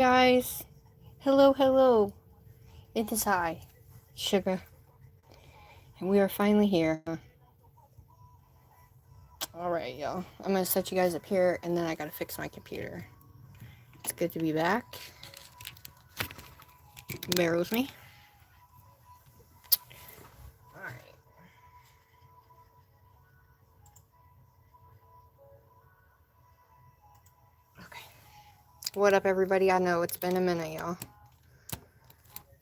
Guys, hello, it is I, Sugar, and we are finally here. Alright, y'all, I'm gonna set you guys up here, and then I gotta fix my computer. It's good to be back. Bear with me. Alright. Okay. What up, everybody? I know it's been a minute, y'all.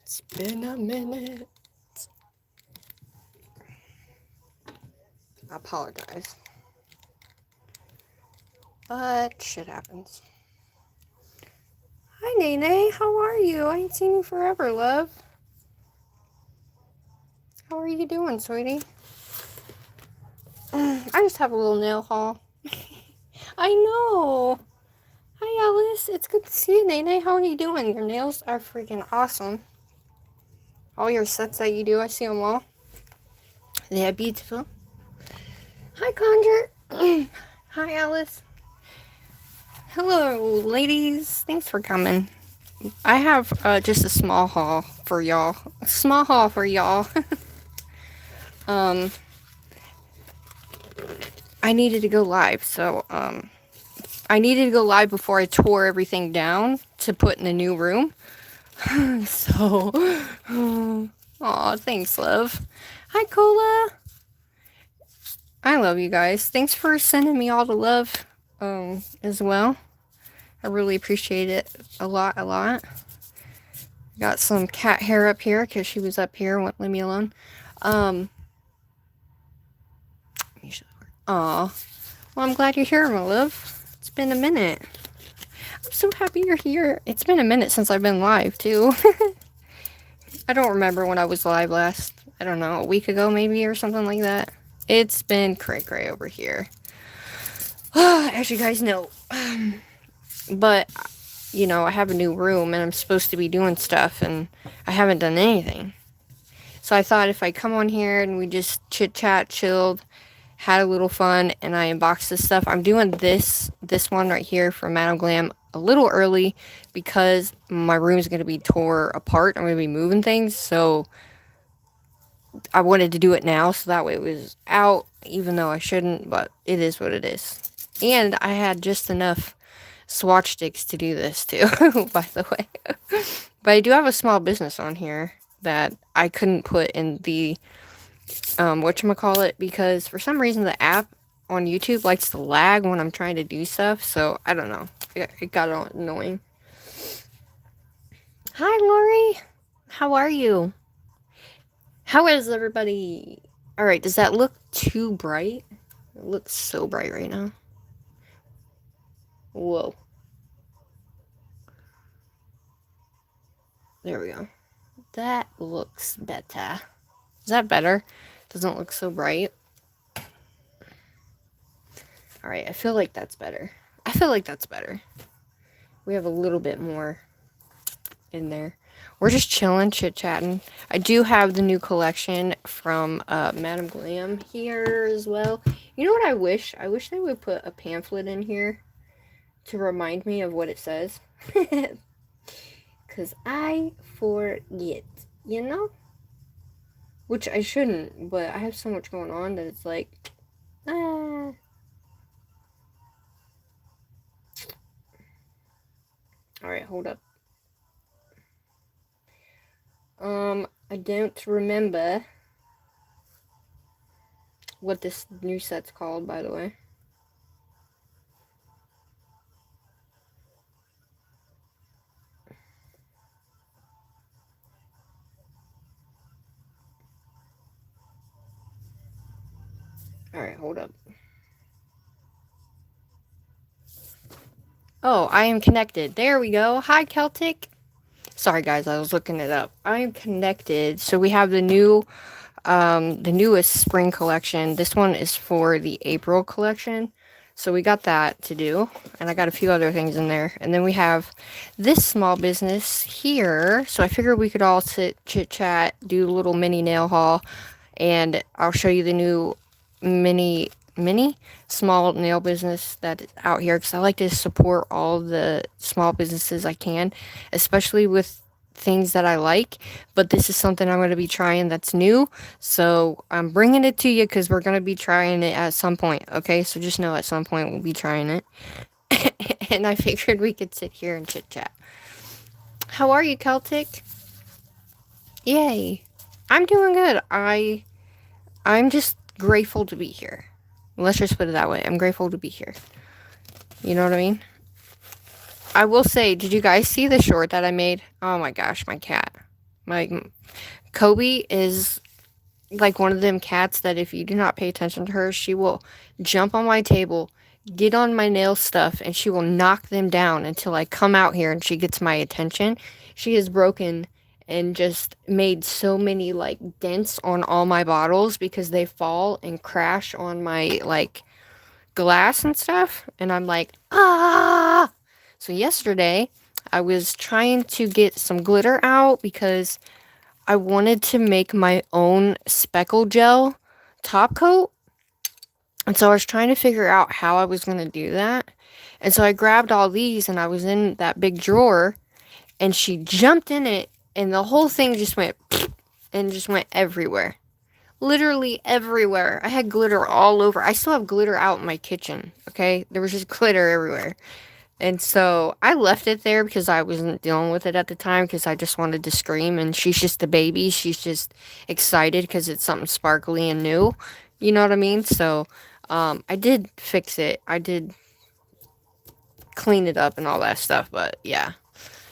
It's been a minute. I apologize. But shit happens. Hi, Nene. How are you? I ain't seen you forever, love. How are you doing, sweetie? I just have a little nail haul. I know. Hi, Alice. It's good to see you, Nene. How are you doing? Your nails are freaking awesome. All your sets that you do, I see them all. They are beautiful. Hi, Conjure. Hi, Alice. Hello, ladies. Thanks for coming. I have just a small haul for y'all. I needed to go live, so I needed to go live before I tore everything down to put in the new room. So, aw, thanks, love. Hi, Cola. I love you guys. Thanks for sending me all the love, as well. I really appreciate it a lot. Got some cat hair up here because she was up here and wouldn't leave me alone. Aw. Well, I'm glad you're here, my love. It's been a minute. I'm so happy you're here. It's been a minute since I've been live, too. I don't remember when I was live last. I don't know, a week ago maybe or something like that. It's been cray-cray over here. As you guys know. But, you know, I have a new room and I'm supposed to be doing stuff and I haven't done anything. So I thought if I come on here and we just chit-chat, chilled, had a little fun, and I unboxed this stuff. I'm doing this one right here from Glam a little early because my room's going to be tore apart. I'm going to be moving things, so I wanted to do it now so that way it was out, even though I shouldn't, but it is what it is. And I had just enough swatch sticks to do this too, by the way. But I do have a small business on here that I couldn't put in the whatchamacallit, because for some reason the app on YouTube likes to lag when I'm trying to do stuff, so I don't know. It got annoying. Hi, Lori. How are you? How is everybody? Alright, does that look too bright? It looks so bright right now. Whoa. There we go. That looks better. Is that better? Doesn't look so bright. Alright, I feel like that's better. We have a little bit more in there. We're just chilling, chit-chatting. I do have the new collection from Madam Glam here as well. You know what I wish? I wish they would put a pamphlet in here to remind me of what it says. Because I forget, you know? Which I shouldn't, but I have so much going on that it's like, ah. Alright, hold up. I don't remember what this new set's called, by the way. Alright, hold up. Oh, I am connected. There we go. Hi, Celtic. Sorry, guys, I was looking it up. I am connected. So we have the newest spring collection. This one is for the April collection. So we got that to do. And I got a few other things in there. And then we have this small business here. So I figured we could all sit, chit-chat, do a little mini nail haul. And I'll show you the new mini Mini small nail business that is out here, because I like to support all the small businesses I can, especially with things that I like. But this is something I'm going to be trying that's new, so I'm bringing it to you because we're going to be trying it at some point. Okay, so just know at some point we'll be trying it. And I figured we could sit here and chit chat. How are you, Celtic? Yay. I'm doing good. I'm just grateful to be here. Let's just put it that way. I'm grateful to be here. You know what I mean? I will say, did you guys see the short that I made? Oh my gosh, my cat. My Kobe is like one of them cats that if you do not pay attention to her, she will jump on my table, get on my nail stuff, and she will knock them down until I come out here and she gets my attention. She has broken and just made so many like dents on all my bottles because they fall and crash on my like glass and stuff, and I'm like, ah. So yesterday I was trying to get some glitter out because I wanted to make my own speckle gel top coat. And so I was trying to figure out how I was going to do that. And so I grabbed all these and I was in that big drawer and she jumped in it and the whole thing just went and just went everywhere. Literally everywhere. I had glitter all over. I still have glitter out in my kitchen, okay? There was just glitter everywhere. And so I left it there because I wasn't dealing with it at the time because I just wanted to scream. And she's just a baby. She's just excited because it's something sparkly and new. You know what I mean? So I did fix it. I did clean it up and all that stuff. But yeah,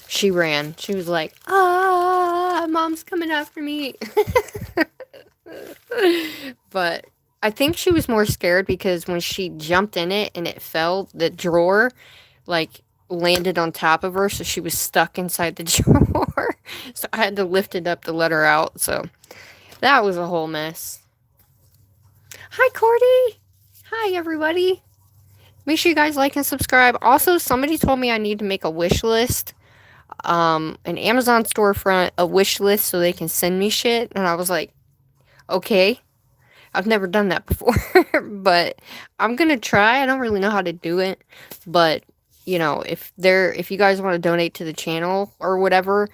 she ran. She was like, ah, mom's coming after me. But I think she was more scared because when she jumped in it and it fell, the drawer like landed on top of her, so she was stuck inside the drawer. So I had to lift it up to let her out. So that was a whole mess. Hi, Cordy. Hi, everybody. Make sure you guys like and subscribe. Also, somebody told me I need to make a wish list, an Amazon storefront, a wish list so they can send me shit. And I was like, okay. I've never done that before, but I'm gonna try. I don't really know how to do it, but you know, if you guys want to donate to the channel or whatever,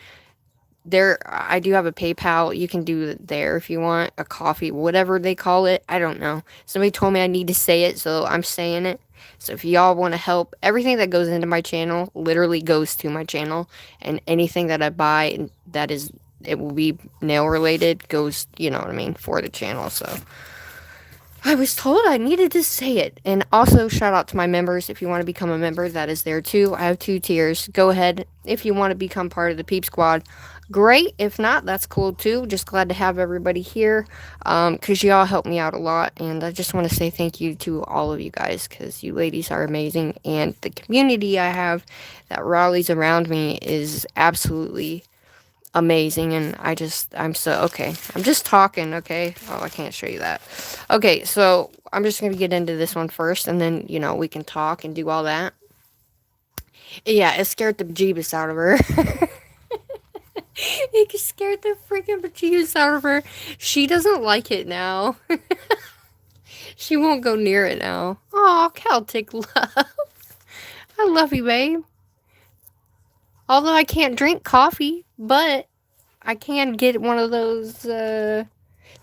I do have a PayPal. You can do it there if you want, a coffee, whatever they call it. I don't know. Somebody told me I need to say it, so I'm saying it. So if y'all want to help, everything that goes into my channel literally goes to my channel, and anything that I buy that it will be nail related goes, you know what I mean, for the channel. So I was told I needed to say it. And also, shout out to my members. If you want to become a member, that is there too. I have 2 tiers. Go ahead. If you want to become part of the Peep Squad, great. If not, that's cool too. Just glad to have everybody here because y'all help me out a lot. And I just want to say thank you to all of you guys because you ladies are amazing. And the community I have that rallies around me is absolutely amazing. And I'm just talking. Okay, oh, I can't show you that. Okay, so I'm just gonna get into this one first, and then we can talk and do all that. Yeah, it scared the bejeebus out of her. It scared the freaking bejeebus out of her. She doesn't like it now. She won't go near it now. Oh, Celtic love. I love you, babe. Although I can't drink coffee, but I can get one of those,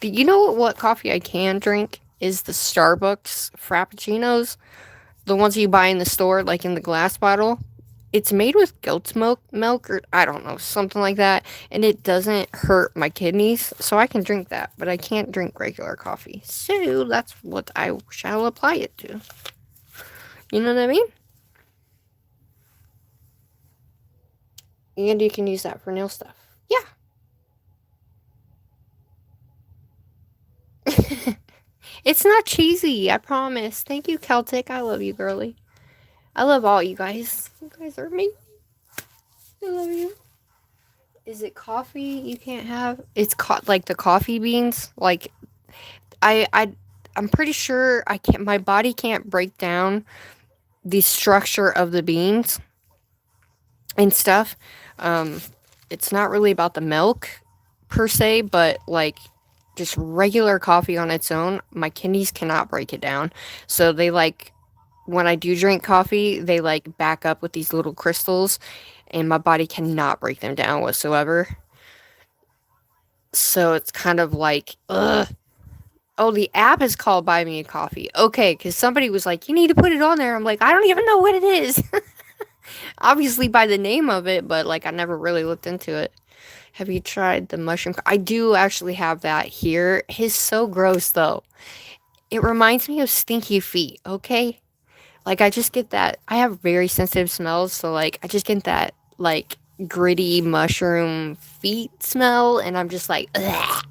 you know what coffee I can drink? Is the Starbucks Frappuccinos. The ones you buy in the store, like in the glass bottle. It's made with goat's milk, or I don't know, something like that. And it doesn't hurt my kidneys, so I can drink that. But I can't drink regular coffee. So that's what I shall apply it to. You know what I mean? And you can use that for nail stuff. Yeah. It's not cheesy, I promise. Thank you, Celtic. I love you, girly. I love all you guys. You guys are amazing. I love you. Is it coffee you can't have? It's like the coffee beans. Like I'm pretty sure my body can't break down the structure of the beans and stuff. It's not really about the milk per se, but like just regular coffee on its own, my kidneys cannot break it down. So they like, when I do drink coffee, they like back up with these little crystals, and my body cannot break them down whatsoever. So it's kind of like, ugh. Oh, the app is called Buy Me a Coffee. Okay, because somebody was like, you need to put it on there. I'm like, I don't even know what it is. Obviously by the name of it, but like I never really looked into it. Have you tried the mushroom? I do actually have that here. It's so gross though. It reminds me of stinky feet, okay? Like I just get that. I have very sensitive smells, so like I just get that like gritty mushroom feet smell, and I'm just like, ugh.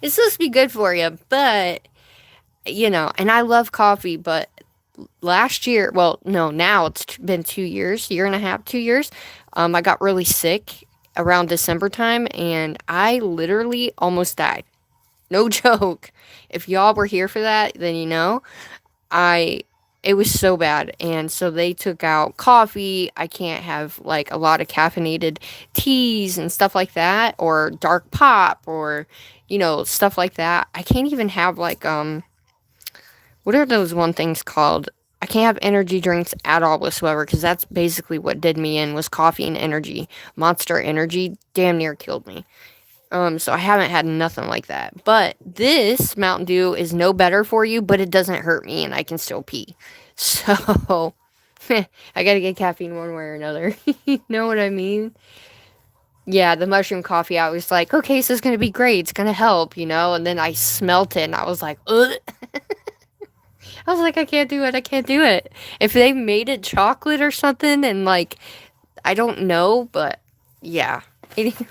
It's supposed to be good for you, but you know, and I love coffee, but last year, well, no, now it's been 2 years, year and a half, 2 years. I got really sick around December time, and I literally almost died. No joke. If y'all were here for that, then you know. I It was so bad, and so they took out coffee. I can't have like a lot of caffeinated teas and stuff like that, or dark pop, or stuff like that. I can't even have like what are those one things called? I can't have energy drinks at all whatsoever, because that's basically what did me in, was coffee and energy. Monster Energy damn near killed me. So I haven't had nothing like that. But this Mountain Dew is no better for you, but it doesn't hurt me, and I can still pee. So I gotta get caffeine one way or another. You know what I mean? Yeah, the mushroom coffee, I was like, okay, so it's gonna be great. It's gonna help, and then I smelt it, and I was like, ugh. I was like, I can't do it. I can't do it. If they made it chocolate or something, and like, I don't know, but yeah. Anyway.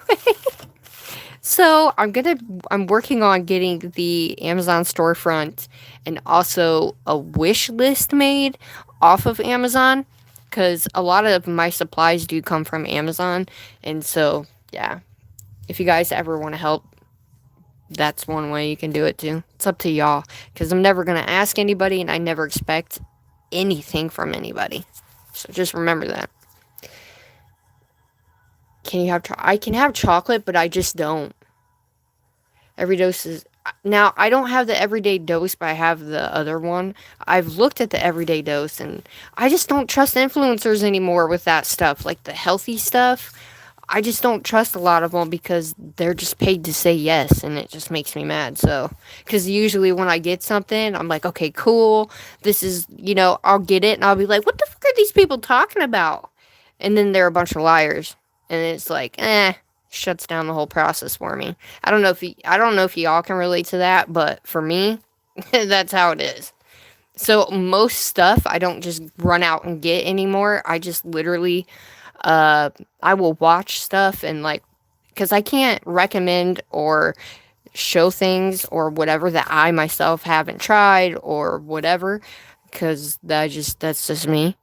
So I'm working on getting the Amazon storefront and also a wish list made off of Amazon, because a lot of my supplies do come from Amazon. And so, yeah, if you guys ever want to help, that's one way you can do it too. It's up to y'all, because I'm never going to ask anybody, and I never expect anything from anybody. So just remember that. I can have chocolate, but I just don't. Every dose is... Now, I don't have the everyday dose, but I have the other one. I've looked at the everyday dose, and I just don't trust influencers anymore with that stuff. Like the healthy stuff, I just don't trust a lot of them, because they're just paid to say yes, and it just makes me mad. So, because usually when I get something, I'm like, okay, cool. This is, I'll get it, and I'll be like, what the fuck are these people talking about? And then they're a bunch of liars. And it's like, shuts down the whole process for me. I don't know if y'all can relate to that, but for me, that's how it is. So most stuff I don't just run out and get anymore. I just literally I will watch stuff, and like, because I can't recommend or show things or whatever that I myself haven't tried or whatever, because that's just me.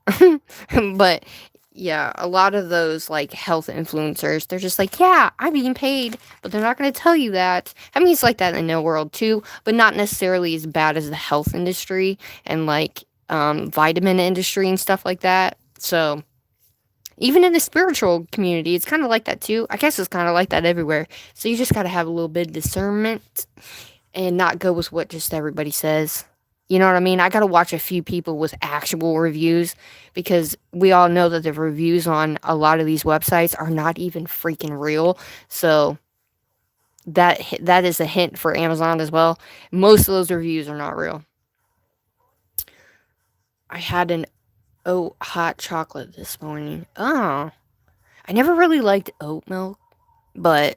But yeah, a lot of those like health influencers, they're just like, yeah, I'm being paid, but they're not going to tell you that. I mean, it's like that in the nail world too, but not necessarily as bad as the health industry and like vitamin industry and stuff like that. So even in the spiritual community, it's kind of like that too. I guess it's kind of like that everywhere. So you just got to have a little bit of discernment and not go with what just everybody says. You know what I mean? I got to watch a few people with actual reviews, because we all know that the reviews on a lot of these websites are not even freaking real. So that is a hint for Amazon as well. Most of those reviews are not real. I had an oat hot chocolate this morning. Oh, I never really liked oat milk, but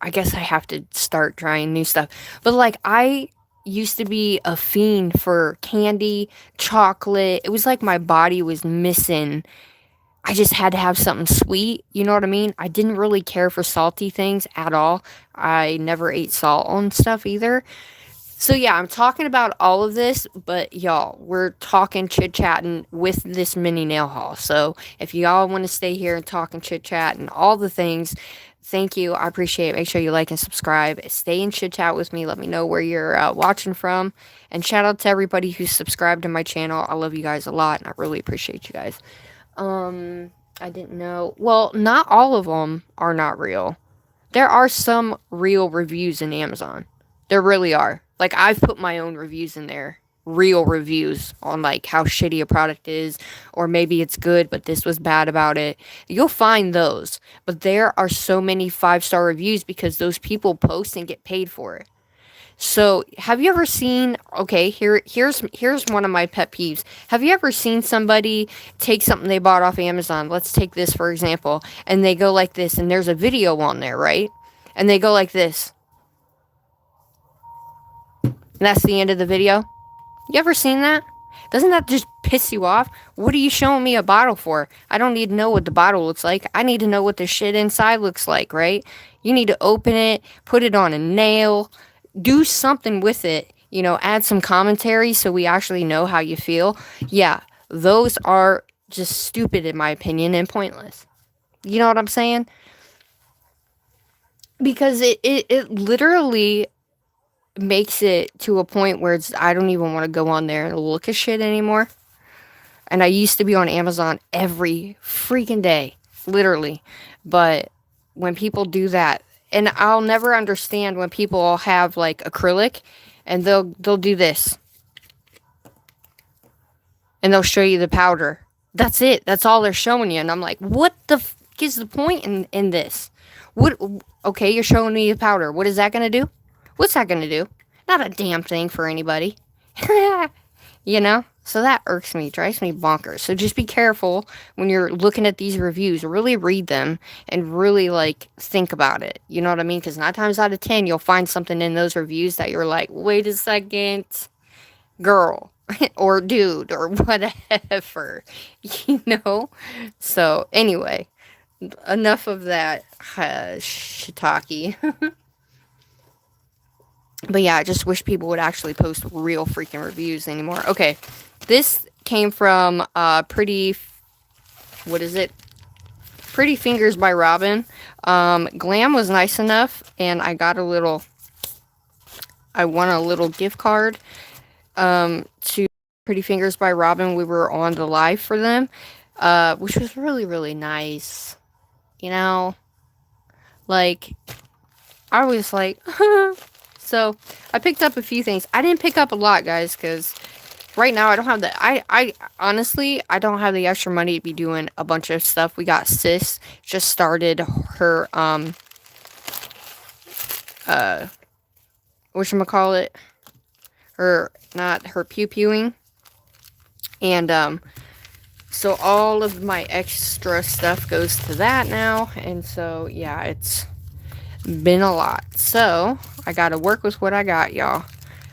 I guess I have to start trying new stuff. But like, I used to be a fiend for candy, chocolate. It was like my body was missing. I just had to have something sweet. You know what I mean? I didn't really care for salty things at all. I never ate salt on stuff either. So yeah, I'm talking about all of this, but y'all, we're talking chit-chatting with this mini nail haul. So if y'all want to stay here and talk and chit-chat and all the things, thank you. I appreciate it. Make sure you like and subscribe. Stay in chit-chat with me. Let me know where you're watching from. And shout out to everybody who's subscribed to my channel. I love you guys a lot, and I really appreciate you guys. I didn't know. Well, not all of them are not real. There are some real reviews in Amazon. There really are. Like, I've put my own reviews in there. Real reviews on like how shitty a product is, or maybe it's good but this was bad about it. You'll find those. But there are so many 5-star reviews because those people post and get paid for it. So, have you ever seen, okay, here's one of my pet peeves. Have you ever seen somebody take something they bought off Amazon? Let's take this for example, and they go like this, and there's a video on there, right? And they go like this. And that's the end of the video. You ever seen that? Doesn't that just piss you off? What are you showing me a bottle for? I don't need to know what the bottle looks like. I need to know what the shit inside looks like, right? You need to open it, put it on a nail, do something with it, you know, add some commentary so we actually know how you feel. Yeah, those are just stupid in my opinion and pointless. You know what I'm saying? Because it literally makes it to a point where I don't even want to go on there and look at shit anymore. And I used to be on Amazon every freaking day, literally. But when people do that, and I'll never understand when people have like acrylic and they'll do this. And they'll show you the powder. That's it. That's all they're showing you. And I'm like, what the fuck is the point in this? What? Okay, you're showing me the powder. What is that going to do? What's that going to do? Not a damn thing for anybody. You know? So that irks me, drives me bonkers. So just be careful when you're looking at these reviews. Really read them and really, like, think about it. You know what I mean? Because 9 times out of 10, you'll find something in those reviews that you're like, wait a second, girl, or dude, or whatever. You know? So, anyway, enough of that shiitake. But yeah, I just wish people would actually post real freaking reviews anymore. Okay, this came from what is it? Pretty Fingers by Robin. Glam was nice enough, and I won a little gift card to Pretty Fingers by Robin. We were on the live for them, which was really, really nice. You know, like, I was like, so I picked up a few things. I didn't pick up a lot, guys, because right now I don't have I honestly, I don't have the extra money to be doing a bunch of stuff. We got Sis just started her, whatchamacallit, not her pew-pewing. And, so all of my extra stuff goes to that now. And so, yeah, it's been a lot. So, I gotta work with what I got, y'all.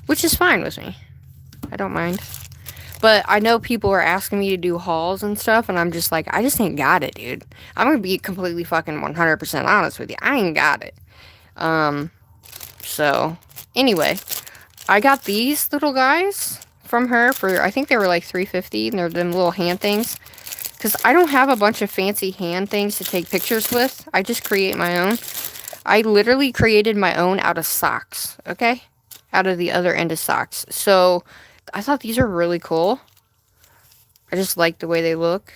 Which is fine with me. I don't mind. But I know people are asking me to do hauls and stuff, and I'm just like, I just ain't got it, dude. I'm gonna be completely fucking 100% honest with you. I ain't got it. So, anyway, I got these little guys from her for, I think they were like $3.50, and they're them little hand things. Because I don't have a bunch of fancy hand things to take pictures with. I just create my own. I literally created my own out of socks, okay? Out of the other end of socks. So, I thought these are really cool. I just like the way they look.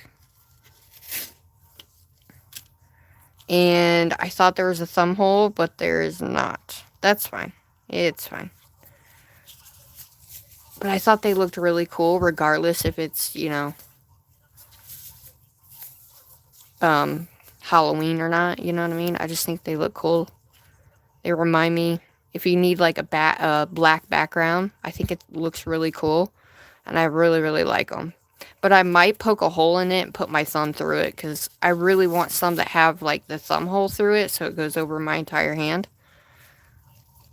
And I thought there was a thumb hole, but there is not. That's fine. It's fine. But I thought they looked really cool, regardless if it's, you know, Halloween or not, you know what I mean? I just think they look cool. They remind me, if you need like a black background, I think it looks really cool. And I really, really like them. But I might poke a hole in it and put my thumb through it, because I really want some that have like the thumb hole through it, so it goes over my entire hand.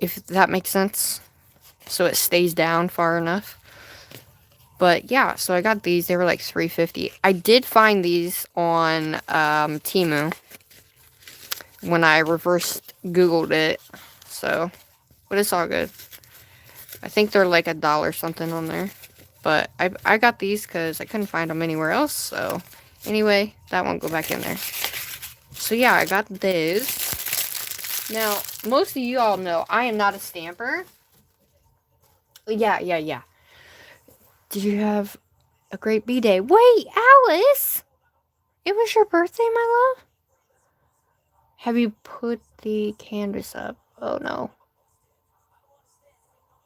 If that makes sense. So it stays down far enough. But yeah, so I got these. They were like $3.50. I did find these on Temu when I reverse Googled it. So, but it's all good. I think they're like $1 something on there. But I got these because I couldn't find them anywhere else. So, anyway, that won't go back in there. So yeah, I got those. Now, most of you all know I am not a stamper. Yeah. Did you have a great B-Day? Wait, Alice! It was your birthday, my love? Have you put the canvas up? Oh no.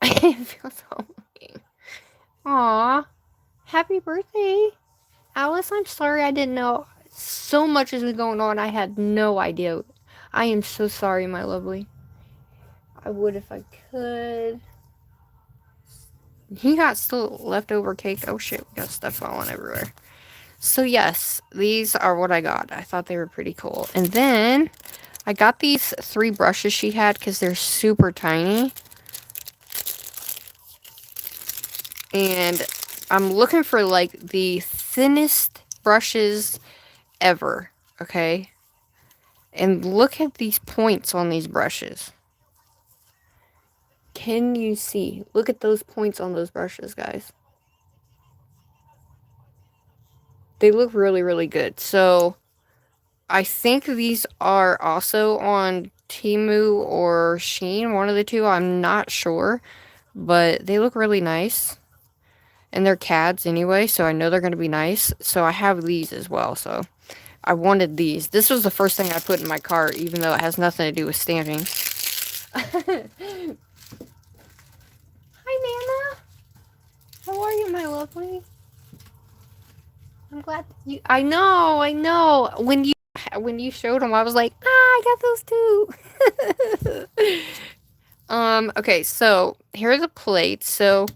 I feel so mean. Aw. Happy birthday. Alice, I'm sorry I didn't know. So much is going on. I had no idea. I am so sorry, my lovely. I would if I could. He got still leftover cake. Oh shit, we got stuff falling everywhere. So yes, these are what I got. I thought they were pretty cool. And then I got these 3 brushes she had because they're super tiny. And I'm looking for like the thinnest brushes ever. Okay. And look at these points on these brushes. Can you see? Look at those points on those brushes, guys. They look really, really good. So, I think these are also on Temu or Shein, one of the two. I'm not sure. But they look really nice. And they're CADs anyway, so I know they're going to be nice. So, I have these as well, so... I wanted these. This was the first thing I put in my cart, even though it has nothing to do with stamping. Hi, Nana. How are you, my lovely? I'm glad you... I know. When you showed them, I was like, I got those too. Okay, so here are the plates. So,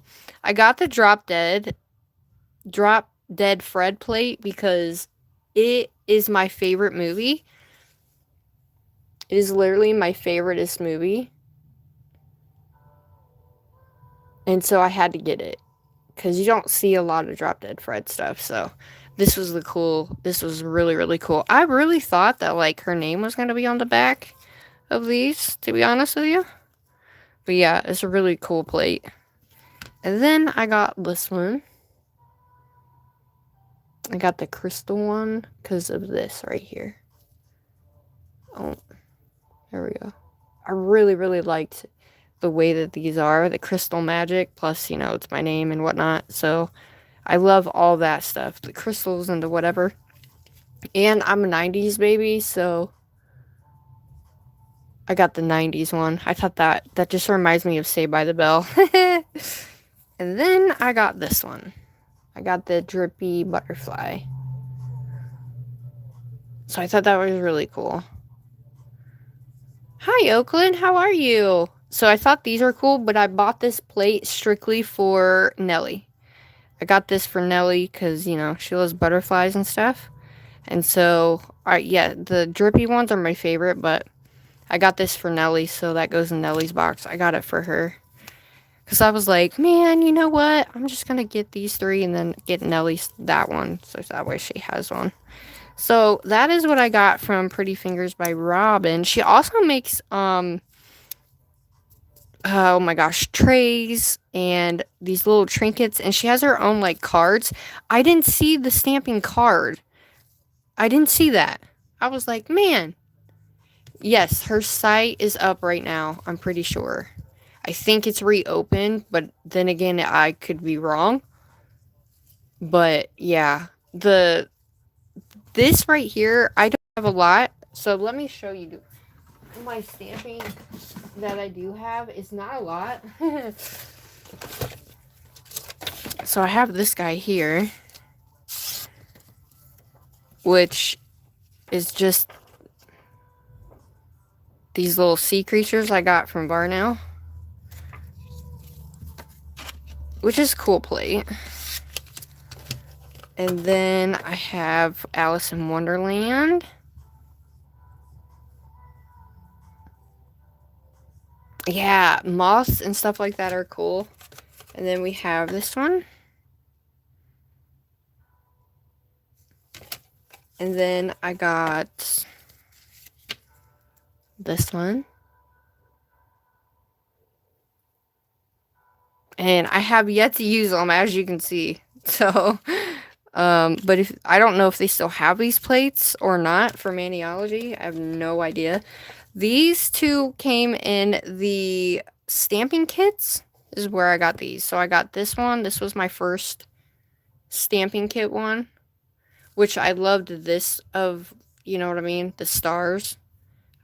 I got the Drop Dead Fred plate because it is my favorite movie. It is literally my favoriteest movie. And so I had to get it. Because you don't see a lot of Drop Dead Fred stuff. So this was really, really cool. I really thought that, like, her name was going to be on the back of these, to be honest with you. But yeah, it's a really cool plate. And then I got this one. I got the crystal one because of this right here. Oh, there we go. I really, really liked the way that these are. The crystal magic, plus, you know, it's my name and whatnot. So, I love all that stuff. The crystals and the whatever. And I'm a 90s baby, so... I got the 90s one. I thought that just reminds me of Saved by the Bell. And then I got this one. I got the drippy butterfly. So I thought that was really cool. Hi, Oakland. How are you? So I thought these were cool, but I bought this plate strictly for Nelly. I got this for Nelly because, you know, she loves butterflies and stuff. And so, yeah, the drippy ones are my favorite, but I got this for Nelly, so that goes in Nelly's box. I got it for her. Because I was like, man, you know what? I'm just going to get these 3 and then get Nelly's that one. So that way she has one. So that is what I got from Pretty Fingers by Robin. She also makes, oh my gosh, trays and these little trinkets. And she has her own, like, cards. I didn't see the stamping card. I didn't see that. I was like, man. Yes, her site is up right now. I'm pretty sure. I think it's reopened, but then again, I could be wrong. But yeah, this right here, I don't have a lot. So let me show you. My stamping that I do have is not a lot. So I have this guy here, which is just these little sea creatures I got from Barnow, which is a cool plate. And then I have Alice in Wonderland. Yeah, moths and stuff like that are cool. And then we have this one. And then I got this one. And I have yet to use them, as you can see. So, but if I don't know if they still have these plates or not for Maniology. I have no idea. These 2 came in the stamping kits. This is where I got these. So I got this one. This was my first stamping kit one, which I loved this of, you know what I mean? The stars.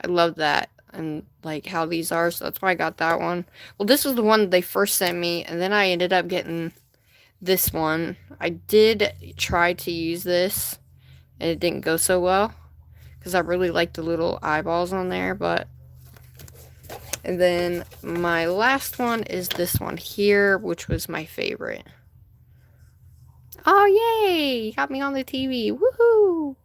I love that and like how these are, so that's why I got that one. Well, this was the one they first sent me, and then I ended up getting this one. I did try to use this, and it didn't go so well because I really like the little eyeballs on there, but... And then my last one is this one here, which was my favorite. Oh, yay! Got me on the TV. Woohoo!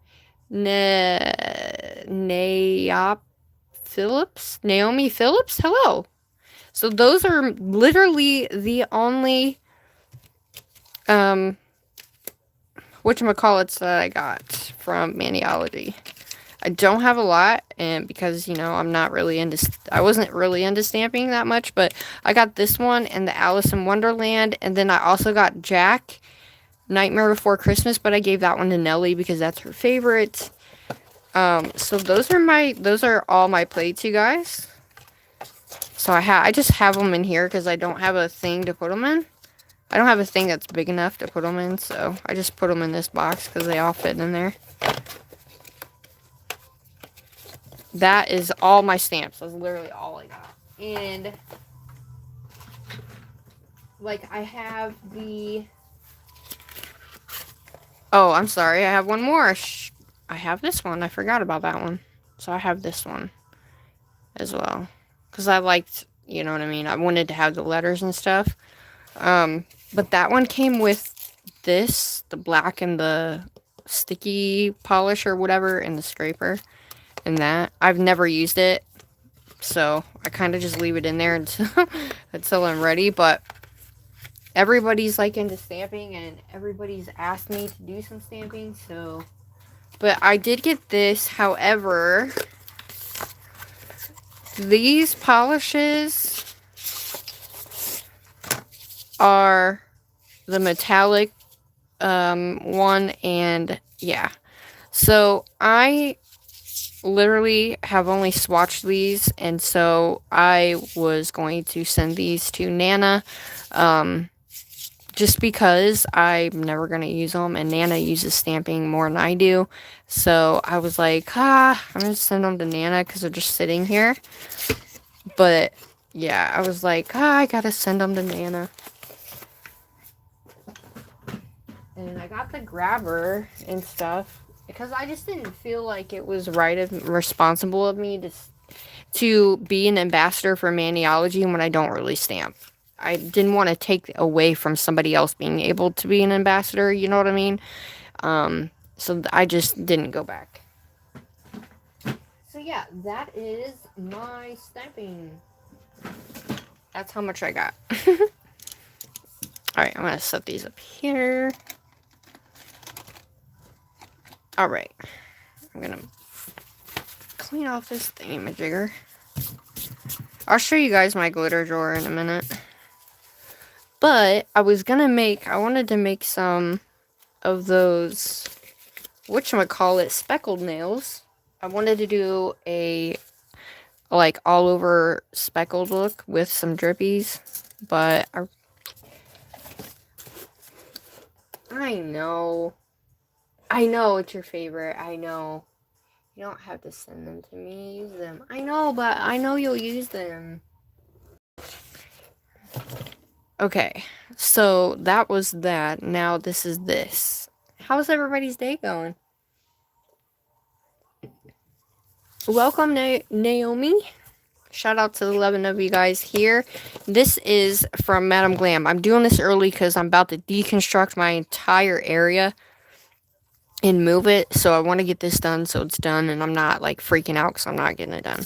Naomi Phillips? Hello! So those are literally the only, whatchamacallits that I got from Maniology. I don't have a lot, and because, you know, I wasn't really into stamping that much, but I got this one and the Alice in Wonderland, and then I also got Jack, Nightmare Before Christmas, but I gave that one to Nellie because that's her favorite. So those are all my plates, you guys. So I just have them in here because I don't have a thing to put them in. I don't have a thing that's big enough to put them in, so I just put them in this box because they all fit in there. That is all my stamps. That's literally all I got. And, like, I have the... Oh, I'm sorry. I have one more. I have this one. I forgot about that one. So I have this one as well. Because I liked, you know what I mean? I wanted to have the letters and stuff. But that one came with this, the black and the sticky polish or whatever, and the scraper. And that. I've never used it, so I kind of just leave it in there until I'm ready, but everybody's like into stamping, and everybody's asked me to do some stamping, so... But I did get this, however, these polishes are the metallic one, and yeah. So I literally have only swatched these, and so I was going to send these to Nana, just because I'm never going to use them, and Nana uses stamping more than I do, so I was like, I'm going to send them to Nana because they're just sitting here. But yeah, I was like, I gotta send them to Nana. And I got the grabber and stuff because I just didn't feel like it was right and responsible of me to be an ambassador for Maniology when I don't really stamp. I didn't want to take away from somebody else being able to be an ambassador, you know what I mean? So I just didn't go back. So yeah, that is my stamping. That's how much I got. Alright, I'm going to set these up here. Alright, I'm going to clean off this thingamajigger. I'll show you guys my glitter drawer in a minute. But I wanted to make some of those, whatchamacallit, speckled nails. I wanted to do a, like, all over speckled look with some drippies. But I know it's your favorite. I know. You don't have to send them to me. Use them. I know, but I know you'll use them. Okay, so that was that. Now this is this. How's everybody's day going? Welcome, Naomi. Shout out to the 11 of you guys here. This is from Madam Glam. I'm doing this early because I'm about to deconstruct my entire area and move it. So I want to get this done so it's done, and I'm not like freaking out because I'm not getting it done.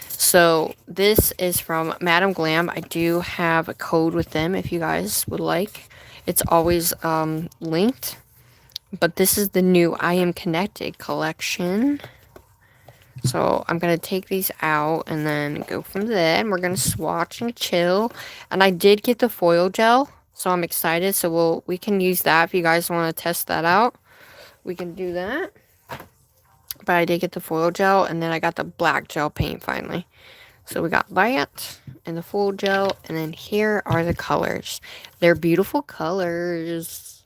So this is from Madam Glam. I do have a code with them if you guys would like. It's always linked. But this is the new I Am Connected collection. So I'm going to take these out and then go from there. And we're going to swatch and chill. And I did get the foil gel, so I'm excited. So we can use that if you guys want to test that out. We can do that. But I did get the foil gel, and then I got the black gel paint finally. So we got that and the foil gel, and then here are the colors. They're beautiful colors.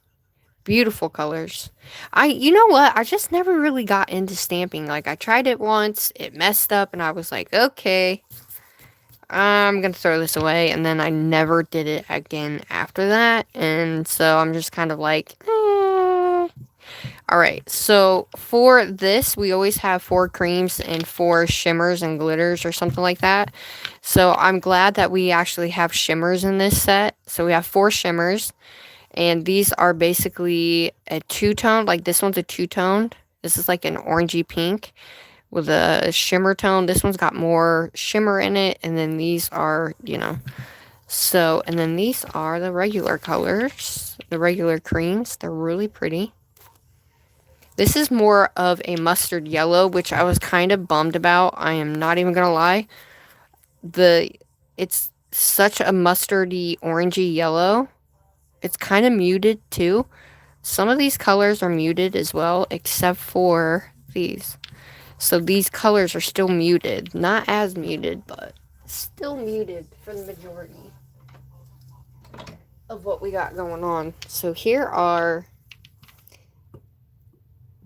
Beautiful colors. You know what? I just never really got into stamping. Like, I tried it once, it messed up, and I was like, okay, I'm gonna throw this away. And then I never did it again after that. And so I'm just kind of like, Alright, so for this, we always have 4 creams and 4 shimmers and glitters or something like that. So I'm glad that we actually have shimmers in this set. So we have 4 shimmers. And these are basically a two-tone. Like this one's a two-toned. This is like an orangey pink with a shimmer tone. This one's got more shimmer in it. And then these are, so, and then these are the regular colors. The regular creams. They're really pretty. This is more of a mustard yellow, which I was kind of bummed about. I am not even going to lie. It's such a mustardy, orangey yellow. It's kind of muted too. Some of these colors are muted as well, except for these. So these colors are still muted. Not as muted, but still muted for the majority of what we got going on. So here are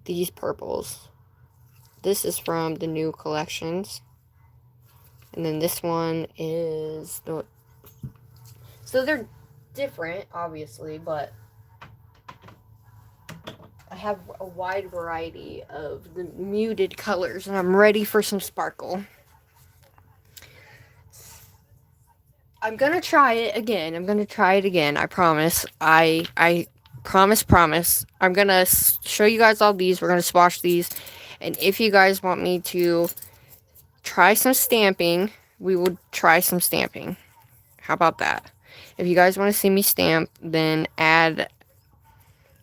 these purples. This is from the new collections. And then this one is... So they're different, obviously, but I have a wide variety of the muted colors, and I'm ready for some sparkle. I'm gonna try it again. I promise. I promise. I'm gonna show you guys all these. We're gonna swatch these. And if you guys want me to try some stamping, we will try some stamping. How about that? If you guys want to see me stamp, then add,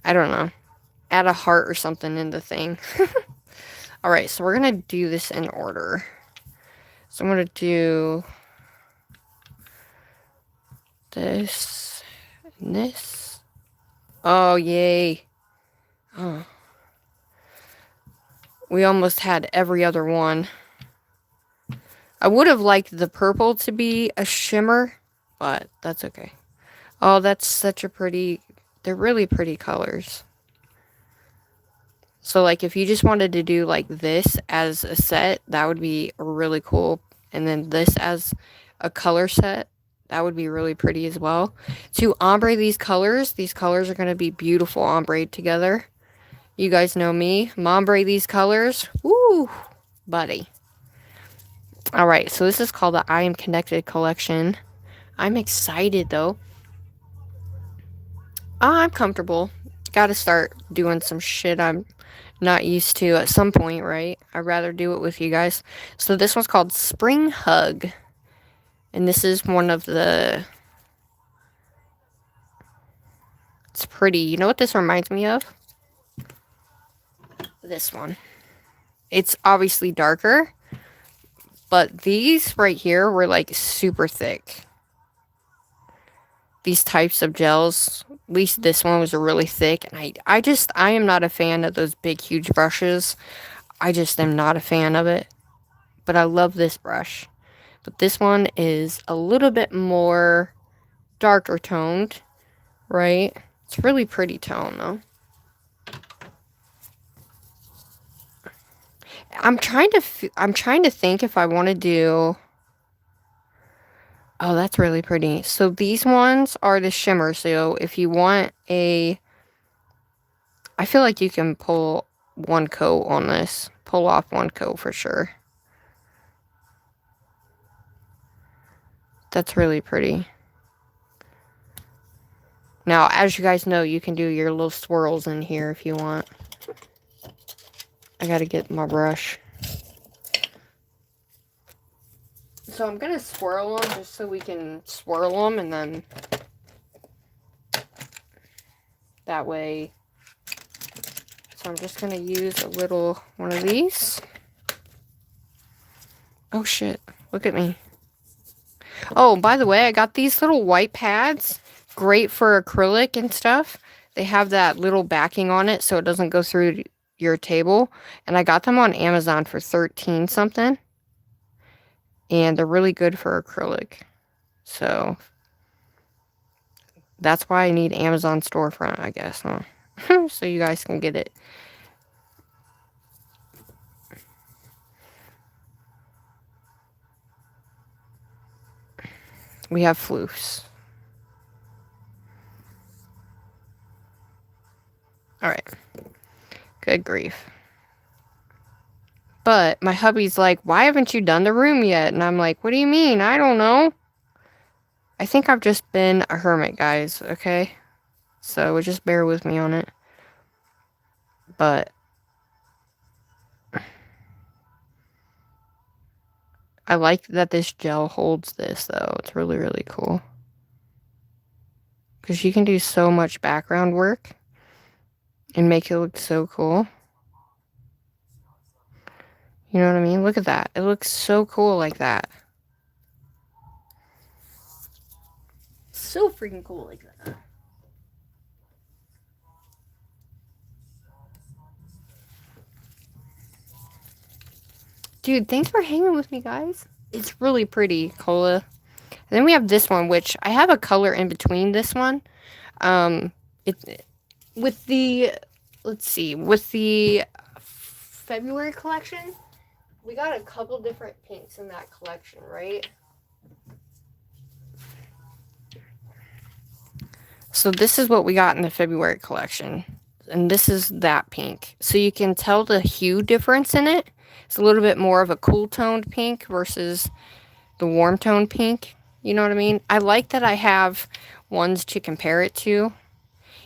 I don't know, add a heart or something in the thing. Alright, so we're going to do this in order. So I'm going to do this and this. Oh, yay. Oh. We almost had every other one. I would have liked the purple to be a shimmer, but that's okay. Oh, that's such a pretty... They're really pretty colors. So, like, if you just wanted to do, like, this as a set, that would be really cool. And then this as a color set, that would be really pretty as well. To ombre these colors are going to be beautiful ombre together. You guys know me. Ombre these colors. Woo! Buddy. Alright, so this is called the I Am Connected collection. I'm excited, though. I'm comfortable. Gotta start doing some shit I'm not used to at some point, right? I'd rather do it with you guys. So this one's called Spring Hug. And this is one of the... It's pretty. You know what this reminds me of? This one. It's obviously darker. But these right here were like super thick. These types of gels, at least this one was really thick. And I am not a fan of those big, huge brushes. I just am not a fan of it. But I love this brush. But this one is a little bit more darker toned, right? It's a really pretty tone, though. I'm trying to think if I want to do... Oh, that's really pretty. So these ones are the shimmer. So if you want a... I feel like you can pull one coat on this. Pull off one coat for sure. That's really pretty. Now, as you guys know, you can do your little swirls in here if you want. I gotta get my brush. So I'm gonna swirl them just so we can swirl them, and then that way. So I'm just gonna use a little one of these. Oh shit, look at me. Oh, by the way, I got these little white pads. Great for acrylic and stuff. They have that little backing on it so it doesn't go through your table. And I got them on Amazon for 13 something. And they're really good for acrylic. So that's why I need Amazon storefront, I guess, huh? so you guys can get it. We have floofs. Alright. Good grief. But my hubby's like, why haven't you done the room yet? And I'm like, what do you mean? I don't know. I think I've just been a hermit, guys, okay? So just bear with me on it. But I like that this gel holds this, though. It's really, really cool. Because you can do so much background work and make it look so cool. You know what I mean? Look at that. It looks so cool like that. So freaking cool like that. Dude, thanks for hanging with me, guys. It's really pretty, Cola. And then we have this one, which I have a color in between this one. With the, let's see, with the February collection, we got a couple different pinks in that collection, right? So this is what we got in the February collection. And this is that pink. So you can tell the hue difference in it. It's a little bit more of a cool toned pink versus the warm toned pink. You know what I mean? I like that I have ones to compare it to.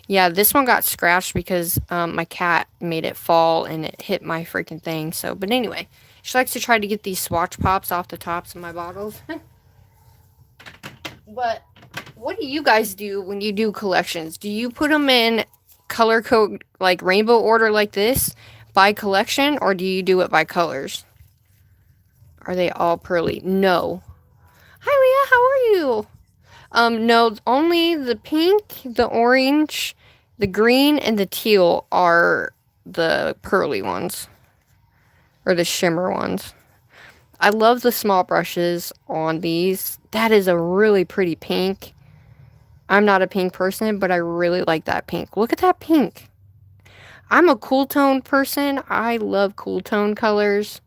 Yeah, this one got scratched because my cat made it fall and it hit my freaking thing. So, but anyway, she likes to try to get these swatch pops off the tops of my bottles. But what do you guys do when you do collections? Do you put them in color code, like rainbow order like this, by collection, or do you do it by colors? Are they all pearly? No. Hi, Leah. How are you? No, only the pink, the orange, the green, and the teal are the pearly ones. Or the shimmer ones. I love the small brushes on these. That is a really pretty pink. I'm not a pink person, but I really like that pink. Look at that pink. I'm a cool tone person. I love cool tone colors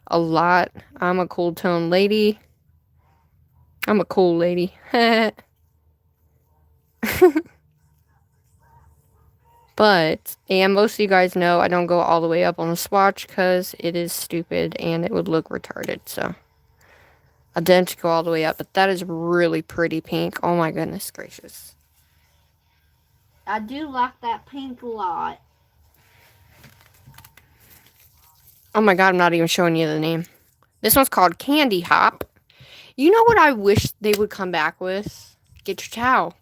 a lot. I'm a cool tone lady. I'm a cool lady. But, and most of you guys know I don't go all the way up on the swatch because it is stupid and it would look retarded. So, I didn't go all the way up, but that is really pretty pink. Oh my goodness gracious. I do like that pink a lot. Oh my god, I'm not even showing you the name. This one's called Candy Hop. You know what I wish they would come back with? Get your towel.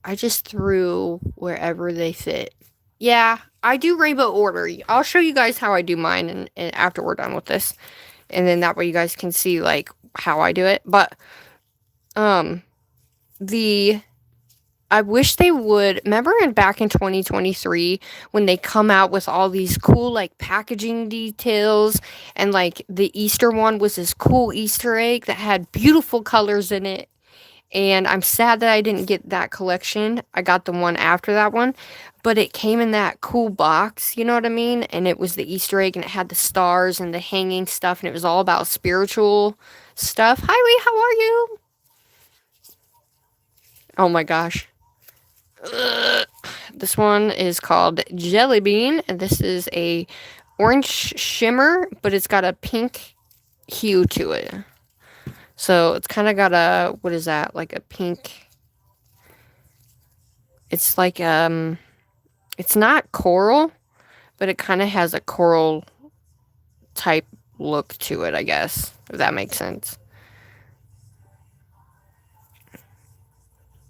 I just threw wherever they fit. Yeah, I do rainbow order. I'll show you guys how I do mine and after we're done with this. And then that way you guys can see like how I do it. But I wish they would, remember back in 2023 when they come out with all these cool like packaging details, and like the Easter one was this cool Easter egg that had beautiful colors in it. And I'm sad that I didn't get that collection. I got the one after that one, but it came in that cool box, you know what I mean? And it was the Easter egg and it had the stars and the hanging stuff, and it was all about spiritual stuff. Hi Lee, how are you? Oh my gosh. Ugh. This one is called Jelly Bean, and this is a orange shimmer, but it's got a pink hue to it. So it's kind of got a, what is that? Like a pink. It's like it's not coral, but it kind of has a coral type look to it, I guess, if that makes sense.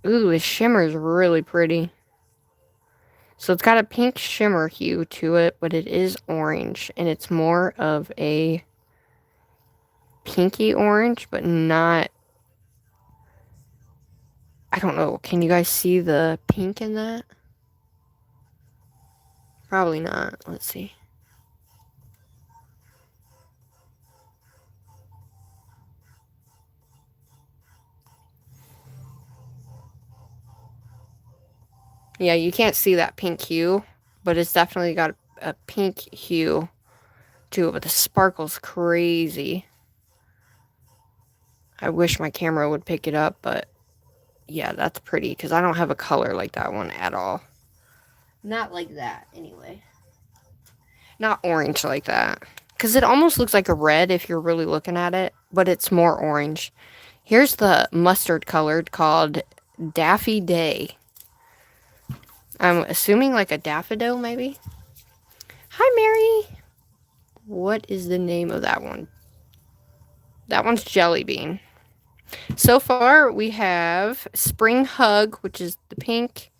Ooh, the shimmer is really pretty. So it's got a pink shimmer hue to it, but it is orange, and it's more of a pinky orange, but not, I don't know, can you guys see the pink in that? Probably not. Let's see. Yeah, you can't see that pink hue, but it's definitely got a pink hue to it, but the sparkle's crazy. I wish my camera would pick it up, but yeah, that's pretty because I don't have a color like that one at all. Not like that, anyway. Not orange like that. Because it almost looks like a red if you're really looking at it, but it's more orange. Here's the mustard colored called Daffy Day. I'm assuming like a daffodil, maybe? Hi, Mary! What is the name of that one? That one's Jelly Bean. So far, we have Spring Hug, which is the pink.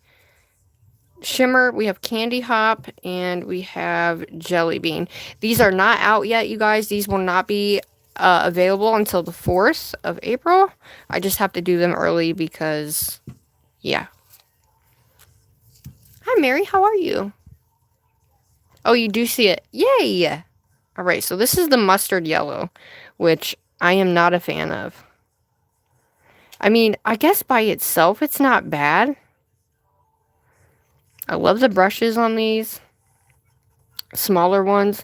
Shimmer, we have Candy Hop, and we have Jelly Bean. These are not out yet, you guys. These will not be available until the 4th of April. I just have to do them early because, yeah. Hi, Mary. How are you? Oh, you do see it. Yay! All right, so this is the mustard yellow, which I am not a fan of. I mean, I guess by itself, it's not bad. I love the brushes on these. Smaller ones.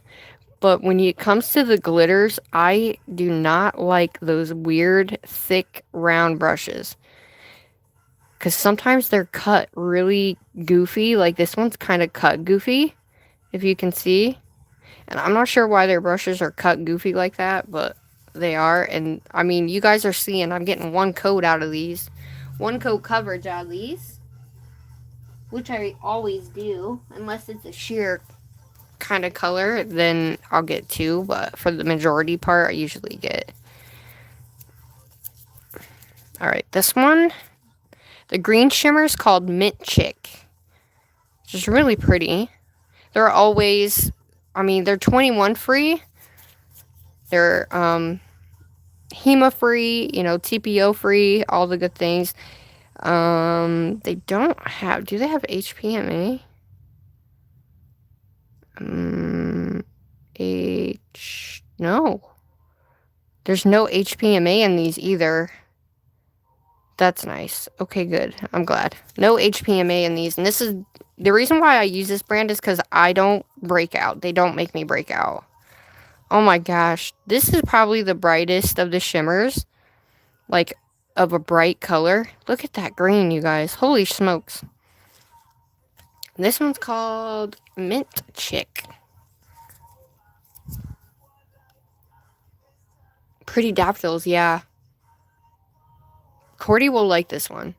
But when it comes to the glitters, I do not like those weird, thick, round brushes. Because sometimes they're cut really goofy. Like this one's kind of cut goofy, if you can see. And I'm not sure why their brushes are cut goofy like that, but they are. And, I mean, you guys are seeing I'm getting one coat out of these. One coat coverage out of these. Which I always do. Unless it's a sheer kind of color, then I'll get two. But for the majority part, I usually get. Alright, this one. The green shimmer is called Mint Chick. Which is really pretty. They're always, I mean, they're 21 free. They're HEMA free, you know, TPO free, all the good things. They don't have, do they have HPMA? No. There's no HPMA in these either. That's nice. Okay, good. I'm glad. No HPMA in these. And this is, the reason why I use this brand is because I don't break out. They don't make me break out. Oh my gosh. This is probably the brightest of the shimmers. Like, of a bright color. Look at that green, you guys. Holy smokes. This one's called Mint Chick. Pretty daffodils, yeah. Cordy will like this one.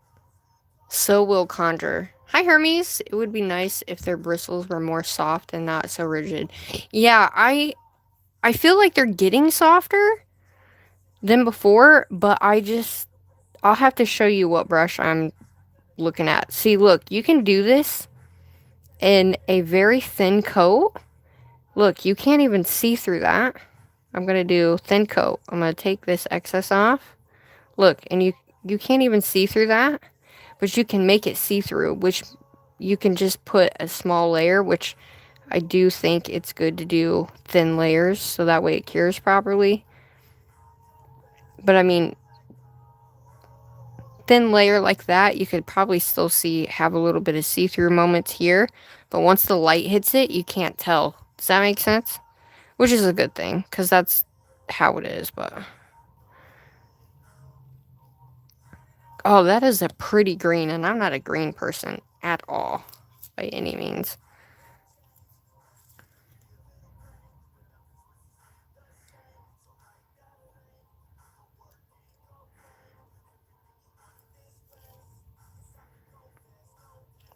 So will Conjure. Hi, Hermes. It would be nice if their bristles were more soft and not so rigid. Yeah, I feel like they're getting softer than before, but I'll have to show you what brush I'm looking at. See, look, you can do this in a very thin coat. Look, you can't even see through that. I'm going to do thin coat. I'm going to take this excess off. Look, and you can't even see through that, but you can make it see-through, which you can just put a small layer, which I do think it's good to do thin layers, so that way it cures properly. But I mean, thin layer like that, you could probably still have a little bit of see-through moments here, but once the light hits it, you can't tell. Does that make sense? Which is a good thing, because that's how it is, but... Oh, that is a pretty green, and I'm not a green person at all, by any means.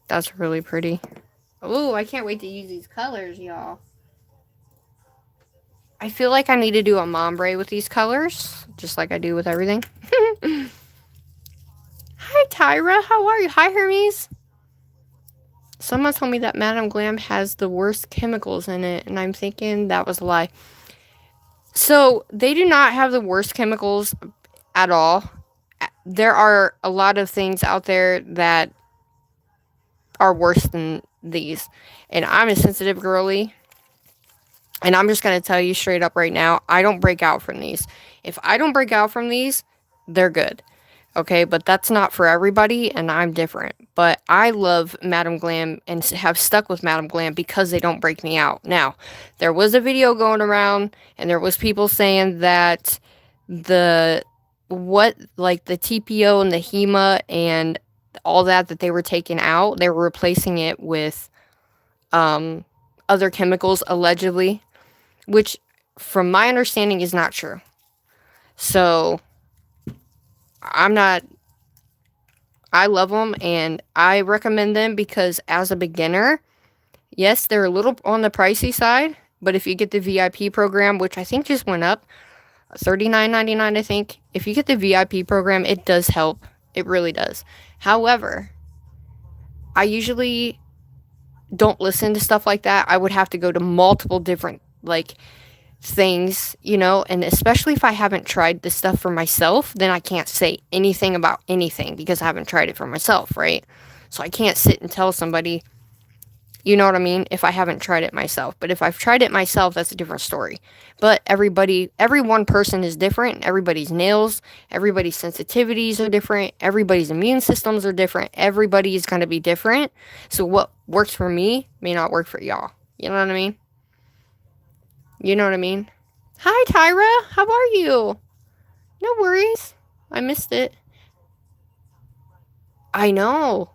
That's really pretty. Oh, I can't wait to use these colors, y'all. I feel like I need to do a ombre with these colors, just like I do with everything. Hi, Tyra. How are you? Hi, Hermes. Someone told me that Madame Glam has the worst chemicals in it, and I'm thinking that was a lie. So, they do not have the worst chemicals at all. There are a lot of things out there that are worse than these. And I'm a sensitive girly. And I'm just going to tell you straight up right now, I don't break out from these. If I don't break out from these, they're good. Okay, but that's not for everybody, and I'm different. But I love Madam Glam and have stuck with Madam Glam because they don't break me out. Now, there was a video going around, and there was people saying that the like the TPO and the HEMA and all that they were taking out, they were replacing it with other chemicals allegedly, which from my understanding is not true. So I love them and I recommend them because as a beginner, yes, they're a little on the pricey side, but if you get the VIP program, which I think just went up, $39.99 I think. If you get the VIP program, it does help. It really does. However, I usually don't listen to stuff like that. I would have to go to multiple different things, and especially if I haven't tried this stuff for myself, then I can't say anything about anything because I haven't tried it for myself, right? So I can't sit and tell somebody, you know what I mean, if I haven't tried it myself. But if I've tried it myself, that's a different story. But every one person is different. Everybody's nails, everybody's sensitivities are different. Everybody's immune systems are different. Everybody is going to be different. So what works for me may not work for y'all. You know what I mean? You know what I mean? Hi, Tyra. How are you? No worries. I missed it. I know.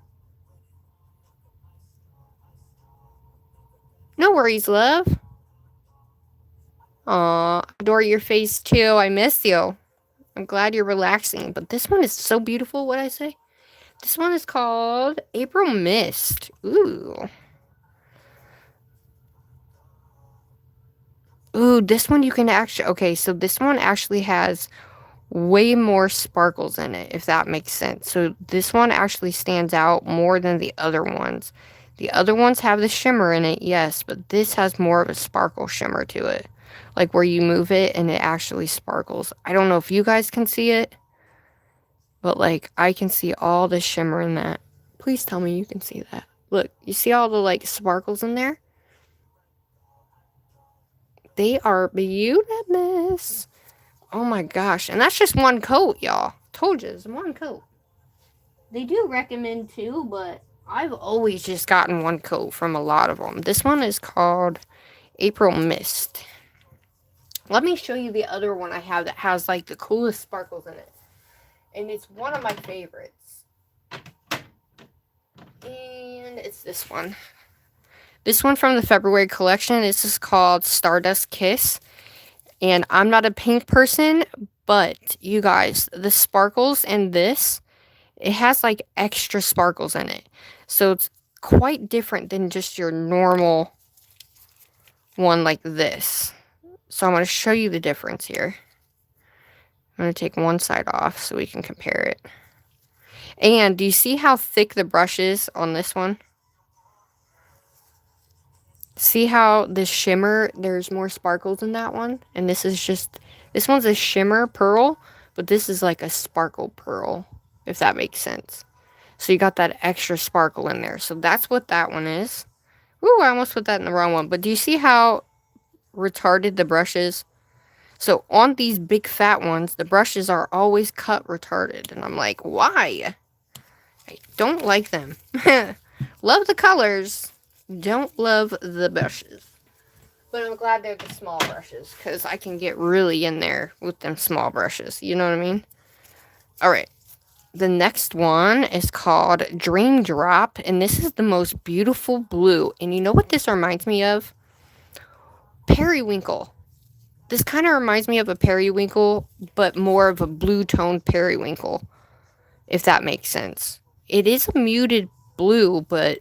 No worries, love. Aw, adore your face too. I miss you. I'm glad you're relaxing. But this one is so beautiful, what'd I say? This one is called April Mist. Ooh. Ooh, this one you can actually... Okay, so this one actually has way more sparkles in it, if that makes sense. So this one actually stands out more than the other ones. The other ones have the shimmer in it, yes, but this has more of a sparkle shimmer to it. Like where you move it and it actually sparkles. I don't know if you guys can see it, but I can see all the shimmer in that. Please tell me you can see that. Look, you see all the sparkles in there? They are beautiful. Oh my gosh. And that's just one coat, y'all. Told you, it's one coat. They do recommend two, but I've always just gotten one coat from a lot of them. This one is called April Mist. Let me show you the other one I have that has the coolest sparkles in it. And it's one of my favorites. And it's this one. This one from the February collection. This is called Stardust Kiss. And I'm not a pink person, but you guys, the sparkles in this, it has extra sparkles in it. So it's quite different than just your normal one like this. So I'm going to show you the difference here. I'm going to take one side off so we can compare it. And do you see how thick the brush is on this one? See how the shimmer, there's more sparkles in that one? And this one's a shimmer pearl, but this is like a sparkle pearl, if that makes sense. So you got that extra sparkle in there. So that's what that one is. Ooh, I almost put that in the wrong one. But do you see how retarded the brush is? So on these big fat ones, the brushes are always cut retarded. And I'm like, why? I don't like them. Love the colors. Don't love the brushes. But I'm glad they're the small brushes, because I can get really in there with them small brushes. You know what I mean? Alright. The next one is called Dream Drop, and this is the most beautiful blue. And you know what this reminds me of? Periwinkle. This kind of reminds me of a periwinkle, but more of a blue toned periwinkle, if that makes sense. It is a muted blue, but...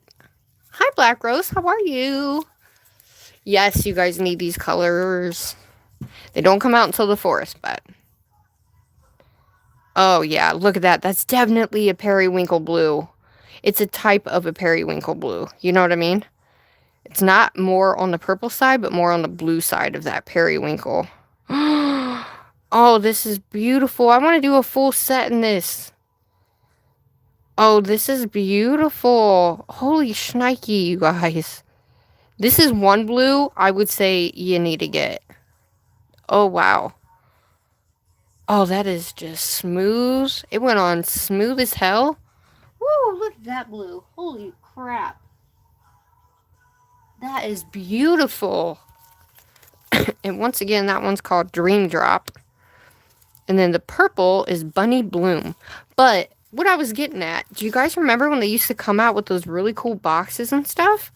Hi, Black Rose. How are you? Yes, you guys need these colors. They don't come out until the 4th, but... Oh, yeah. Look at that. That's definitely a periwinkle blue. It's a type of a periwinkle blue. You know what I mean? It's not more on the purple side, but more on the blue side of that periwinkle. Oh, this is beautiful. I want to do a full set in this. Oh, this is beautiful. Holy shnikey, you guys. This is one blue I would say you need to get. Oh, wow. Oh, that is just smooth. It went on smooth as hell. Woo, look at that blue. Holy crap. That is beautiful. And once again, that one's called Dream Drop. And then the purple is Bunny Bloom. But what I was getting at, do you guys remember when they used to come out with those really cool boxes and stuff?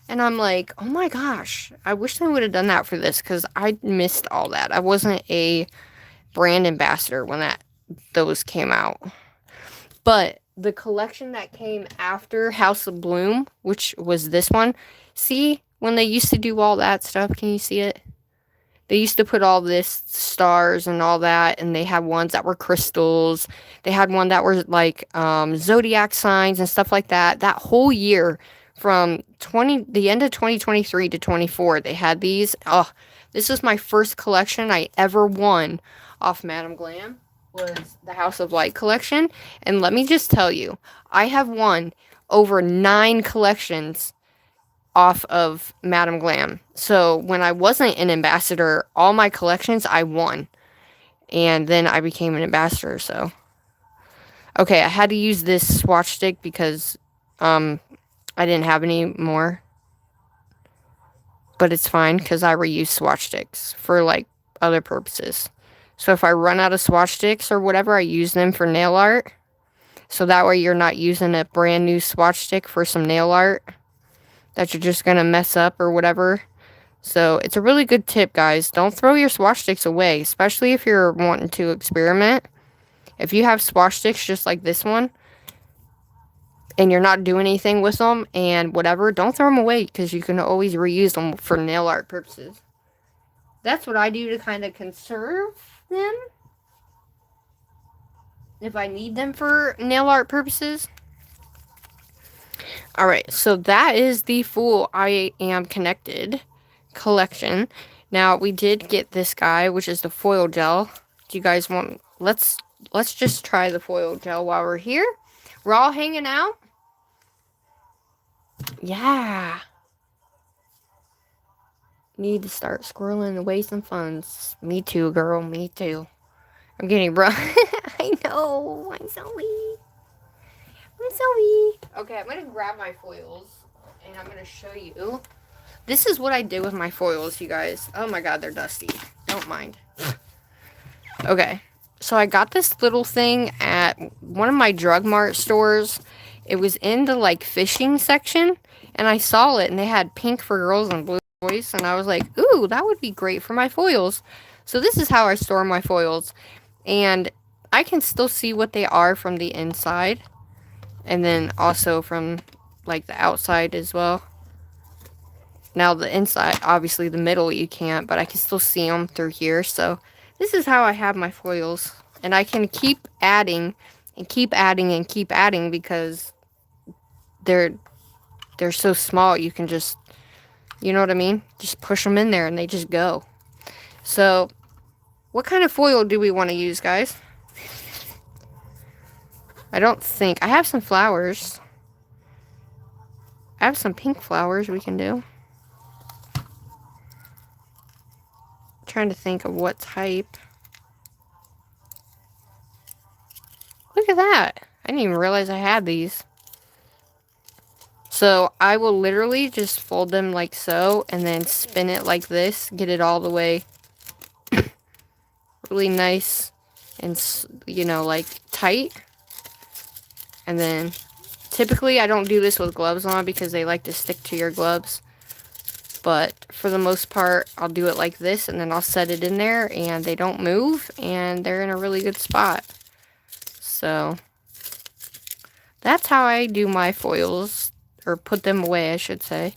And I'm like, oh my gosh, I wish they would have done that for this because I missed all that. I wasn't a brand ambassador when those came out. But the collection that came after House of Bloom, which was this one, see, when they used to do all that stuff, can you see it? They used to put all this stars and all that, and they had ones that were crystals. They had one that were like zodiac signs and stuff like that. That whole year, from the end of 2023 to 24, they had these. Oh, this was my first collection I ever won off Madam Glam. Was the House of Light collection, and let me just tell you, I have won over 9 collections off of Madam Glam. So when I wasn't an ambassador, all my collections I won. And then I became an ambassador, so. Okay, I had to use this swatch stick because I didn't have any more. But it's fine because I reuse swatch sticks for like other purposes. So if I run out of swatch sticks or whatever, I use them for nail art. So that way you're not using a brand new swatch stick for some nail art that you're just going to mess up or whatever. So it's a really good tip, guys. Don't throw your swatch sticks away, especially if you're wanting to experiment. If you have swatch sticks just like this one, and you're not doing anything with them and whatever, don't throw them away because you can always reuse them for nail art purposes. That's what I do to kind of conserve them if I need them for nail art purposes. Alright, so that is the full I Am Connected collection. Now, we did get this guy, which is the foil gel. Do you guys want... Let's just try the foil gel while we're here. We're all hanging out. Yeah. Need to start squirreling away some funds. Me too, girl. Me too. I'm getting rough. I know. I'm sorry. Okay, I'm going to grab my foils, and I'm going to show you. This is what I did with my foils, you guys. Oh my god, they're dusty. Don't mind. Okay, so I got this little thing at one of my Drug Mart stores. It was in the, like, fishing section, and I saw it, and they had pink for girls and blue for boys, and I was like, ooh, that would be great for my foils. So this is how I store my foils, and I can still see what they are from the inside. And then also from, like, the outside as well. Now, the inside, obviously the middle you can't, but I can still see them through here. So, this is how I have my foils. And I can keep adding and keep adding and keep adding because they're so small. You can just, you know what I mean? Just push them in there and they just go. So, what kind of foil do we want to use, guys? I don't think. I have some flowers. I have some pink flowers we can do. Trying to think of what type. Look at that. I didn't even realize I had these. So I will literally just fold them like so and then spin it like this. Get it all the way really nice and, you know, like tight. And then, typically I don't do this with gloves on because they like to stick to your gloves. But for the most part, I'll do it like this and then I'll set it in there and they don't move and they're in a really good spot. So, that's how I do my foils, or put them away, I should say.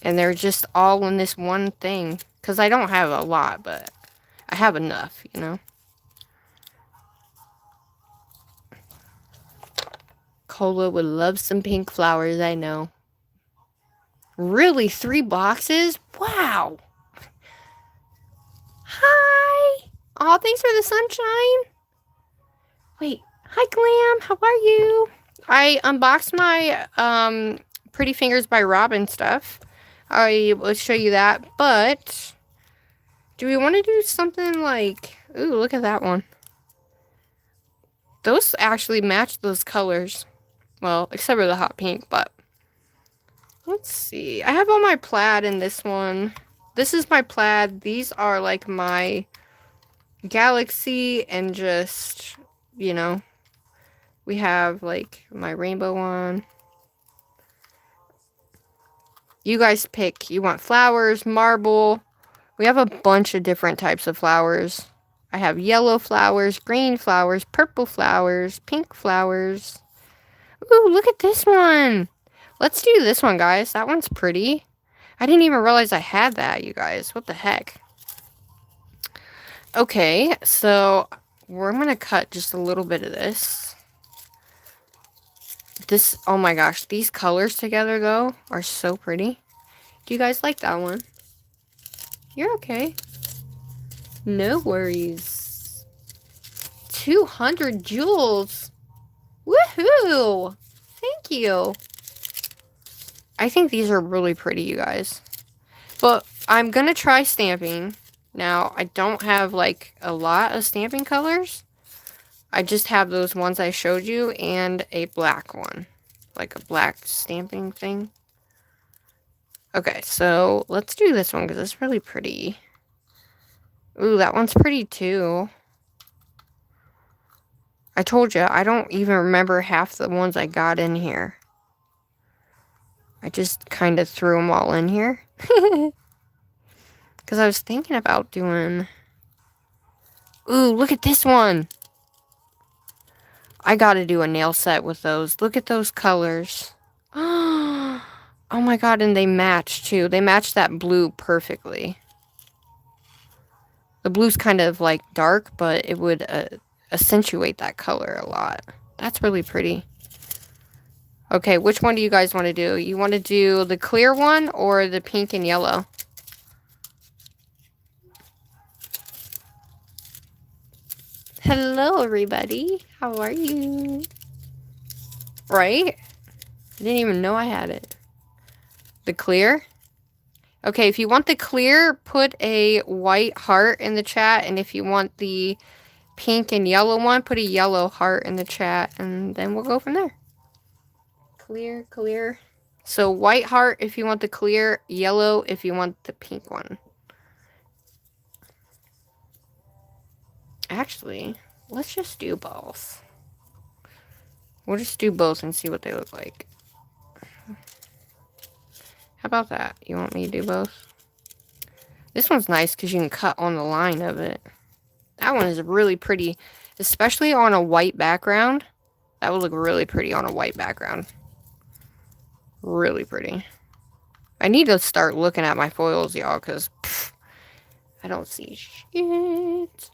And they're just all in this one thing. Because I don't have a lot, but I have enough, you know. Cola would love some pink flowers, I know. Really? 3 boxes? Wow. Hi. Aw, thanks for the sunshine. Wait. Hi, Glam. How are you? I unboxed my Pretty Fingers by Robin stuff. I will show you that, but Do we want to do something like... Ooh, look at that one. Those actually match those colors. Well, except for the hot pink, but... Let's see. I have all my plaid in this one. This is my plaid. These are like my galaxy and just, you know, we have like my rainbow one. You guys pick. You want flowers, marble. We have a bunch of different types of flowers. I have yellow flowers, green flowers, purple flowers, pink flowers. Ooh, look at this one. Let's do this one, guys. That one's pretty. I didn't even realize I had that, you guys. What the heck? Okay, so we're going to cut just a little bit of this. Oh my gosh, these colors together, though, are so pretty. Do you guys like that one? You're okay. No worries. 200 jewels. Woohoo! Thank you. I think these are really pretty, you guys. But I'm going to try stamping. Now, I don't have, like, a lot of stamping colors. I just have those ones I showed you and a black one. Like a black stamping thing. Okay, so let's do this one because it's really pretty. Ooh, that one's pretty too. I told you, I don't even remember half the ones I got in here. I just kind of threw them all in here. Because I was thinking about doing... Ooh, look at this one. I gotta do a nail set with those. Look at those colors. Oh my god, and they match too. They match that blue perfectly. The blue's kind of like dark, but it would accentuate that color a lot. That's really pretty. Okay, which one do you guys want to do? You want to do the clear one or the pink and yellow? Hello, everybody. How are you? Right? I didn't even know I had it. The clear? Okay, if you want the clear, put a white heart in the chat. And if you want the pink and yellow one, put a yellow heart in the chat. And then we'll go from there. Clear, clear. So white heart if you want the clear, yellow if you want the pink one. Actually, let's just do both. We'll just do both and see what they look like. How about that? You want me to do both? This one's nice because you can cut on the line of it. That one is really pretty, especially on a white background. That would look really pretty on a white background. Really pretty. I need to start looking at my foils, y'all, because I don't see shit.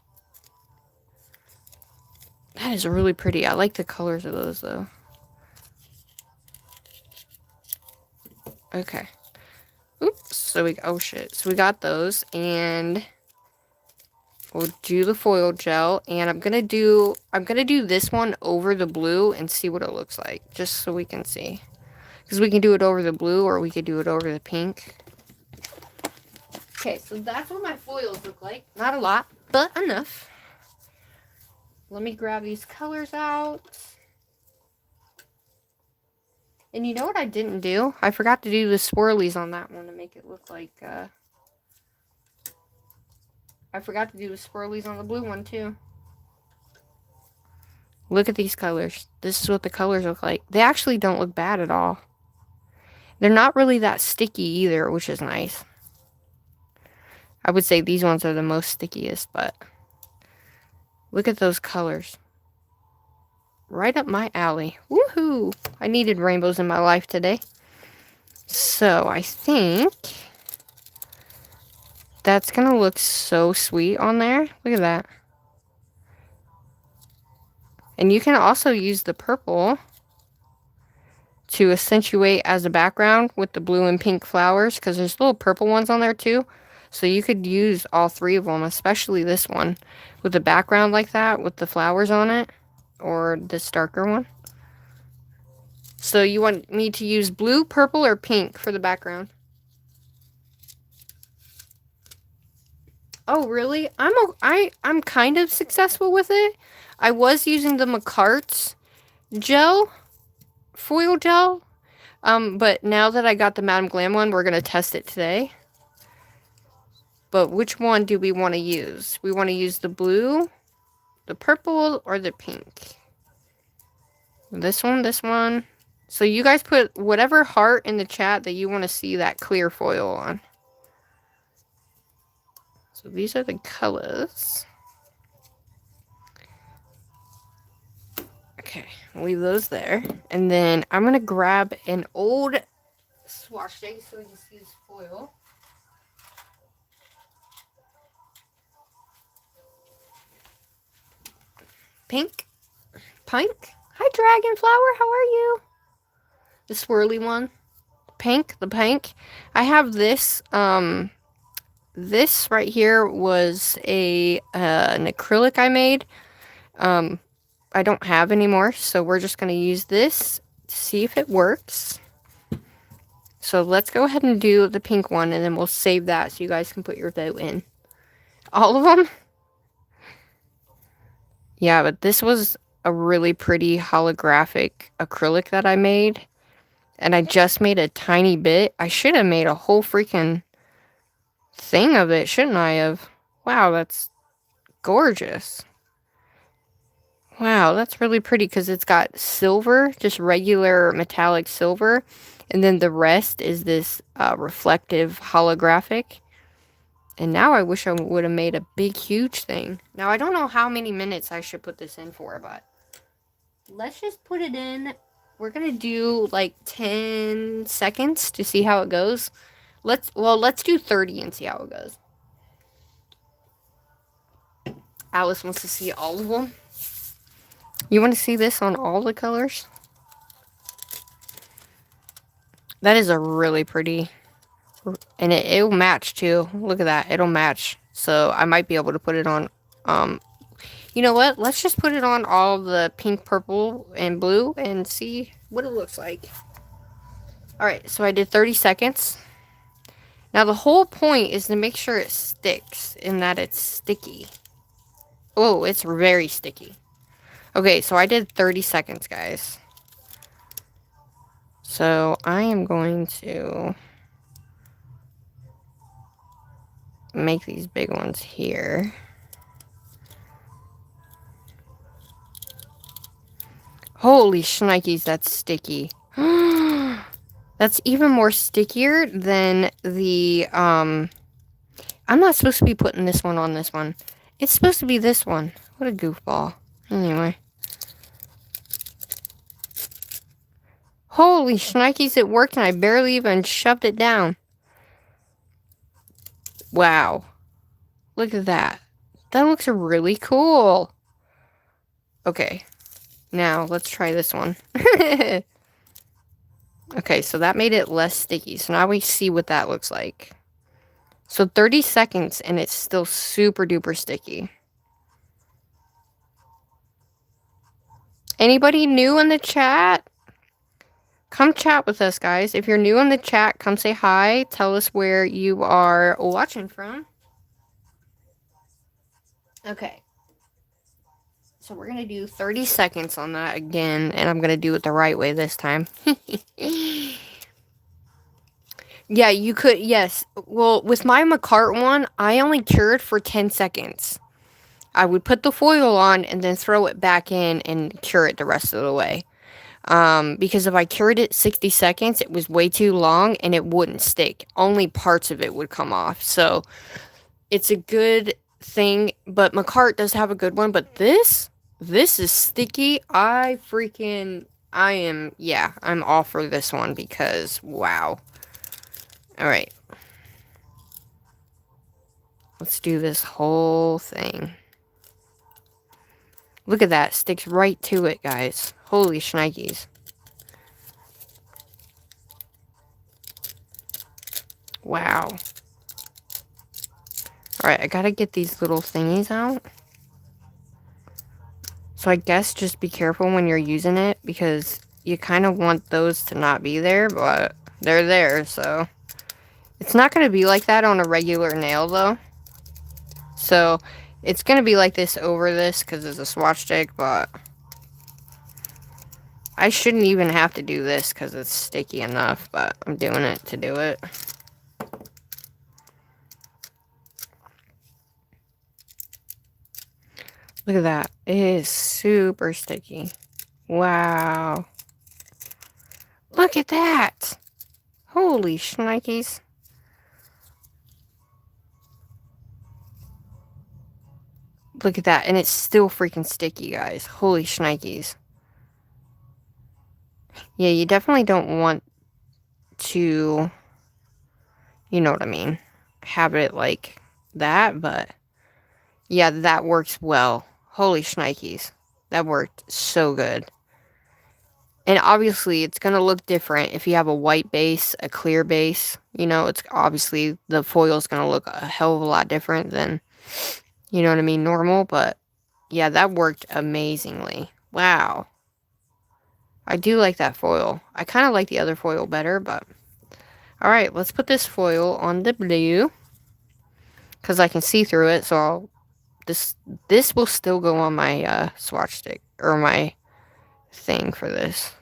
That is really pretty. I like the colors of those, though. Okay. Oops. So oh shit. So we got those, and we'll do the foil gel, and I'm gonna do this one over the blue and see what it looks like, just so we can see. Because we can do it over the blue, or we could do it over the pink. Okay, so that's what my foils look like. Not a lot, but enough. Let me grab these colors out. And you know what I didn't do? I forgot to do the swirlies on that one to make it look like, I forgot to do the swirlies on the blue one, too. Look at these colors. This is what the colors look like. They actually don't look bad at all. They're not really that sticky either, which is nice. I would say these ones are the most stickiest, but look at those colors. Right up my alley. Woohoo! I needed rainbows in my life today. So, I think that's going to look so sweet on there. Look at that. And you can also use the purple to accentuate as a background with the blue and pink flowers, because there's little purple ones on there too. So you could use all three of them, especially this one, with a background like that, with the flowers on it, or this darker one. So you want me to use blue, purple, or pink for the background? Oh, really? I'm kind of successful with it. I was using the McCart's gel, foil gel. But now that I got the Madam Glam one, we're gonna test it today. But which one do we want to use? We want to use the blue, the purple, or the pink? This one, this one. So you guys put whatever heart in the chat that you want to see that clear foil on. So these are the colors. Okay, leave those there. And then I'm going to grab an old swatch tape so we can see this foil. Pink. Pink. Hi, Dragonflower. How are you? The swirly one. Pink. The pink. I have this. This right here was an acrylic I made. I don't have anymore, so we're just going to use this to see if it works. So let's go ahead and do the pink one, and then we'll save that so you guys can put your vote in. All of them? Yeah, but this was a really pretty holographic acrylic that I made. And I just made a tiny bit. I should have made a whole freaking thing of it, shouldn't I have? Wow, that's gorgeous. Wow, that's really pretty because it's got silver, just regular metallic silver. And then the rest is this reflective holographic. And now I wish I would have made a big, huge thing. Now, I don't know how many minutes I should put this in for, but let's just put it in. We're going to do like 10 seconds to see how it goes. Let's do 30 and see how it goes. Alice wants to see all of them. You want to see this on all the colors? That is a really pretty, and it'll match too. Look at that, it'll match. So I might be able to put it on, you know what? Let's just put it on all the pink, purple, and blue and see what it looks like. Alright, so I did 30 seconds. Now the whole point is to make sure it sticks and that it's sticky. Oh, it's very sticky. Okay, so I did 30 seconds, guys. So I am going to make these big ones here. Holy shnikes, that's sticky. That's even more stickier than the, I'm not supposed to be putting this one on this one. It's supposed to be this one. What a goofball. Anyway. Holy shnikes, it worked and I barely even shoved it down. Wow. Look at that. That looks really cool. Okay. Now, let's try this one. Okay, so that made it less sticky. So now we see what that looks like. So 30 seconds and it's still super duper sticky. Anybody new in the chat? Come chat with us, guys. If you're new in the chat, come say hi. Tell us where you are watching from. Okay. So we're going to do 30 seconds on that again, and I'm going to do it the right way this time. Yeah, you could, yes. Well, with my McCart one, I only cured for 10 seconds. I would put the foil on and then throw it back in and cure it the rest of the way. Because if I cured it 60 seconds, it was way too long and it wouldn't stick. Only parts of it would come off. So, it's a good thing, but McCart does have a good one, but this is sticky. I'm all for this one because, wow. Alright. Let's do this whole thing. Look at that. Sticks right to it, guys. Holy shnikes. Wow. Alright, I gotta get these little thingies out. So I guess just be careful when you're using it, because you kind of want those to not be there, but they're there, so. It's not going to be like that on a regular nail, though. So it's going to be like this over this because it's a swatch stick, but I shouldn't even have to do this because it's sticky enough, but I'm doing it to do it. Look at that. It is super sticky. Wow. Look at that. Holy shnikes. Look at that. And it's still freaking sticky, guys. Holy shnikes. Yeah, you definitely don't want to, you know what I mean, have it like that, but yeah, that works well. Holy shnikes. That worked so good. And obviously, it's going to look different if you have a white base, a clear base. You know, it's obviously the foil is going to look a hell of a lot different than, you know what I mean, normal. But yeah, that worked amazingly. Wow. I do like that foil. I kind of like the other foil better, but alright, let's put this foil on the blue because I can see through it, so this will still go on my swatch stick, or my thing for this.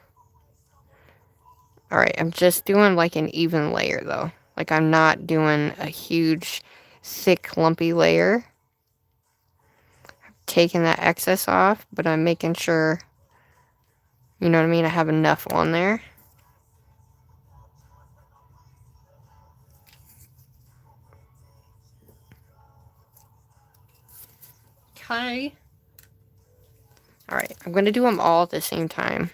Alright, I'm just doing like an even layer though. Like I'm not doing a huge, thick, lumpy layer. I'm taking that excess off, but I'm making sure, you know what I mean, I have enough on there. Okay. Alright, I'm going to do them all at the same time.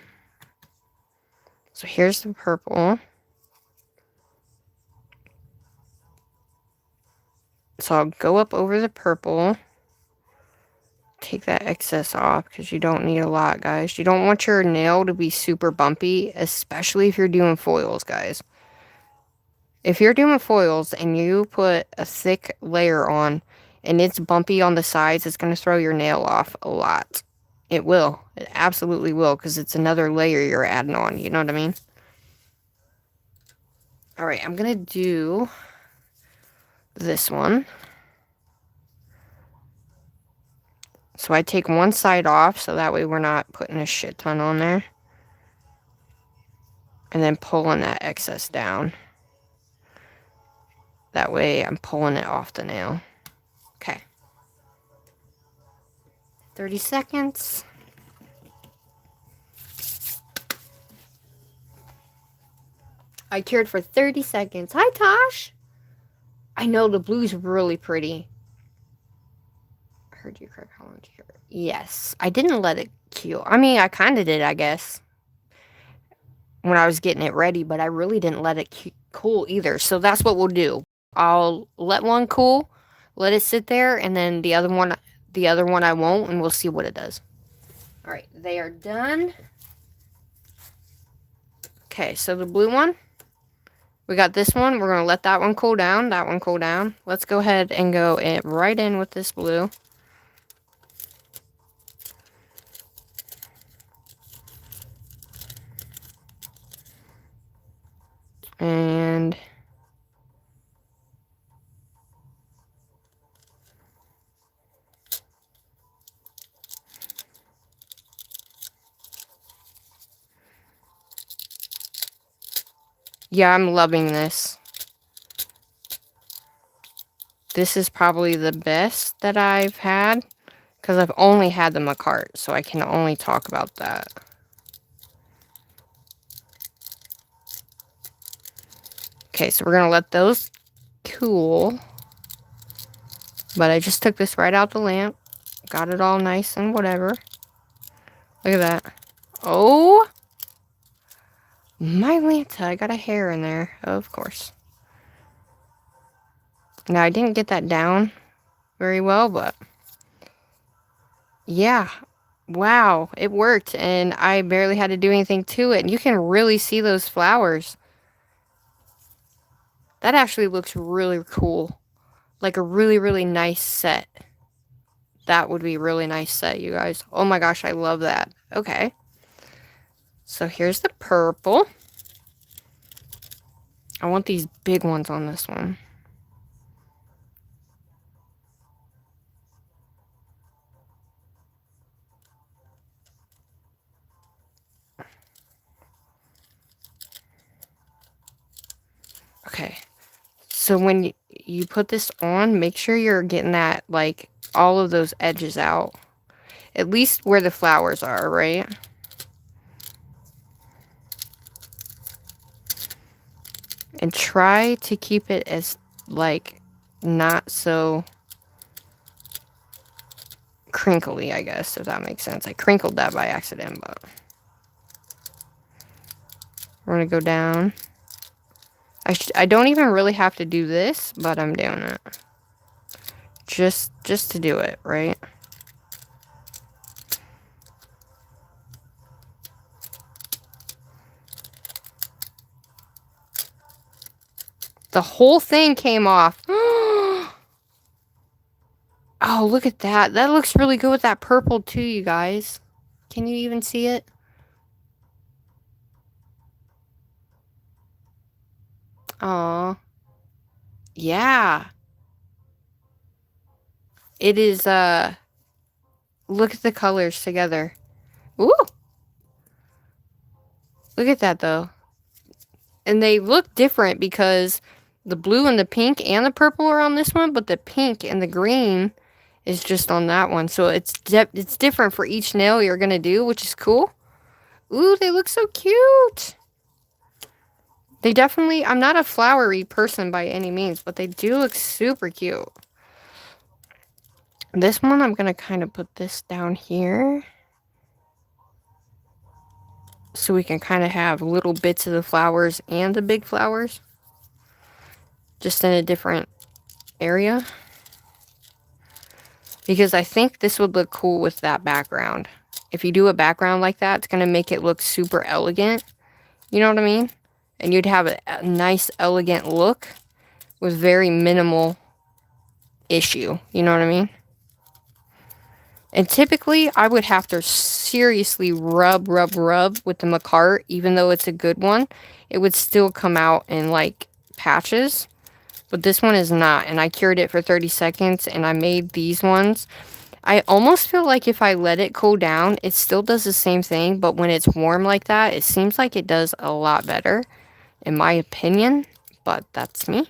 So here's the purple. So I'll go up over the purple. Take that excess off because you don't need a lot, guys. You don't want your nail to be super bumpy, especially if you're doing foils, guys. If you're doing foils and you put a thick layer on and it's bumpy on the sides, it's going to throw your nail off a lot. It will. It absolutely will because it's another layer you're adding on. You know what I mean? Alright, I'm going to do this one. So I take one side off so that way we're not putting a shit ton on there. And then pulling that excess down. That way I'm pulling it off the nail. Okay. 30 seconds. I cured for 30 seconds. Hi, Tosh. I know the blue's really pretty. I heard you cry. How long to cure? Yes. I didn't let it cure. I mean, I kind of did, I guess, when I was getting it ready, but I really didn't let it cool either. So that's what we'll do. I'll let one cool, let it sit there, and then the other one I won't, and we'll see what it does. All right, they are done. Okay, so the blue one, we got this one. We're going to let that one cool down, that one cool down. Let's go ahead and go right in with this blue. And yeah, I'm loving this. This is probably the best that I've had because I've only had the Macart, so I can only talk about that. Okay, so we're going to let those cool. But I just took this right out the lamp. Got it all nice and whatever. Look at that. Oh! My Lanta, I got a hair in there, of course. Now, I didn't get that down very well, but yeah. Wow, it worked, and I barely had to do anything to it. And you can really see those flowers. That actually looks really cool. Like a really, really nice set. That would be a really nice set, you guys. Oh my gosh, I love that. Okay. So here's the purple. I want these big ones on this one. So when you put this on, make sure you're getting that, like, all of those edges out. At least where the flowers are, right? And try to keep it as, like, not so crinkly, I guess, if that makes sense. I crinkled that by accident, but we're gonna go down. I don't even really have to do this, but I'm doing it. Just to do it, right? The whole thing came off. Oh, look at that. That looks really good with that purple too, you guys. Can you even see it? Aw. Yeah. It is, look at the colors together. Ooh. Look at that, though. And they look different because the blue and the pink and the purple are on this one, but the pink and the green is just on that one. So it's different for each nail you're going to do, which is cool. Ooh, they look so cute. They definitely, I'm not a flowery person by any means, but they do look super cute. This one, I'm going to kind of put this down here. So we can kind of have little bits of the flowers and the big flowers. Just in a different area. Because I think this would look cool with that background. If you do a background like that, it's going to make it look super elegant. You know what I mean? And you'd have a nice, elegant look with very minimal issue. You know what I mean? And typically, I would have to seriously rub with the Macart. Even though it's a good one, it would still come out in, like, patches. But this one is not. And I cured it for 30 seconds. And I made these ones. I almost feel like if I let it cool down, it still does the same thing. But when it's warm like that, it seems like it does a lot better. In my opinion. But that's me.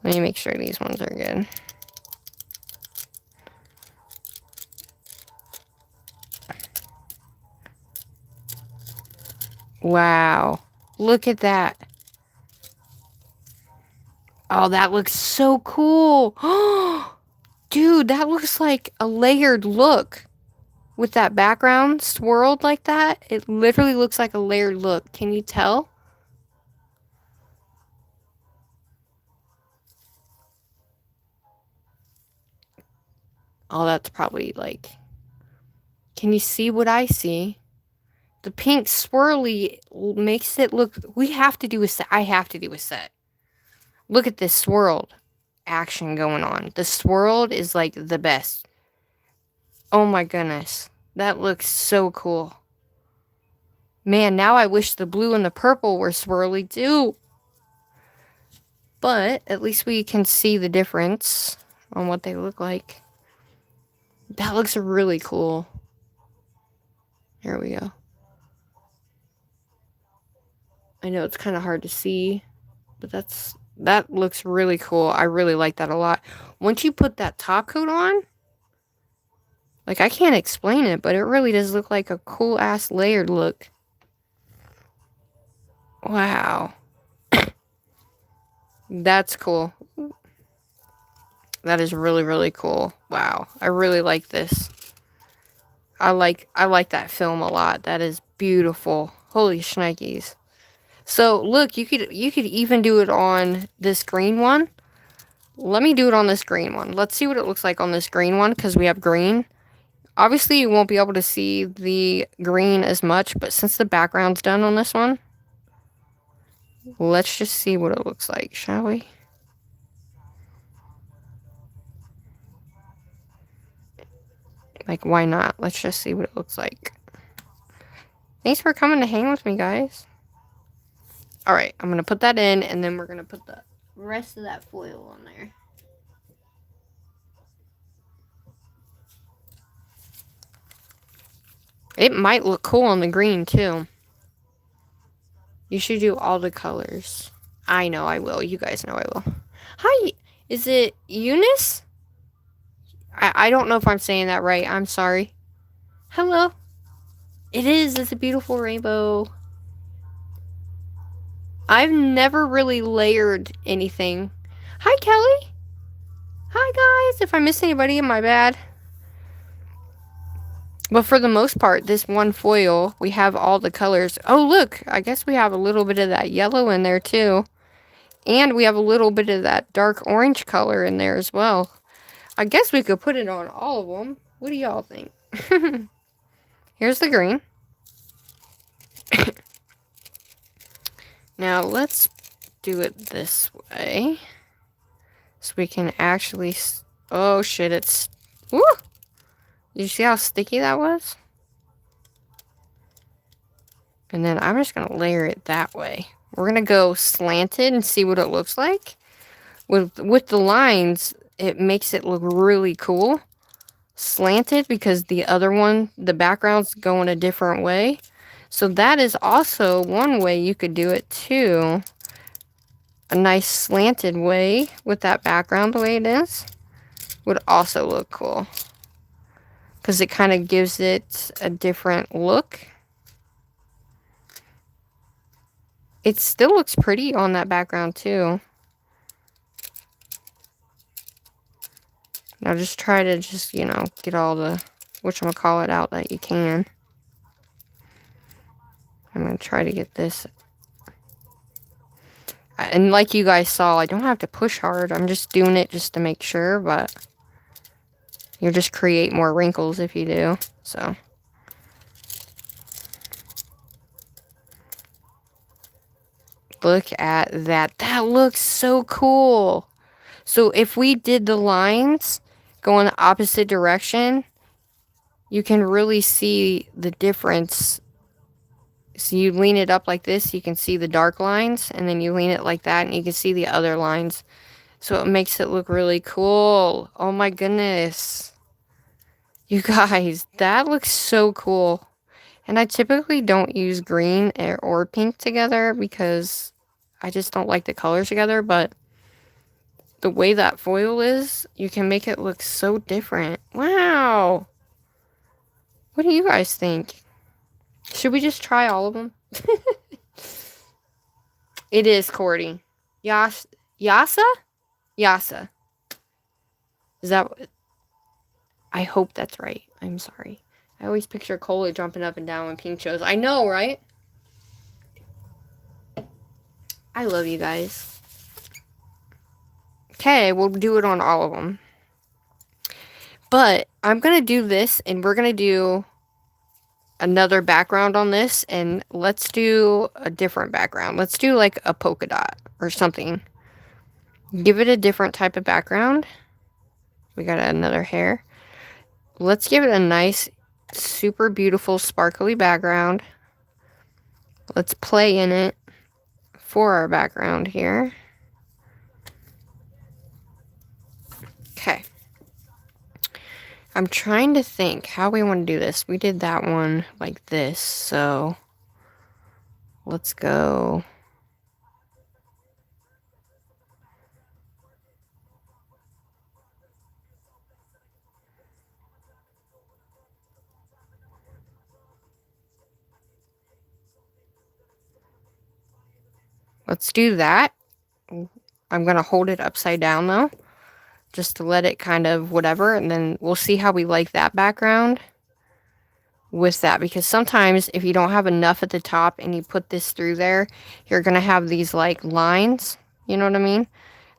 Let me make sure these ones are good. Wow. Look at that. Oh, that looks so cool. Dude, that looks like a layered look. With that background swirled like that, it literally looks like a layered look. Can you tell? Oh, that's probably like... Can you see what I see? The pink swirly makes it look... We have to do a set. I have to do a set. Look at this swirled action going on. The swirled is like the best. Oh my goodness. That looks so cool. Man, now I wish the blue and the purple were swirly too. But at least we can see the difference on what they look like. That looks really cool. Here we go. I know it's kind of hard to see, but that looks really cool. I really like that a lot. Once you put that top coat on, like, I can't explain it, but it really does look like a cool ass layered look. Wow. That's cool. That is really, really cool. Wow. I really like this. I like that film a lot. That is beautiful. Holy shnikes. So, look, you could even do it on this green one. Let me do it on this green one. Let's see what it looks like on this green one, because we have green. Obviously, you won't be able to see the green as much, but since the background's done on this one, let's just see what it looks like, shall we? Like, why not? Let's just see what it looks like. Thanks for coming to hang with me, guys. Alright, I'm going to put that in, and then we're going to put the rest of that foil on there. It might look cool on the green, too. You should do all the colors. I know I will. You guys know I will. Hi, is it Eunice? I don't know if I'm saying that right. I'm sorry. Hello. It is. It's a beautiful rainbow. I've never really layered anything. Hi, Kelly. Hi, guys. If I miss anybody, my bad. But for the most part, this one foil, we have all the colors. Oh, look. I guess we have a little bit of that yellow in there, too. And we have a little bit of that dark orange color in there as well. I guess we could put it on all of them. What do y'all think? Here's the green. Now, let's do it this way. So we can actually... Oh, shit, it's... Woo! Did you see how sticky that was? And then I'm just going to layer it that way. We're going to go slanted and see what it looks like. With the lines, it makes it look really cool. Slanted because the other one, the background's going a different way. So that is also one way you could do it too. A nice slanted way with that background the way it is would also look cool. Because it kind of gives it a different look. It still looks pretty on that background too. Now just try to just, you know, get all the whatchamacallit out that you can. I'm going to try to get this. And like you guys saw, I don't have to push hard. I'm just doing it just to make sure, but you'll just create more wrinkles if you do. So. Look at that. That looks so cool. So if we did the lines going the opposite direction, you can really see the difference. So you lean it up like this, you can see the dark lines, and then you lean it like that, and you can see the other lines. So it makes it look really cool. Oh my goodness. You guys, that looks so cool. And I typically don't use green or pink together because I just don't like the colors together, but the way that foil is, you can make it look so different. Wow. What do you guys think? Should we just try all of them? It is Cordy. Yasa? Yasa. Is that... I hope that's right. I'm sorry. I always picture Coley jumping up and down when Pink shows. I know, right? I love you guys. Okay, we'll do it on all of them. But I'm going to do this, and we're going to do another background on this, and let's do a different background. Let's do like a polka dot or something. Give it a different type of background. We got another hair. Let's give it a nice, super beautiful, sparkly background. Let's play in it for our background here. Okay. I'm trying to think how we want to do this. We did that one like this, so let's go. Let's do that. I'm going to hold it upside down though, just to let it kind of whatever, and then we'll see how we like that background with that, because sometimes if you don't have enough at the top and you put this through there, you're going to have these like lines, you know what I mean,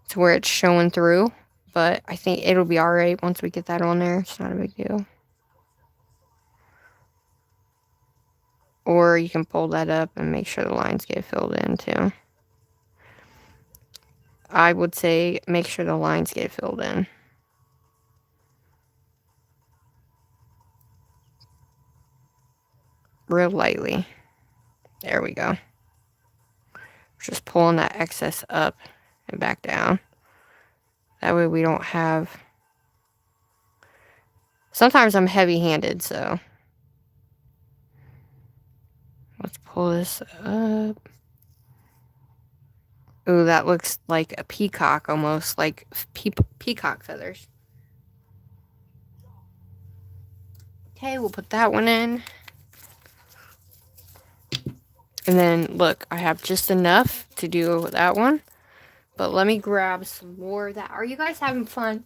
to where it's showing through. But I think it'll be alright once we get that on there. It's not a big deal. Or you can pull that up and make sure the lines get filled in too. I would say make sure the lines get filled in. Real lightly. There we go. Just pulling that excess up and back down. That way we don't have... Sometimes I'm heavy-handed, so... Let's pull this up. Ooh, that looks like a peacock almost, like peacock feathers. Okay, we'll put that one in. And then, look, I have just enough to do that one. But let me grab some more of that. Are you guys having fun?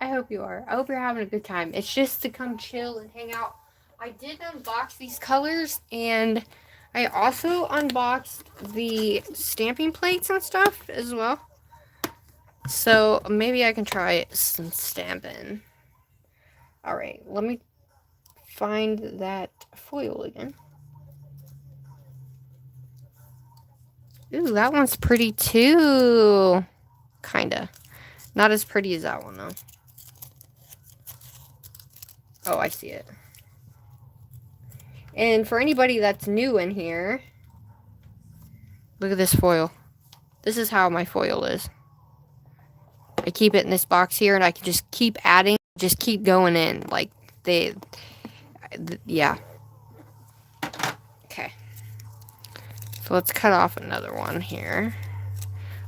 I hope you are. I hope you're having a good time. It's just to come chill and hang out. I did unbox these colors, and I also unboxed the stamping plates and stuff as well. So maybe I can try some stamping. Alright, let me find that foil again. Ooh, that one's pretty too. Kinda. Not as pretty as that one, though. Oh, I see it. And for anybody that's new in here, look at this foil. This is how my foil is. I keep it in this box here, and I can just keep adding, just keep going in. Like, yeah. Okay. So let's cut off another one here.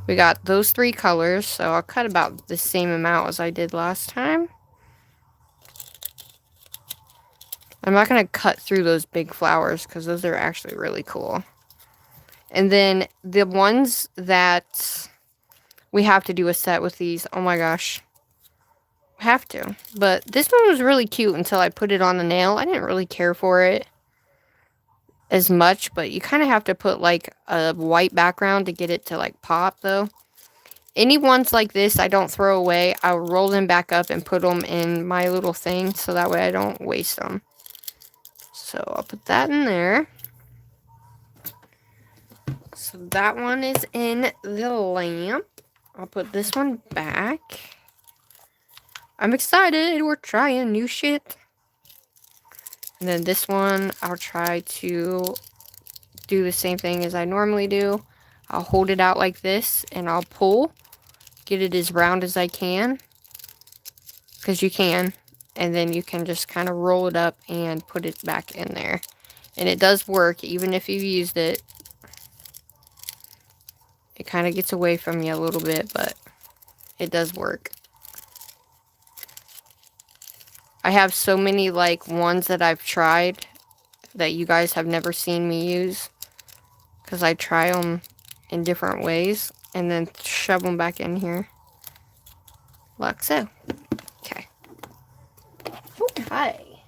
We got those 3 colors, so I'll cut about the same amount as I did last time. I'm not going to cut through those big flowers because those are actually really cool. And then the ones that we have to do a set with these, oh my gosh. Have to. But this one was really cute until I put it on the nail. I didn't really care for it as much, but you kind of have to put like a white background to get it to like pop though. Any ones like this I don't throw away. I'll roll them back up and put them in my little thing so that way I don't waste them. So I'll put that in there. So that one is in the lamp. I'll put this one back. I'm excited. We're trying new shit. And then this one, I'll try to do the same thing as I normally do. I'll hold it out like this and I'll pull. Get it as round as I can. Because you can. And then you can just kind of roll it up and put it back in there. And it does work even if you've used it. It kind of gets away from you a little bit, but it does work. I have so many like ones that I've tried that you guys have never seen me use. Because I try them in different ways and then shove them back in here. Like so. Okay. Okay.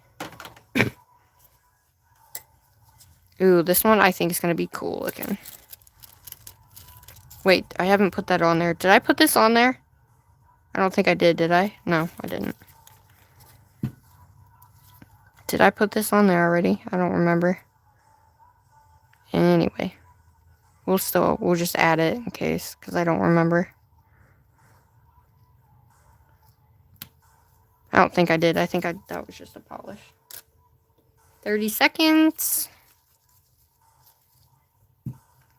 Ooh, this one I think is going to be cool looking. Wait, I haven't put that on there. Did I put this on there? I don't think I did I? No, I didn't. Did I put this on there already? I don't remember. Anyway. We'll just add it in case, because I don't remember. I don't think I did. I think that was just a polish. 30 seconds.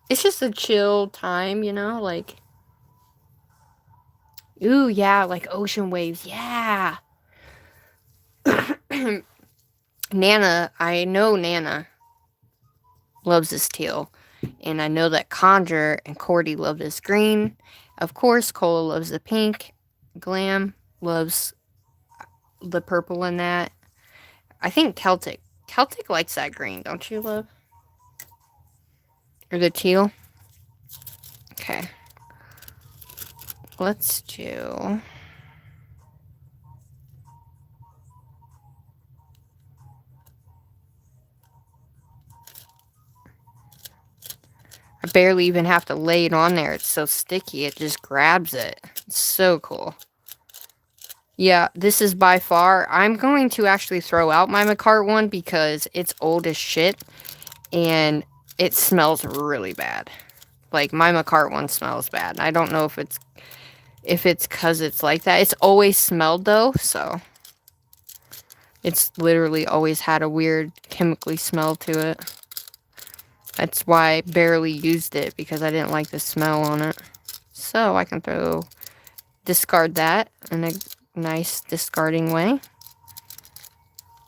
It's just a chill time, you know, like. Ooh, yeah, like ocean waves. Yeah. Nana, I know Nana loves this teal. And I know that Conjure and Cordy love this green. Of course, Cola loves the pink. Glam loves the purple in that. I think Celtic likes that green, don't you, love? Or the teal? Okay. Let's do... I barely even have to lay it on there. It's so sticky. It just grabs it. It's so cool. Yeah, this is by far... I'm going to actually throw out my McCart one because it's old as shit. And it smells really bad. Like, my McCart one smells bad. I don't know if it's because it's like that. It's always smelled, though, so... It's literally always had a weird chemically smell to it. That's why I barely used it, because I didn't like the smell on it. So, I can discard that in a nice discarding way.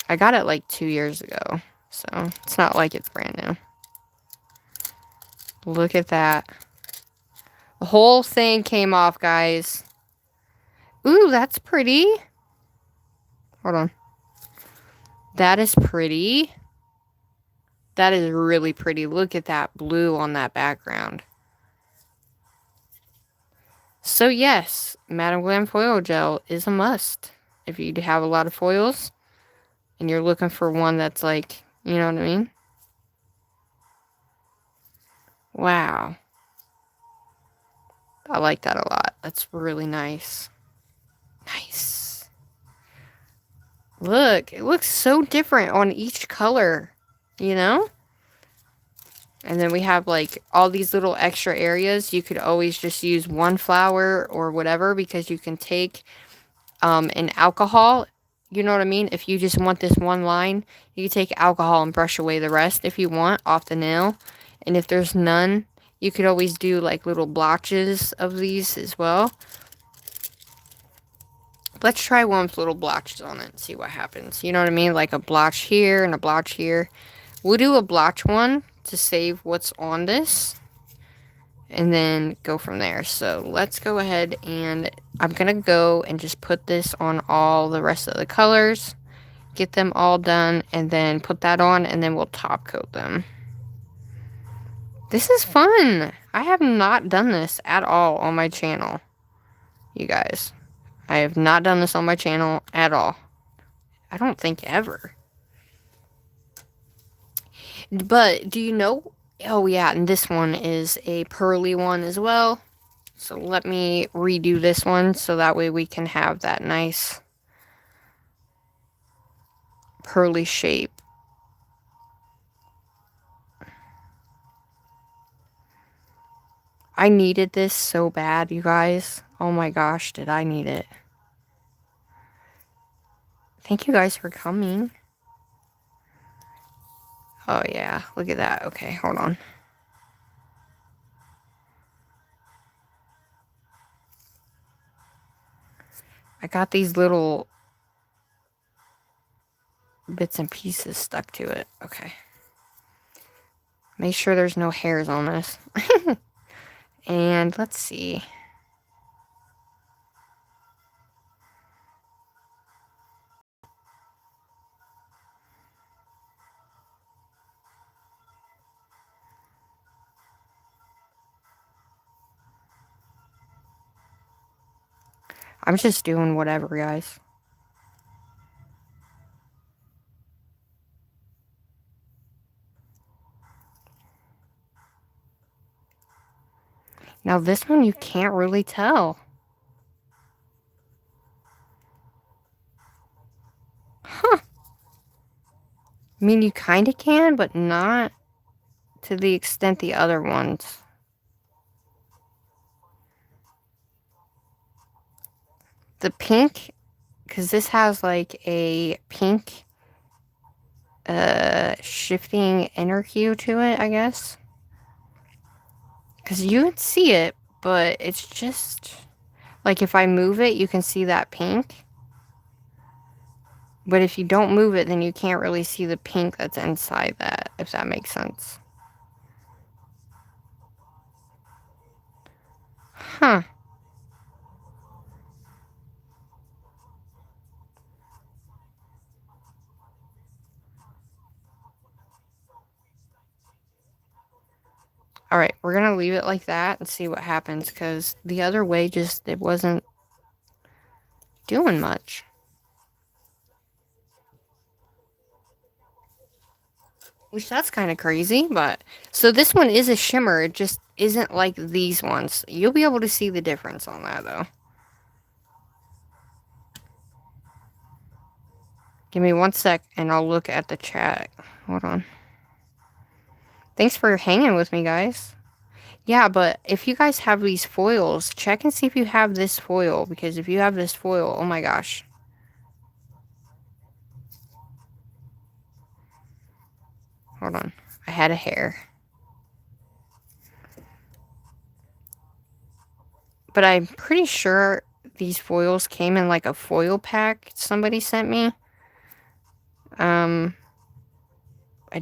I got it like 2 years ago, so it's not like it's brand new. Look at that. The whole thing came off, guys. Ooh, that's pretty. Hold on. That is pretty. That is really pretty. Look at that blue on that background. So yes, Madam Glam foil gel is a must. If you have a lot of foils and you're looking for one that's like, you know what I mean? Wow. I like that a lot. That's really nice. Nice. Look, it looks so different on each color, you know? And then we have like all these little extra areas. You could always just use one flower or whatever, because you can take an alcohol, you know what I mean? If you just want this one line, you can take alcohol and brush away the rest if you want off the nail. And if there's none, you could always do like little blotches of these as well. Let's try one with little blotches on it and see what happens. You know what I mean? Like a blotch here and a blotch here. We'll do a blotch one to save what's on this and then go from there. So let's go ahead, and I'm gonna go and just put this on all the rest of the colors, get them all done, and then put that on, and then we'll top coat them. This is fun. I have not done this at all on my channel, you guys. I have not done this on my channel at all. I don't think ever. But do you know? Oh yeah, and this one is a pearly one as well. So let me redo this one so that way we can have that nice pearly shape. I needed this so bad, you guys. Oh my gosh, did I need it. Thank you guys for coming. Oh yeah, look at that. Okay, hold on. I got these little bits and pieces stuck to it. Okay. Make sure there's no hairs on this. And let's see. I'm just doing whatever, guys. Now this one you can't really tell. Huh. I mean, you kind of can, but not to the extent the other ones. The pink, because this has like a pink shifting inner hue to it, I guess. Because you would see it, but it's just like if I move it, you can see that pink. But if you don't move it, then you can't really see the pink that's inside that, if that makes sense. Huh. Alright, we're going to leave it like that and see what happens, because the other way just, it wasn't doing much. Which that's kind of crazy, but... So this one is a shimmer, it just isn't like these ones. You'll be able to see the difference on that, though. Give me 1 sec, and I'll look at the chat. Hold on. Thanks for hanging with me, guys. Yeah, but if you guys have these foils, check and see if you have this foil, because if you have this foil, oh my gosh. Hold on. I had a hair. But I'm pretty sure these foils came in like a foil pack somebody sent me. I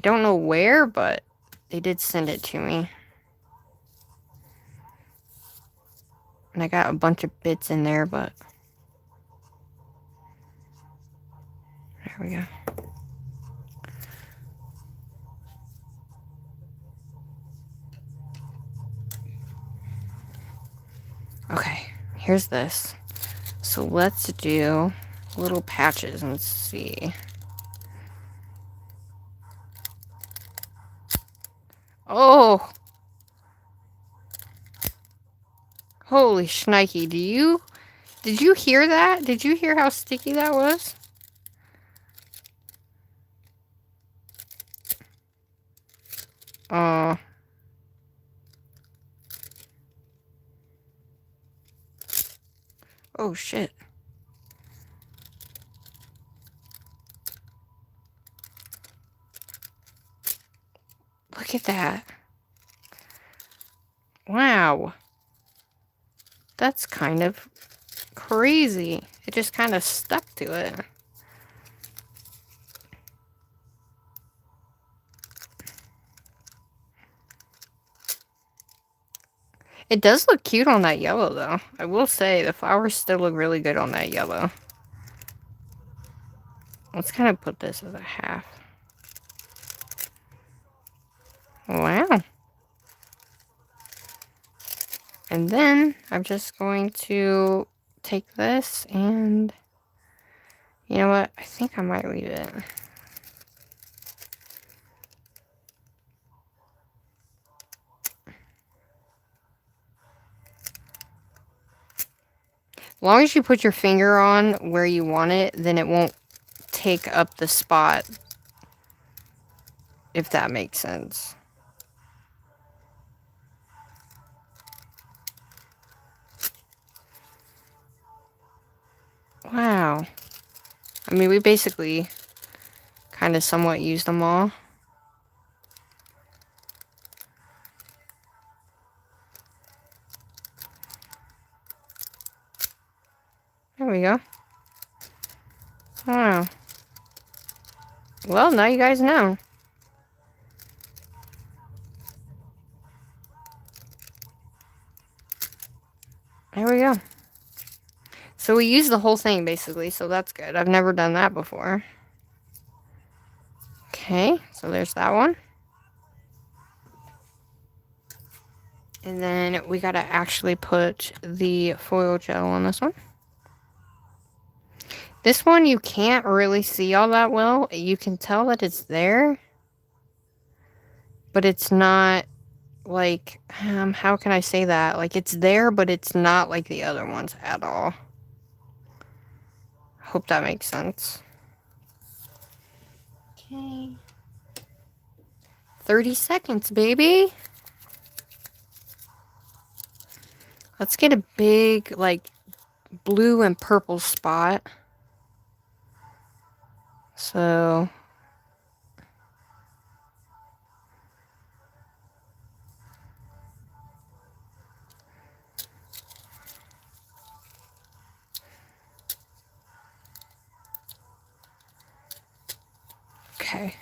don't know where, but they did send it to me. And I got a bunch of bits in there, but there we go. Okay, here's this. So let's do little patches and see. Oh! Holy shnikey, did you hear that? Did you hear how sticky that was? Oh. Oh shit. Look at that. Wow. That's kind of crazy. It just kind of stuck to it. It does look cute on that yellow, though. I will say, the flowers still look really good on that yellow. Let's kind of put this as a half. Wow. And then, I'm just going to take this and... You know what? I think I might leave it. As long as you put your finger on where you want it, then it won't take up the spot, if that makes sense. Wow. I mean, we basically kind of somewhat used them all. There we go. Wow. Well, now you guys know. There we go. So we used the whole thing, basically, so that's good. I've never done that before. Okay, so there's that one. And then we gotta actually put the foil gel on this one. This one you can't really see all that well. You can tell that it's there, but it's not like, how can I say that? Like, it's there, but it's not like the other ones at all. Hope that makes sense. Okay. 30 seconds, baby. Let's get a big, like, blue and purple spot. So... Okay.